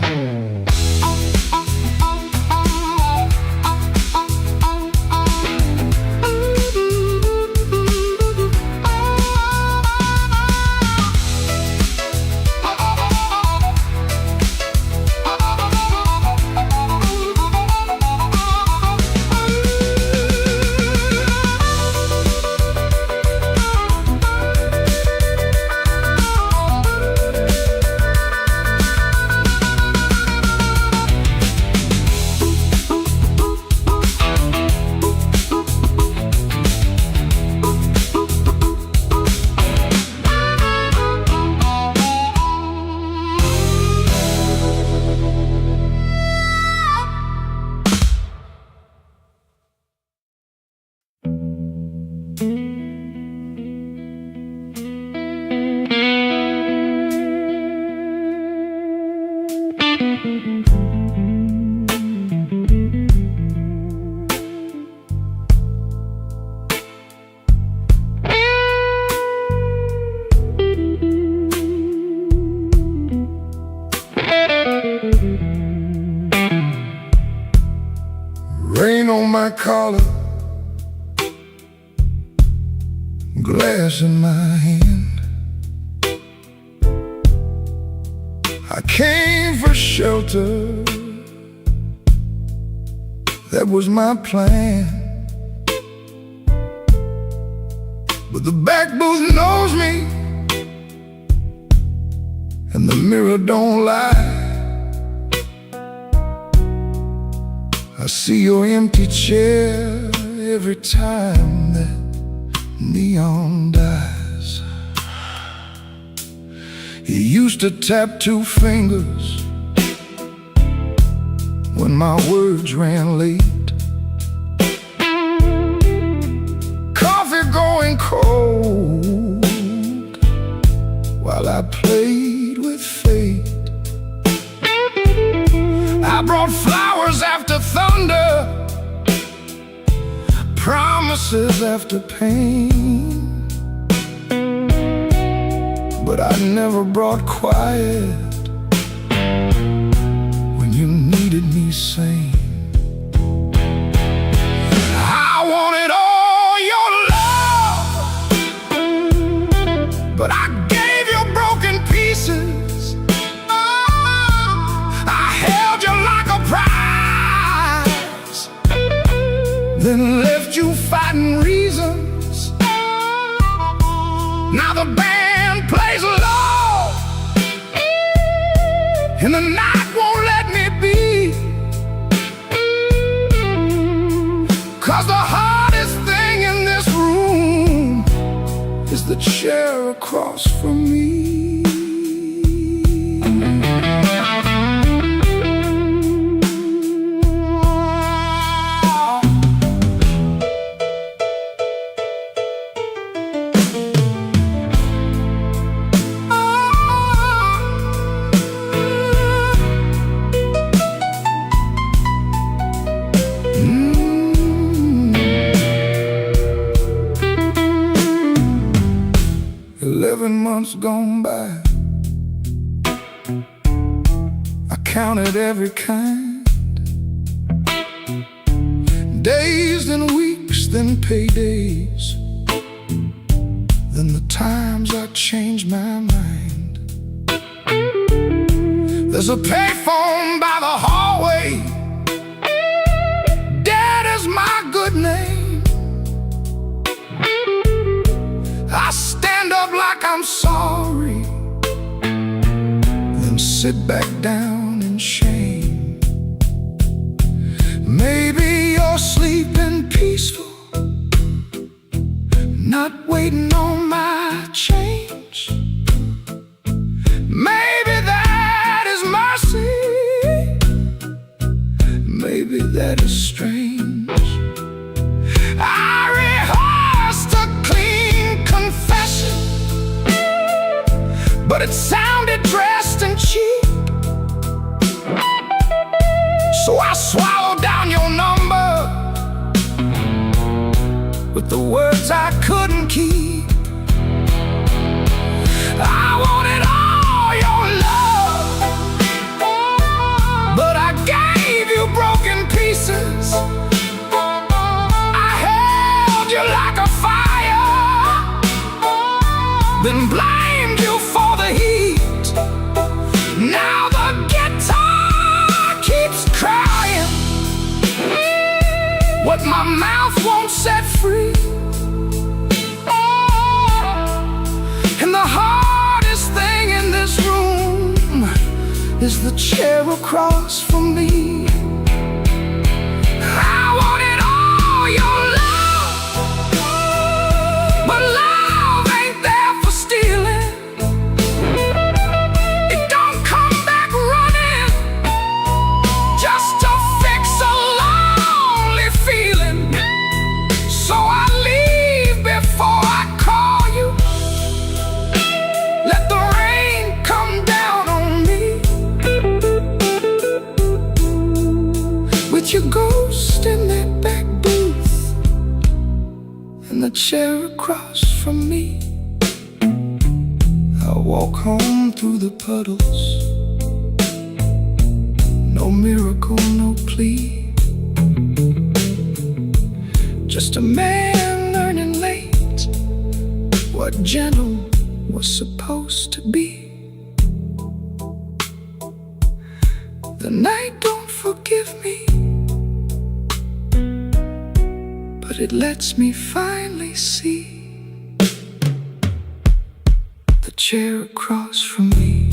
Rain on my collar, glass in my hand. I came for shelter, that was my plan. But the back booth knows me, and the mirror don't lie. I see your empty chair every time that neon dies. You used to tap 2 fingers when my words ran late. Coffee going cold while I played with fate. I brought flowers after thunder, promises after pain, but I never brought quiet when you needed me sane. I wanted all your love, but I gave you broken pieces. I held you like a prize, then left you fighting reasons. Now the band plays low, and the night won't let me be. 'Cause the hardest thing in this room is the chair across from me. 11 months gone by, I counted every kind. Days, then weeks, then paydays, then the times I changed my mind. There's a payphone by the hallway, Dad is my good name. I stand up like I'm sorry, then sit back down in shame. Maybe you're sleeping peaceful, not waiting on my change. Maybe that is mercy, maybe that is strange. I rehearsed a clean confession, but it sounded dressed and cheap. So I swallowed down your number with the words I couldn't keep. I wanted all your love, but I gave you broken pieces. I held you like a fire, then blamed you for the heat. Now the guitar keeps crying what my mouth won't set free. And the hardest thing in this room is the chair across from me. I wanted all your love, but love ain't there for stealing. It don't come back running just to fix a lonely feeling. So I leave before I call you. Let the rain come down on me, with your ghost in that back booth and the chair across from me. I walk home through the puddles, no miracle, no plea, just a man learning late what gentle was supposed to be. The night don't forgive me, but it lets me finally see the chair across from me.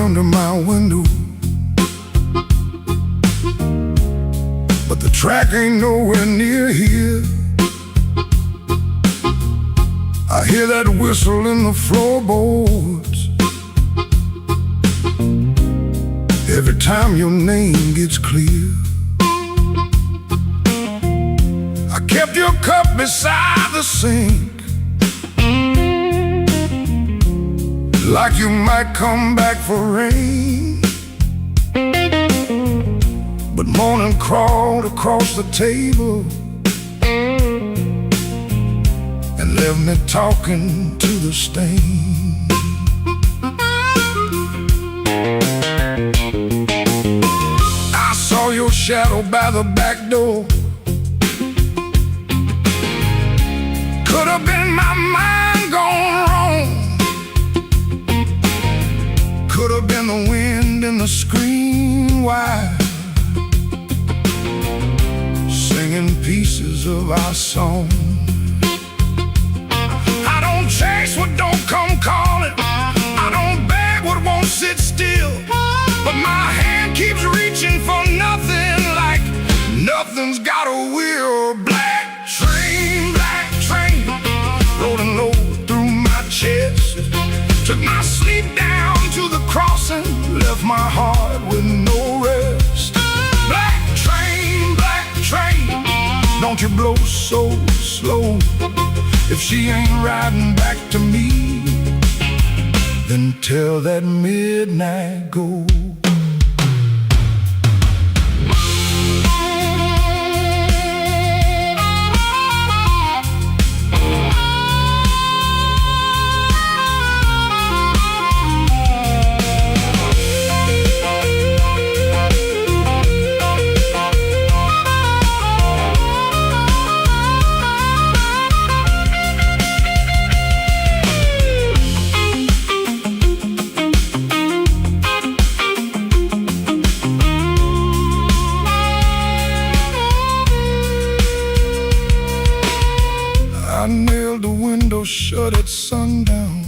under my window, but the track ain't nowhere near here. I hear that whistle in the floorboards every time your name gets clear. I kept your cup beside the sink, like you might come back for rain. But morning crawled across the table and left me talking to the stain. I saw your shadow by the back door. Could have been my mind gone wrong. Could have been the wind in the screen wire, singing pieces of our song. I don't chase what don't come calling. I don't beg what won't sit still. But my hand keeps reaching for nothing, like nothing's got a wheel. Black train, rolling low through my chest. Took my sleep down to the crossing, left my heart with no rest. Black train, don't you blow so slow. If she ain't riding back to me, then tell that midnight go. I nailed the window shut at sundown.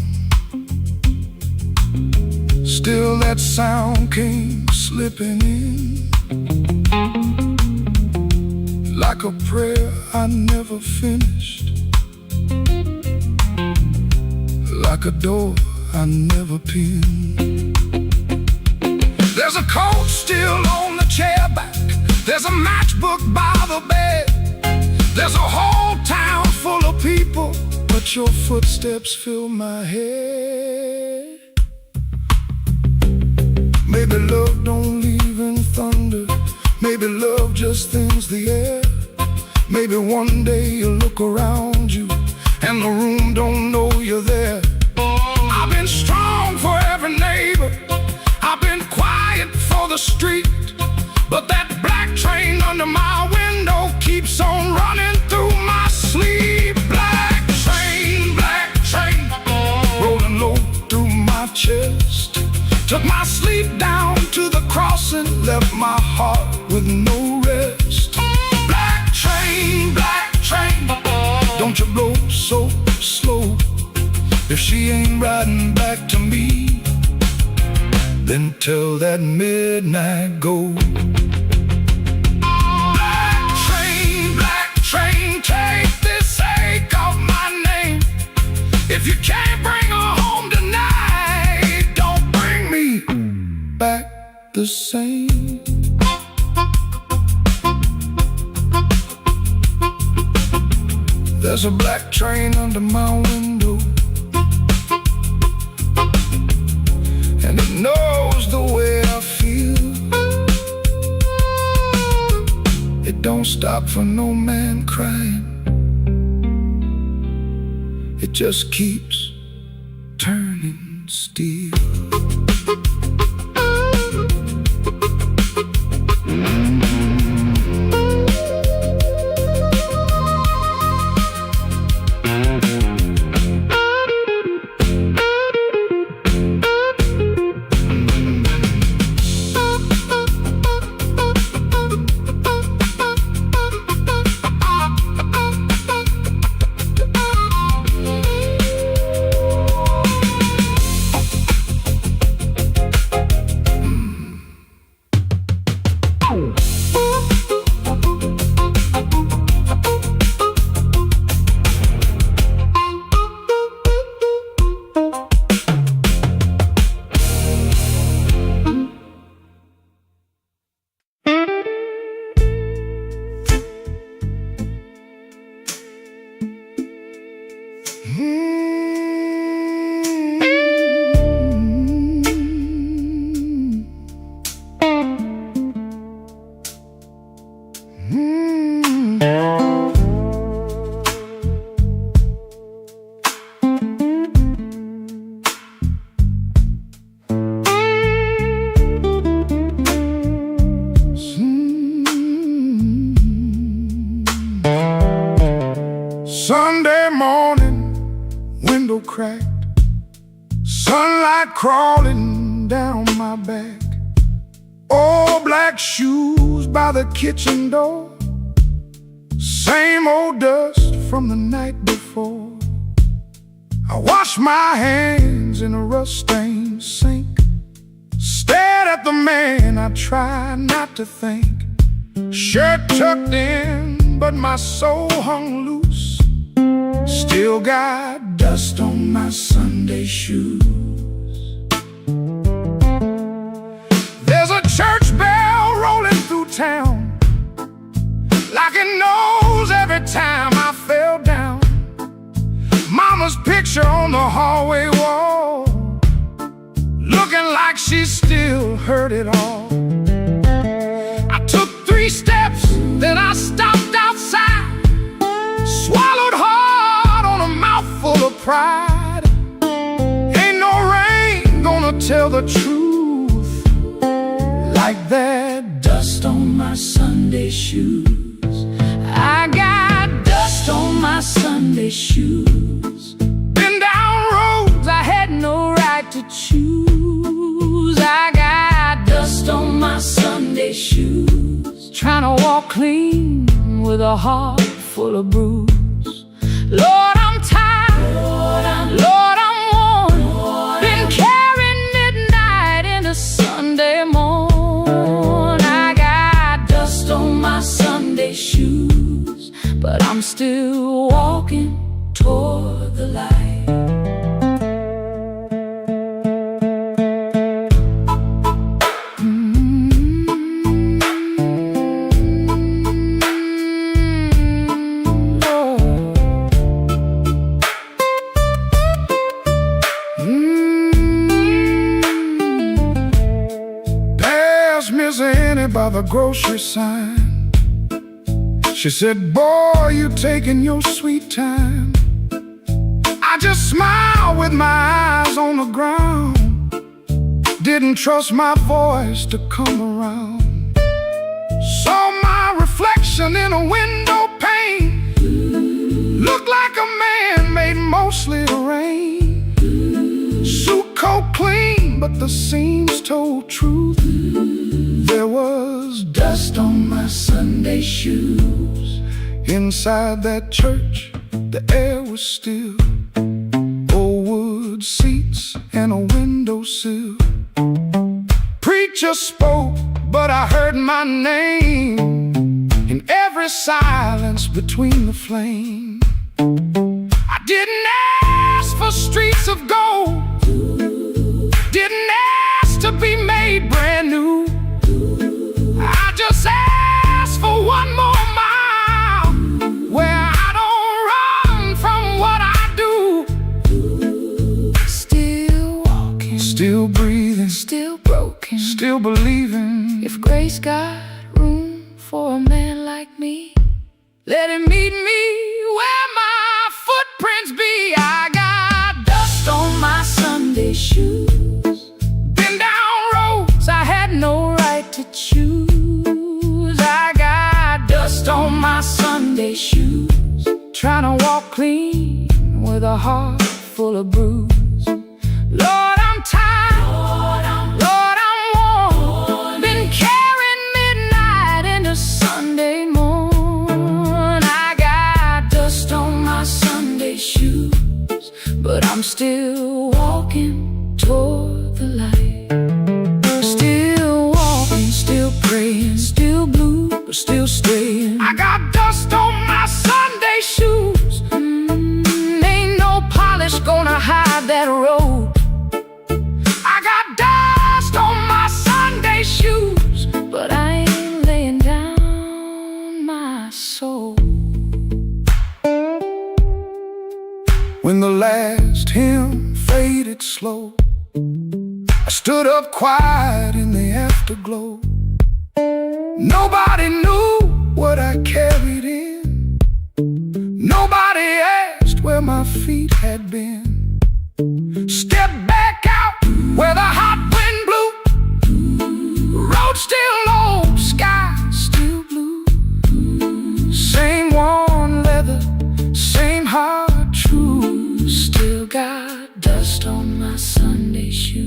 Still that sound came slipping in, like a prayer I never finished, like a door I never pinned. There's a coat still on the chair back. There's a matchbook by the bed. There's a whole town full of people, but your footsteps fill my head. Maybe love don't leave in thunder. Maybe love just thins the air. Maybe one day you'll look around you and the room don't know you're there. I've been strong for every neighbor, I've been quiet for the street, but that black train under my window keeps on running through my sleep. Black train, rolling low through my chest. Took my sleep down to the crossing, left my heart with no rest. Black train, don't you blow so slow. If she ain't riding back to me, then tell that midnight go. Black train, take this ache off my name. If you can't bring her home tonight, don't bring me back the same. There's a black train under my window, and it knows the way I feel. It don't stop for no man crying. It just keeps turning steel. night crawling down my back. Old black shoes by the kitchen door, same old dust from the night before. I washed my hands in a rust-stained sink, stared at the man I tried not to think. Shirt tucked in, but my soul hung loose. Still got dust on my Sunday shoes. There's a church bell rolling through town, like it knows every time I fell down. Mama's picture on the hallway wall, looking like she still heard it all. I took 3 steps, then I stopped outside, swallowed hard on a mouthful of pride. Ain't no rain gonna tell the truth like that dust on my Sunday shoes. I got dust on my Sunday shoes. Been down roads I had no right to choose. I got dust on my Sunday shoes, trying to walk clean with a heart full of bruise. Lord, I'm tired. Lord, I'm worn. Been carrying midnight into Sunday morn. I got dust on my Sunday shoes, but I'm still walking toward the light. There's Miss Annie by the grocery sign. She said, boy, you taking your sweet time. I just smiled with my eyes on the ground, didn't trust my voice to come around. Saw my reflection in a window pane, looked like a man made mostly of rain. Suit coat clean, but the seams told truth. There was dust on my Sunday shoes. Inside that church, the air was still. Old wood seats and a windowsill. Preacher spoke, but I heard my name in every silence between the flame. I didn't ask for streets of gold, didn't ask to be made brand new. I just asked for one more mile, where I don't run from what I do. Still walking, still breathing, still broken, still believing. If grace got room for a man like me, let him meet me where my footprints be. I got dust on my Sunday shoes. Been down roads I had no right to choose. I got dust on my Sunday shoes, trying to walk clean with a heart full of bruise. Lord, I'm tired. Lord, I'm worn. Been carrying midnight into Sunday morn. I got dust on my Sunday shoes, but I'm still walking toward the light. Still walking, still praying, still blue, but still straying. I got dust on my Sunday shoes. Ain't no polish gonna hide that road. I got dust on my Sunday shoes, but I ain't laying down my soul. When the last hymn faded slow, I stood up quiet in the afterglow. Nobody knew what I carried in. Nobody asked where my feet had been. Stepped back out where the hot wind blew. Road still low, sky still blue. Same worn leather, same heart true. Still got dust on my Sunday shoes.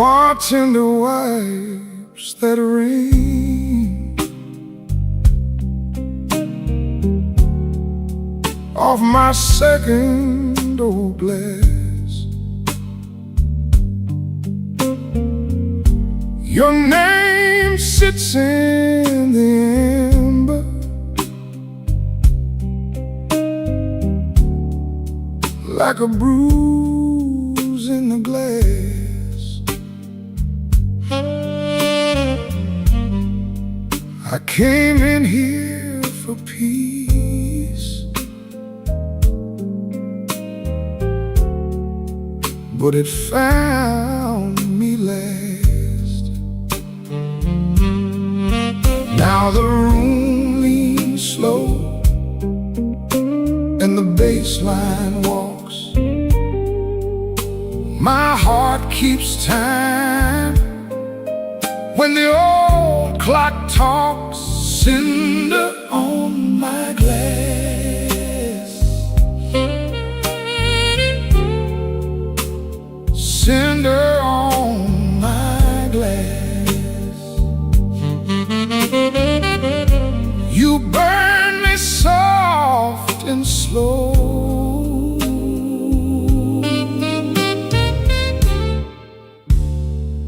bartender wipes that rain off my second old glass. Your name sits in the amber like a bruise in the glass. I came in here for peace, but it found me last. Now the room leans slow and the bass line walks. My heart keeps time when the old clock talks. Cinder on my glass, cinder on my glass. You burn me soft and slow.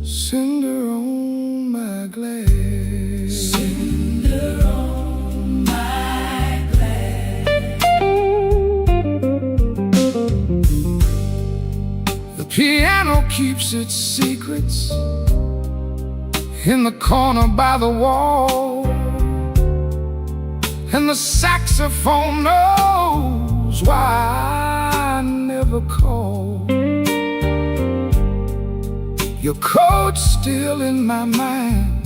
Cinder on my glass, cinder on my glass. The piano keeps its secrets in the corner by the wall, and the saxophone knows why I never call. Your coat's still in my mind,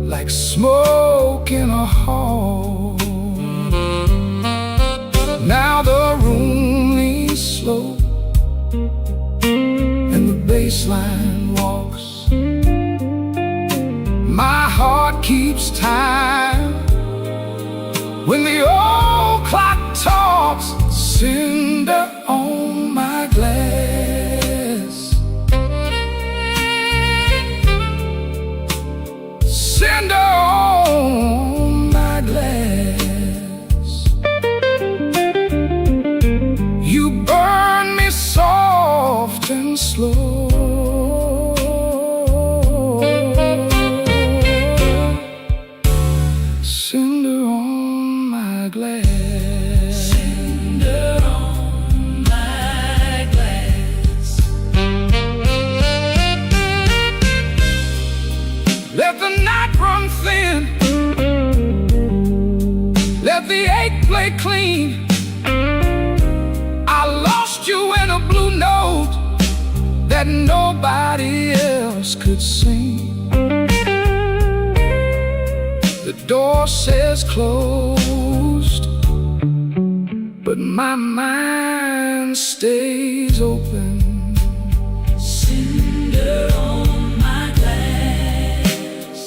like smoke in a hall. Now the room leans slow and the bass line walks. My heart keeps time when the old clock talks. Cinder on my glass, cinder on my glass. You burn me soft and slow. Cinder on my glass, cinder on my glass. Let the night run thin, let the ache play clean. I lost you in a blue note that nobody else could sing. The door says closed, but my mind stays open. Cinder on my glass,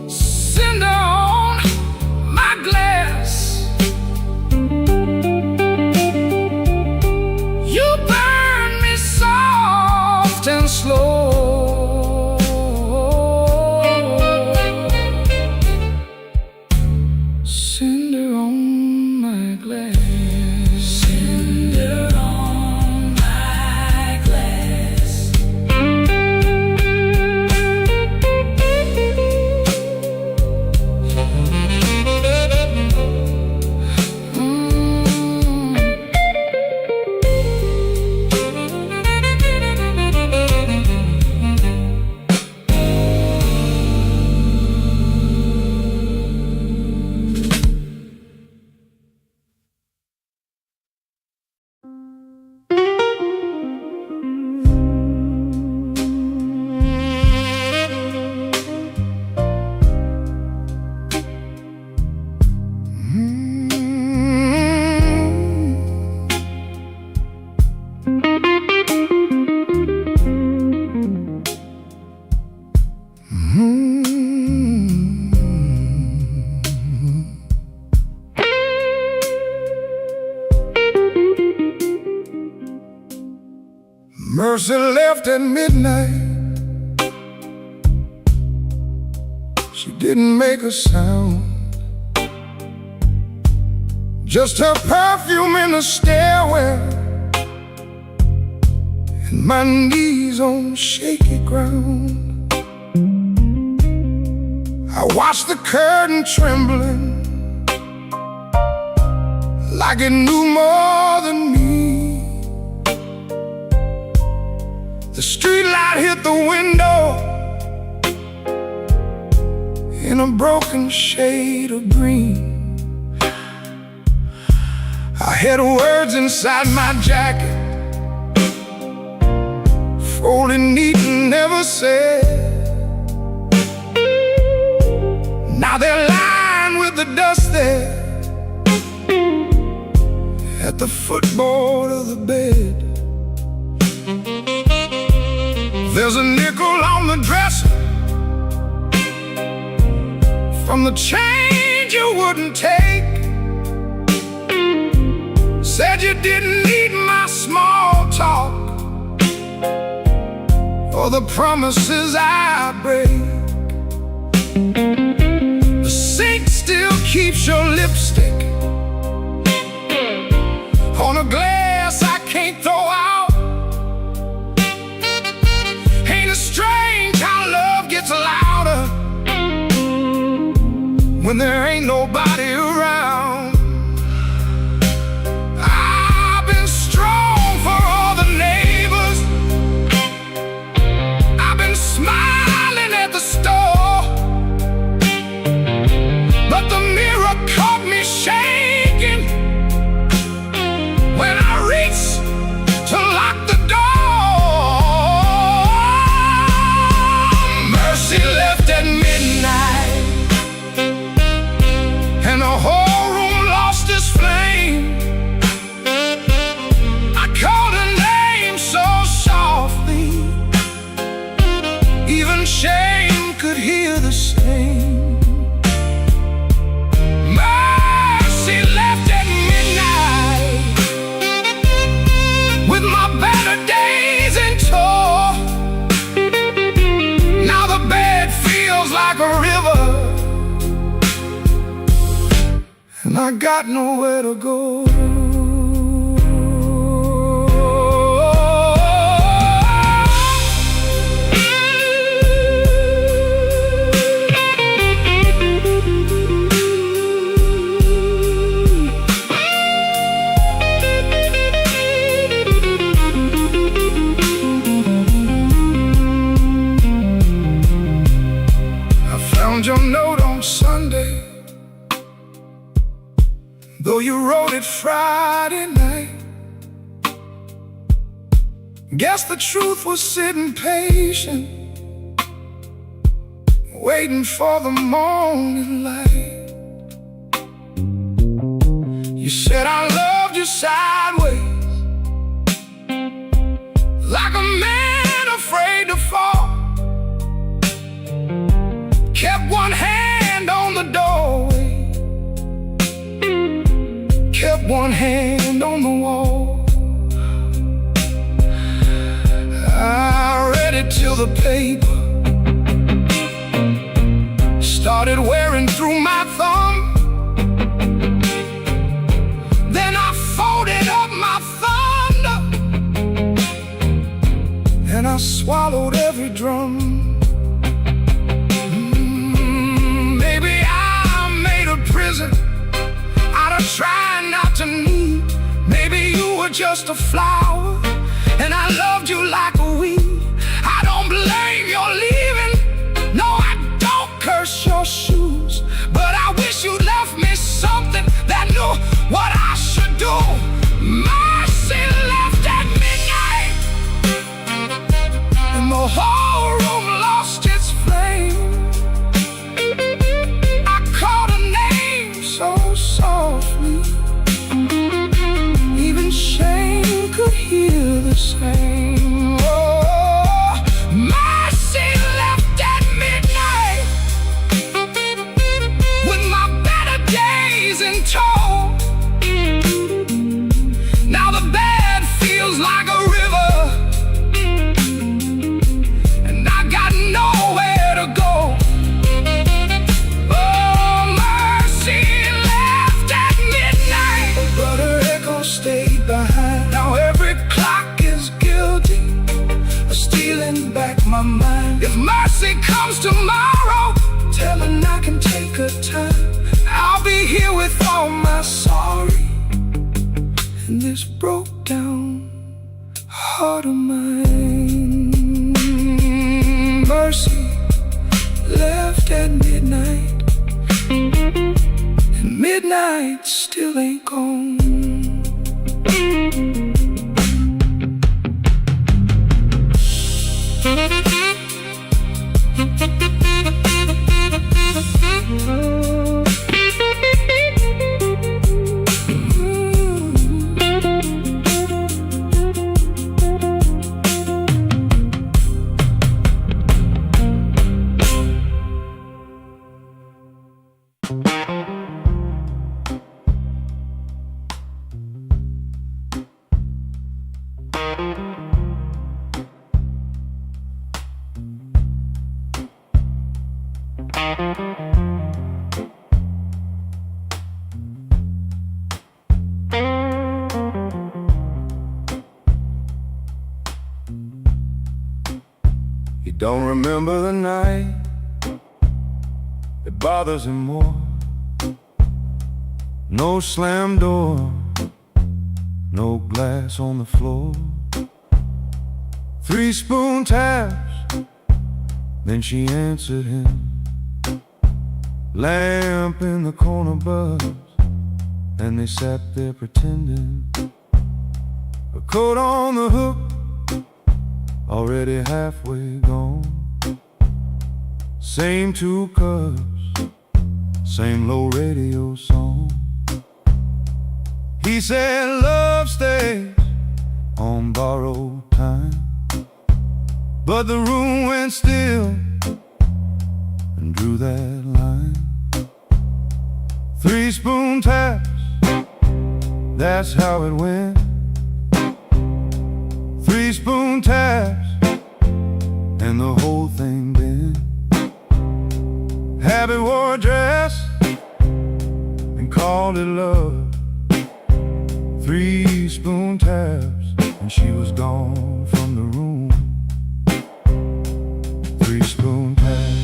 cinder on my glass. You burn me soft and slow. Cinder on my glass, cinder on my Mercy left at midnight. She didn't make a sound, just her perfume in the stairwell and my knees on shaky ground. I watched the curtain trembling like it knew more than me. The streetlight hit the window in a broken shade of green. I had words inside my jacket, folded neat and never said. Now they're lying with the dust there at the footboard of the bed. There's a nickel on the dresser from the change you wouldn't take. Said you didn't need my small talk or the promises I break. The sink still keeps your lipstick on a glass I can't throw out. Ain't it strange how love gets louder when there ain't nobody around? I've been strong for all the neighbors, I've been smiling at the store, but the mirror caught me shaking when I reached to lock the door. Mercy left at midnight, and the whole room lost its flame. I called her name so softly, even shame could hear the same. Mercy left at midnight, with my better days in tow. Now the bed feels like a river, and I got nowhere to go. I found your note on Sunday, though you wrote it Friday night. Guess the truth was sitting patient, waiting for the morning light. You said I loved you sideways, like a man afraid to fall. Kept one hand on the doorway, kept one hand on the wall. I read it till the paper started wearing through my thumb. Then I folded up my thunder, and I swallowed every drum. Maybe I made a prison out of trying not to need. Maybe you were just a flower, and I loved you like a weed. I don't blame your leaving, no, I don't curse your shoes, but I wish you left me something that knew what I should do. Mercy left at midnight, and the whole room lost its flame. I called her name so softly, even shame could hear the same. Oh, mercy left at midnight, with my better days in tow. Now the bed feels like a river, this broke down heart of mine. Mercy left at midnight, and midnight still ain't gone. He don't remember the night, it bothers him more. No slam door, no glass on the floor. 3 spoon taps, then she answered him. Lamp in the corner buzzed, and they sat there pretending. A coat on the hook, already halfway gone. Same 2 cups, same low radio song. He said love stays on borrowed time, but the room went still and drew that line. 3 spoon taps, that's how it went. 3 spoon taps, and the whole thing bent. Habit wore a dress and called it love. 3 spoon taps, and she was gone from the room. 3 spoon taps.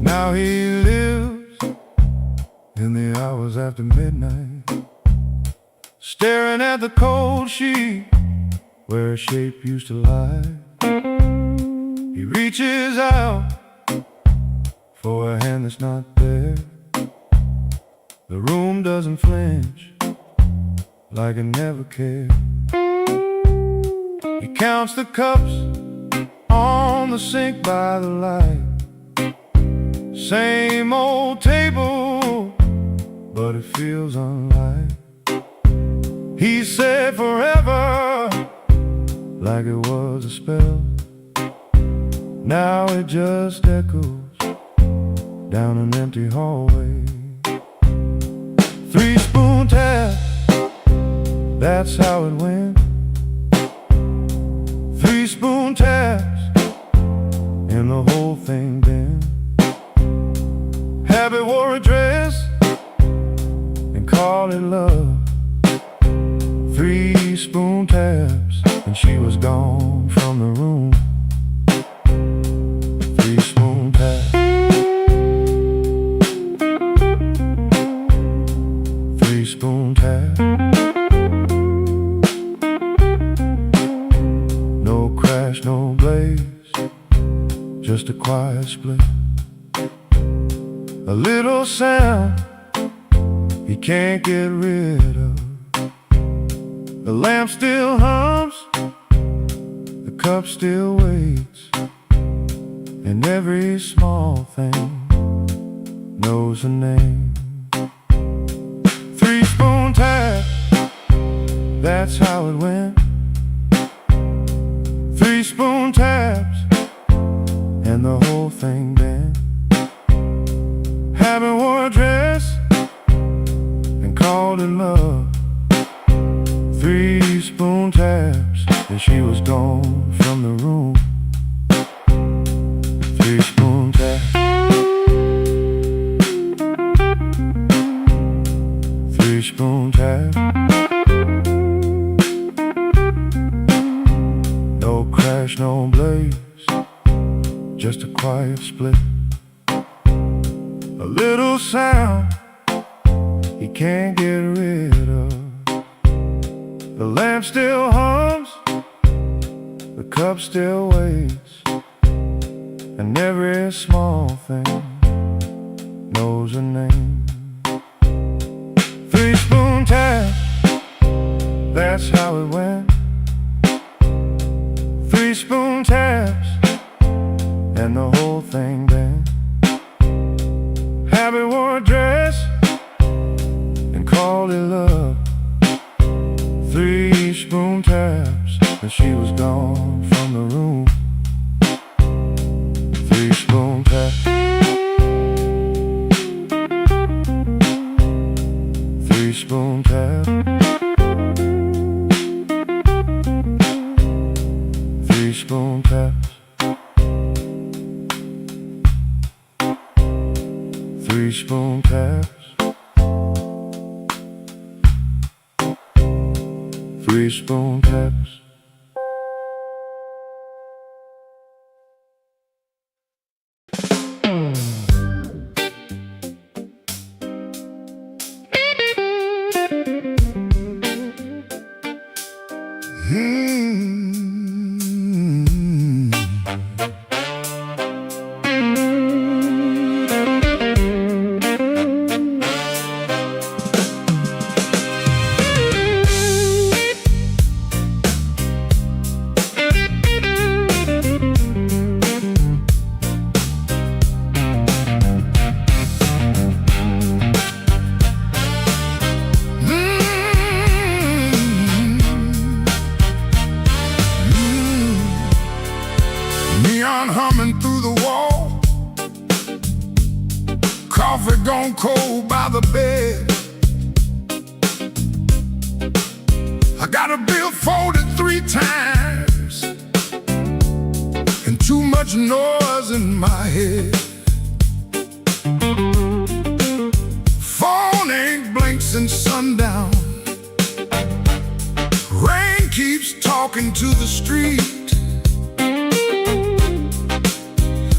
Now he lives in the hours after midnight, staring at the cold sheet where a shape used to lie. He reaches out for a hand that's not there. The room doesn't flinch, like it never cared. He counts the cups on the sink by the light. Same old table, but it feels unlike. He said forever, like it was a spell. Now it just echoes down an empty hallway. 3 spoon tap, that's how it went. 3 spoon taps, and the whole thing bent. Habit wore a dress and called it love. 3 spoon taps, and she was gone from the room. 3 spoon taps. 3 spoon taps. No crash, no blaze, just a quiet split. A little sound he can't get rid of. The lamp still hums, the cup still waits, and every small thing knows a name. 3 spoon tap, that's how it went. 3 spoon taps, and the whole thing bent. Habit wore a dress and called it love. 3 spoon taps, and she was gone from the room. 3 spoon taps. 3 spoon taps. No crash, no blaze, just a quiet split. A little sound he can't get rid of. The lamp still hums, the cup still waits, and every small thing knows a name. 3-spoon tap, that's how it went. 3-spoon taps, and the whole thing bent. Habit wore a dress and called it love. 3-spoon taps, and she was gone from the room. 3-spoon taps. 3-spoon taps. 3-spoon taps. 3-spoon taps. 3-spoon taps. Neon humming through the wall, coffee gone cold by the bed. I got a bill folded 3 times, and too much noise in my head. Phone ain't blinked since sundown. Rain keeps talking to the street.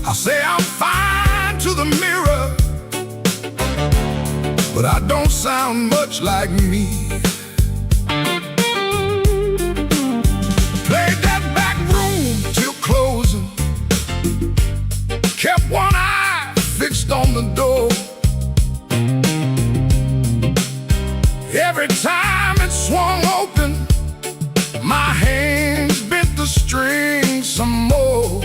I say I'm fine to the mirror, but I don't sound much like me. Played that back room till closing, kept one eye fixed on the door. Every time it swung open, my hands bent the string some more.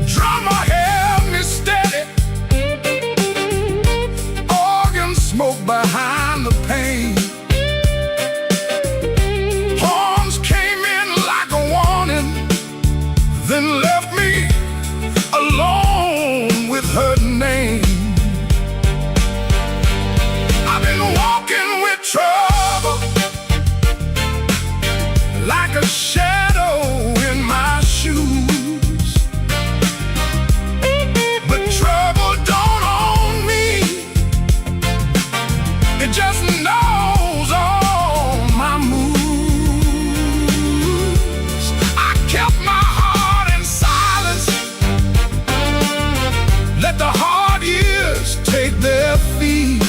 Drummer held me steady, organ smoke behind the pane. Horns came in like a warning, then left me alone with her name. I've been walking with trouble, like a shadow in my shoes. But trouble don't own me, it just knows all my moves. I kept my heart in silence, let the hard years take their feet.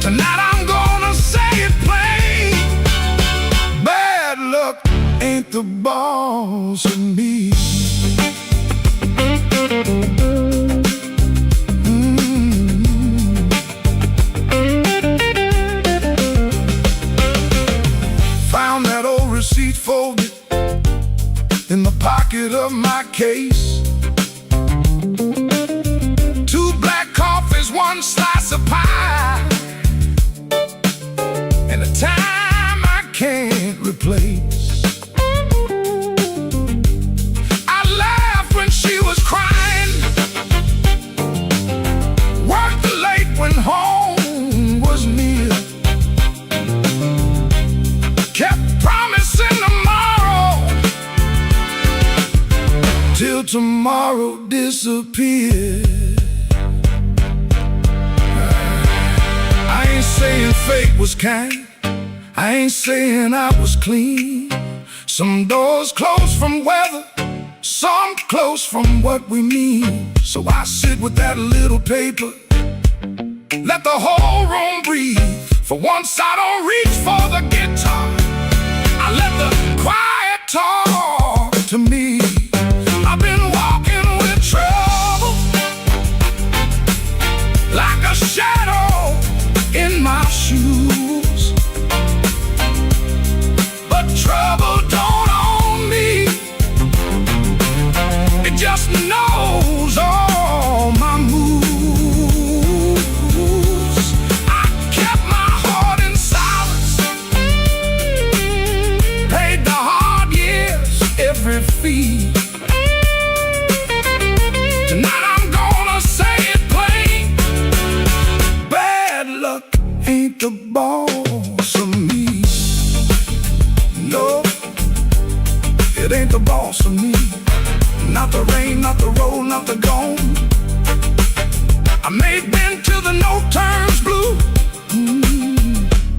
Tonight I'm gonna say it plain, bad luck ain't the boss of me. Found that old receipt folded in the pocket of my case. 2 black coffees, 1 slice of pie, and a time I can't replace. I laughed when she was crying, worked late when home was near, kept promising tomorrow till tomorrow disappeared. I ain't saying fate was kind, I ain't saying I was clean. Some doors close from weather, some close from what we mean. So I sit with that little paper, let the whole room breathe. For once I don't reach for the guitar, I let the quiet talk to me. I've been walking with trouble, like a shadow in my shoes. But trouble don't own me, it just knows all my moves. I kept my heart in silence, paid the hard years every fee. Tonight I'm gonna say it plain, bad luck ain't the boss of me. No, it ain't the boss of me. Not the rain, not the road, not the gone. I may have been till the note turns blue,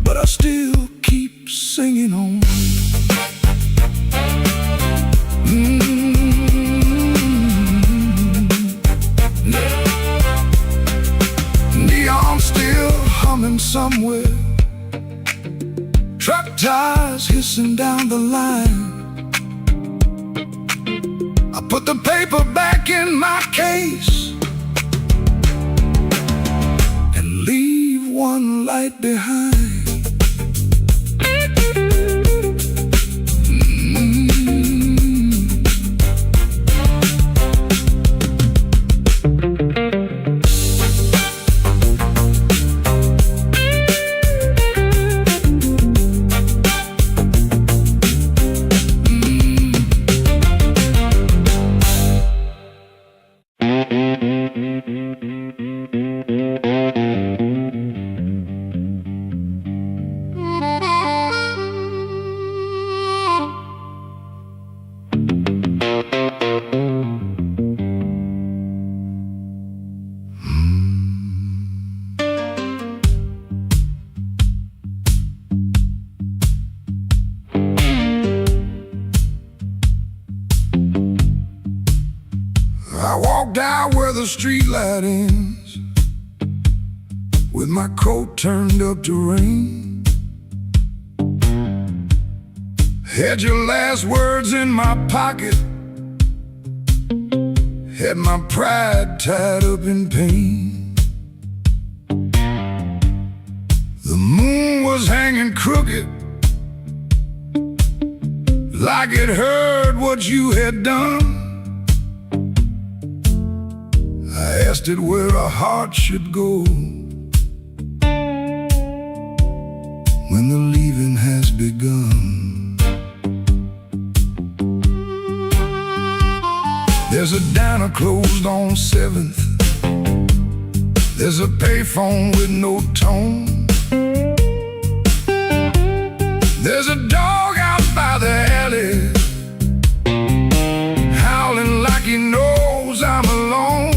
but I still keep singing on. Neon still humming somewhere, truck tires hissing down the line. I put the paper back in my case and leave one light behind. I walk down where the street light ends, with my coat turned up to rain. Had your last words in my pocket, had my pride tied up in pain. The moon was hanging crooked, like it heard what you had done. I asked it where a heart should go when the leaving has begun. There's a diner closed on 7th, there's a payphone with no tone, there's a dog out by the alley howling like he knows I'm alone.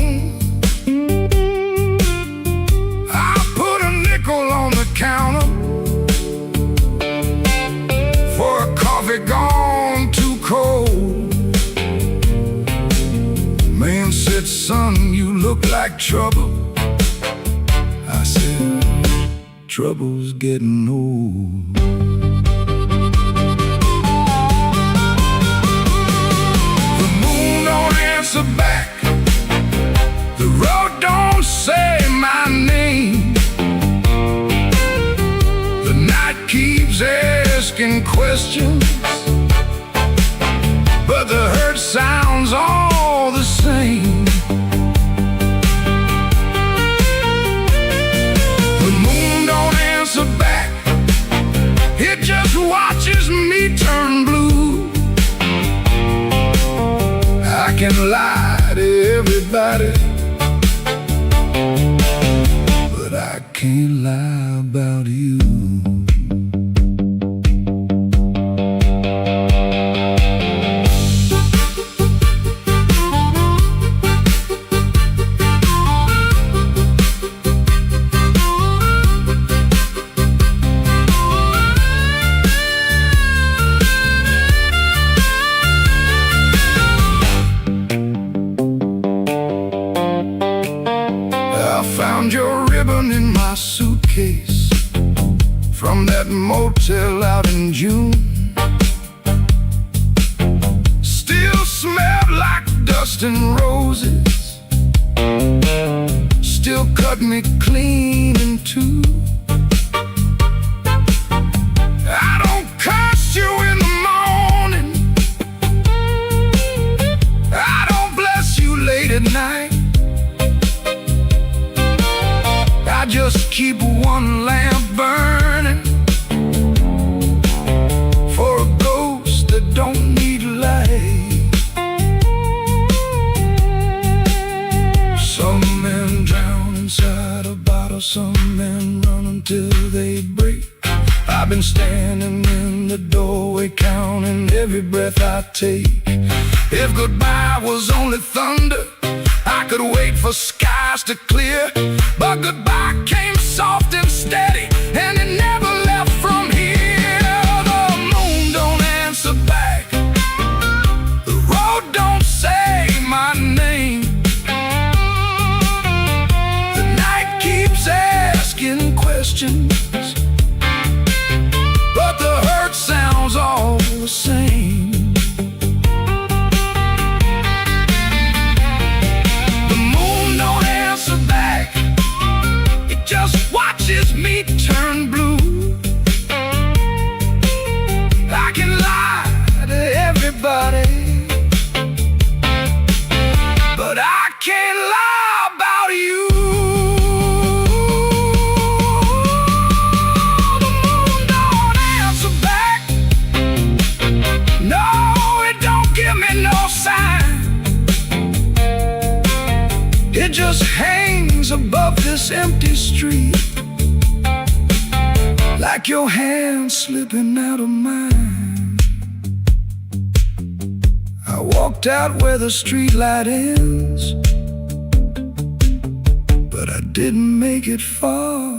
On the counter for a coffee gone too cold. Man said, son, you look like trouble. I said, trouble's getting old. The moon don't answer back, the road don't say my name. Keeps asking questions, but the hurt sounds all the same. The moon don't answer back, it just watches me turn blue. I can lie to everybody, but I can't lie about you. from that motel out in June. Still smelled like dust and roses. Still cut me clean in two. I don't curse you in the morning. I don't bless you late at night. I just keep one lamp burning for a ghost that don't need light. Some men drown inside a bottle, some men run until they break. I've been standing in the doorway counting every breath I take. If goodbye was only thunder, I could wait for skies to clear. But goodbye came soft and steady, and it never left from here. The moon don't answer back, the road don't say my name. The night keeps asking questions, but the hurt sounds all the same. Just watches me turn blue. I can lie to everybody, but I can't lie about you. The moon don't answer back. No, it don't give me no sign. It just hangs above this empty street, like your hand slipping out of mine. I walked out where the street light ends, but I didn't make it far.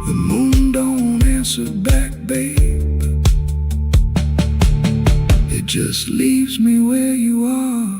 The moon don't answer back, babe. It just leaves me where you are.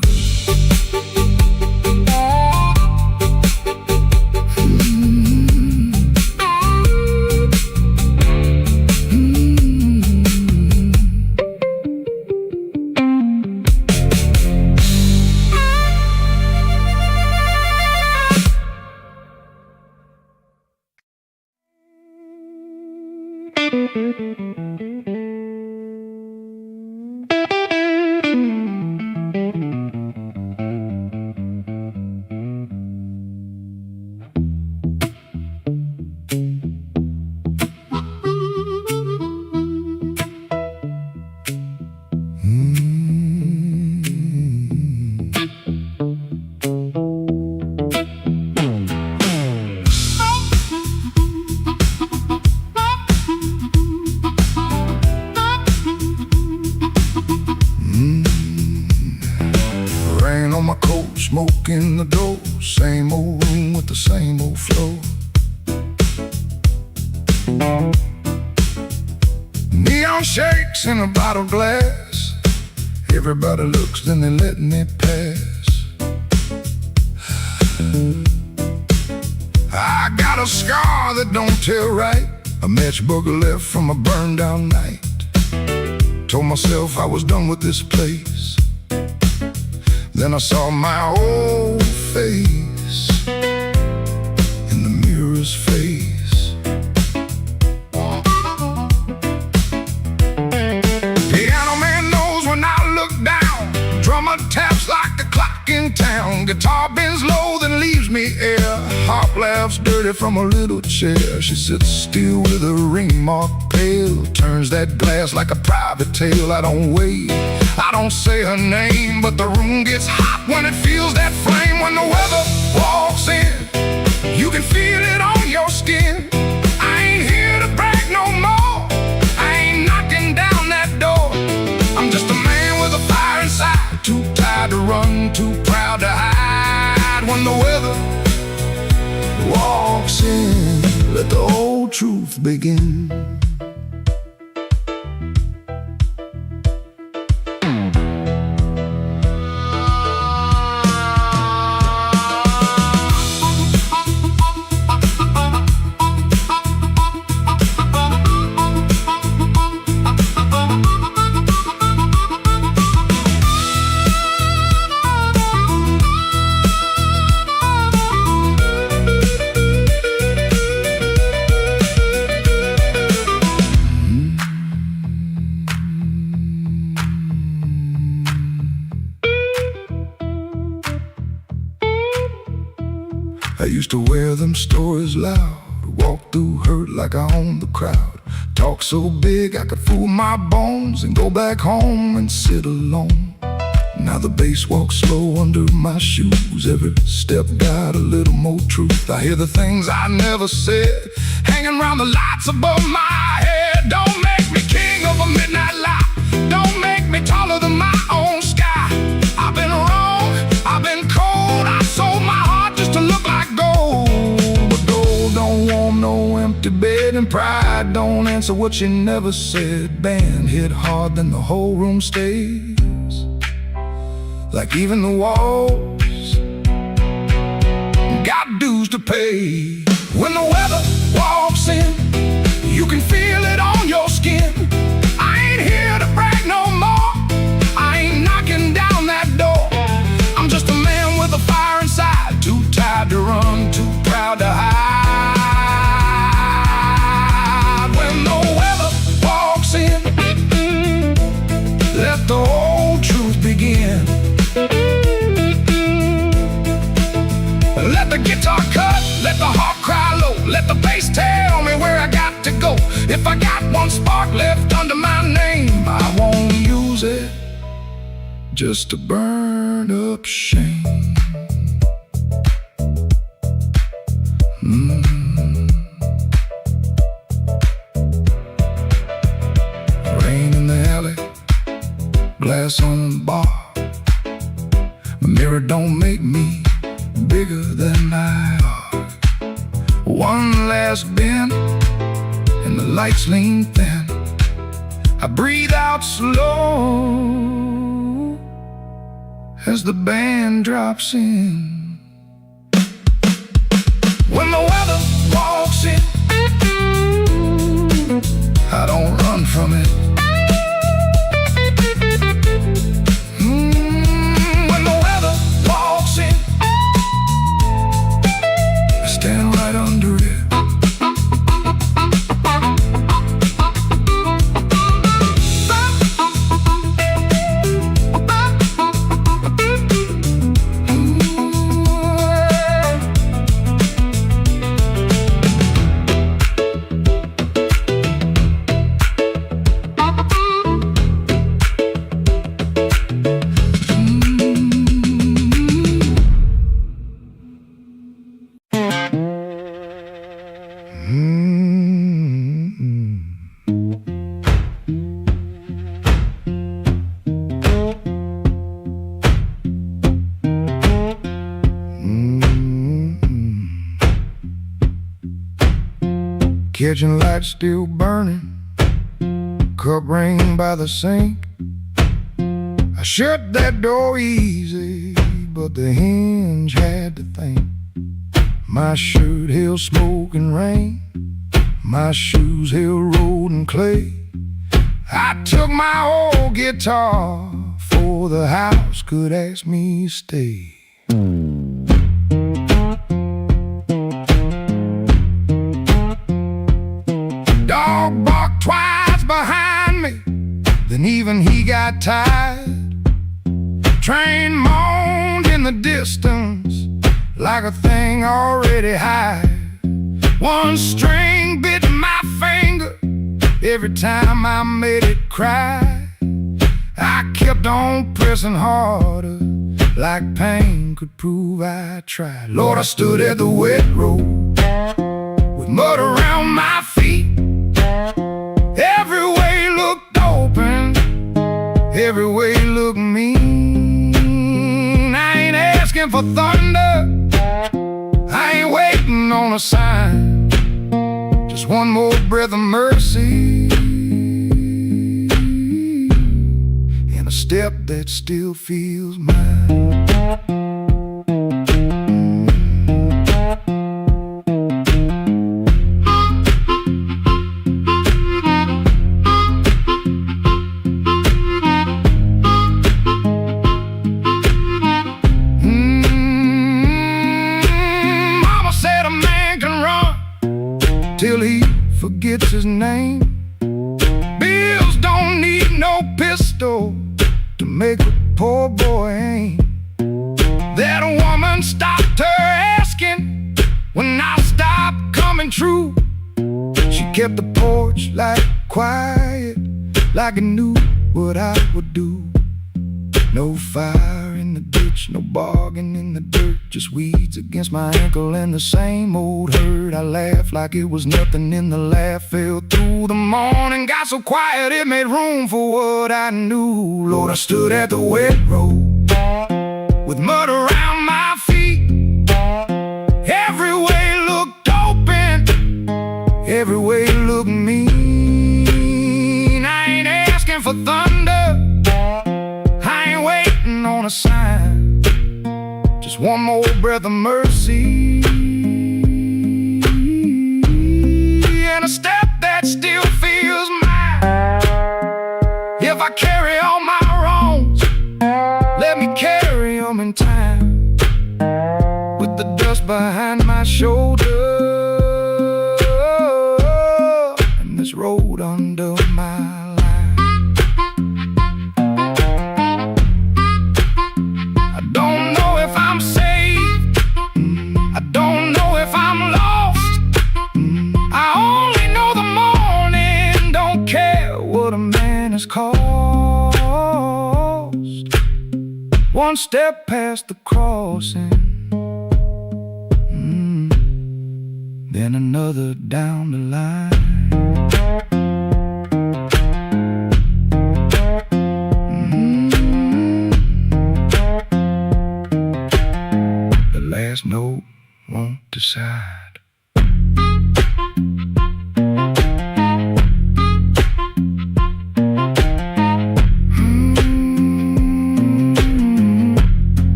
Smoke in the door, same old room with the same old floor. Neon shakes in a bottle glass. Everybody looks, then they let me pass. I got a scar that don't tell right, a matchbook left from a burned down night. Told myself I was done with this place. Then I saw my old face in the mirror's face. Piano man knows when I look down. Drummer taps like the clock in town. Guitar bends low, then leaves me air. Harp laughs dirty from a little chair. She sits still with a ring mark pale. Turns that glass like a private tale. I don't wait, I don't say her name, but the room gets hot when it feels that flame. When the weather walks in, you can feel it on your skin. I ain't here to brag no more, I ain't knocking down that door. I'm just a man with a fire inside, too tired to run, too proud to hide. When the weather walks in, let the old truth begin. Used to wear them stories loud, walk through hurt like I owned the crowd. Talk so big I could fool my bones and go back home and sit alone. Now the bass walks slow under my shoes. Every step got a little more truth. I hear the things I never said hanging around the lights above my head. Don't make me king of a midnight light. Don't make me taller than my own sky. I've been wrong, I've been cold. I sold my heart just to look like gold. But gold don't want no empty bed, and pride don't answer what you never said. Band hit hard, then the whole room stays like even the walls got dues to pay. When the weather walks in, you can feel it on your skin. I ain't here to brag no more, I ain't knocking down that door. I'm just a man with a fire inside, too tired to run, too proud to hide. When the weather walks in, let the old truth begin. Let the guitar cut, let the heart cry low. Let the bass tell me where I got to go. If I got one spark left under my name, I won't use it just to burn up shame. Rain in the alley, glass on the bar. My mirror don't make me bigger than I are. One last bend and the lights lean thin. I breathe out slow as the band drops in. When the weather walks in, I don't run from it. When the weather walks in, stand right under it. Kitchen light still burning, cup rain by the sink. I shut that door easy, but the hinge had to think. My shirt held smoke and rain, my shoes held road and clay. I took my old guitar before the house could ask me to stay. Dog barked twice behind me, then even he got tired. Train moaned in the distance like a thing already hired. One string bit my finger every time I made it cry. I kept on pressing harder, like pain could prove I tried. Lord, I stood at the wet road with mud around my feet. Every way looked open, every way looked mean. I ain't asking for thunder, I ain't waiting on a sign. Just one more breath of mercy and a step that still feels mine. Till he forgets his name. Bills don't need no pistol to make a poor boy aim. That woman stopped her asking true. She kept the porch light quiet, like it knew what I would do. No fire in the ditch, no bargain in the dirt, just weeds against my ankle and the same old hurt. I laughed like it was nothing, and the laugh fell through the morning. Got so quiet it made room for what I knew. Lord, I stood at the wet road with mud around my feet. Every way looked open, every way looked mean. I ain't asking for thunder, on a sign, just one more breath of mercy, and a step that still feels mine. If I carry all my wrongs, let me carry them in time, with the dust behind my shoulder and this road under my cost. One step past the crossing, then another down the line. The last note won't decide.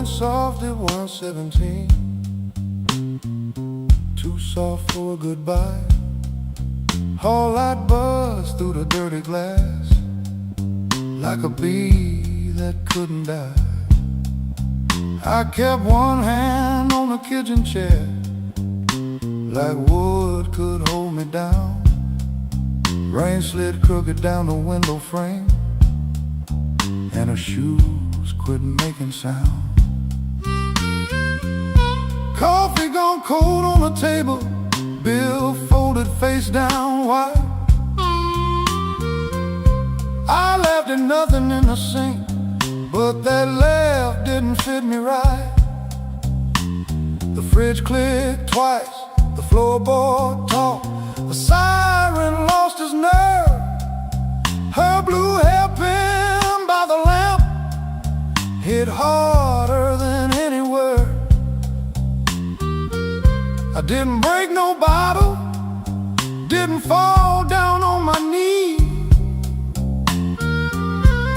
Soft at 117, too soft for a goodbye. Whole light buzzed through the dirty glass, like a bee that couldn't die. I kept one hand on the kitchen chair, like wood could hold me down. Rain slid crooked down the window frame, and her shoes quit making sound. Coffee gone cold on the table, bill folded face down wide. I laughed at nothing in the sink, but that laugh didn't fit me right. The fridge clicked twice, the floorboard talked, the siren lost his nerve. Her blue hairpin by the lamp hit harder than any word. I didn't break no bottle, didn't fall down on my knee.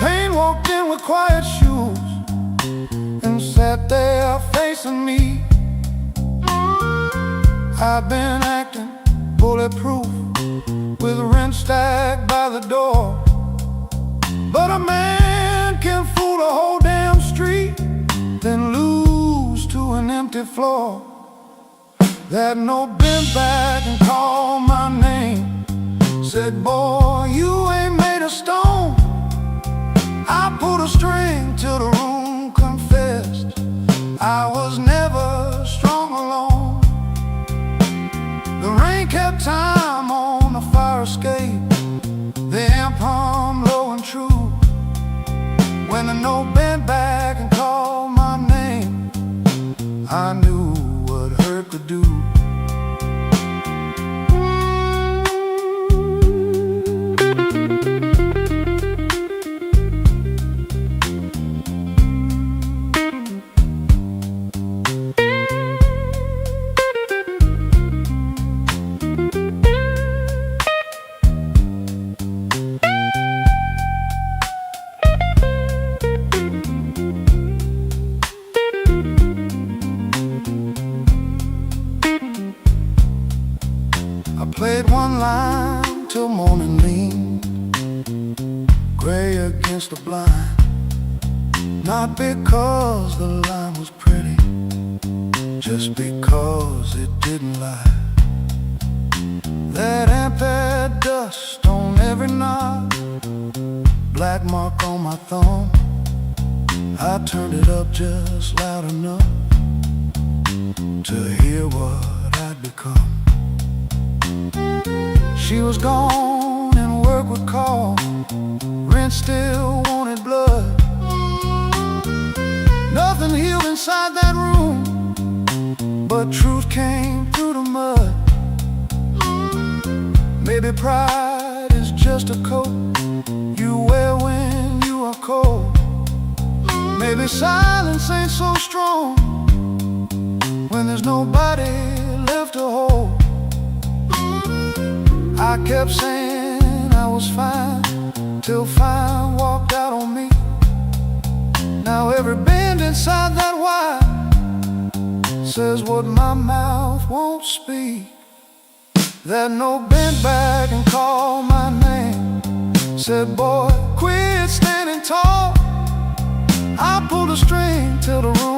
Pain walked in with quiet shoes and sat there facing me. I've been acting bulletproof with rent stacked by the door, but a man can fool a whole damn street, then lose to an empty floor. That note bent back and called my name, said, boy, you ain't made of stone. I pulled a string till the room confessed I was never strong alone. The rain kept time on the fire escape, the amp hummed low and true. When the note bent back and called my name, I knew what hurt could do. line till morning lean, gray against the blind. Not because the line was pretty, just because it didn't lie. That ampere dust on every knob, black mark on my thumb. I turned it up just loud enough to hear what I'd become. She was gone and work would call, rent still wanted blood. Nothing healed inside that room, but truth came through the mud. Maybe pride is just a coat you wear when you are cold. Maybe silence ain't so strong when there's nobody left to hold. I kept saying I was fine till fine walked out on me. Now every bend inside that wire says what my mouth won't speak. That note bent back and called my name, said, boy, quit standing tall. I pulled a string till the room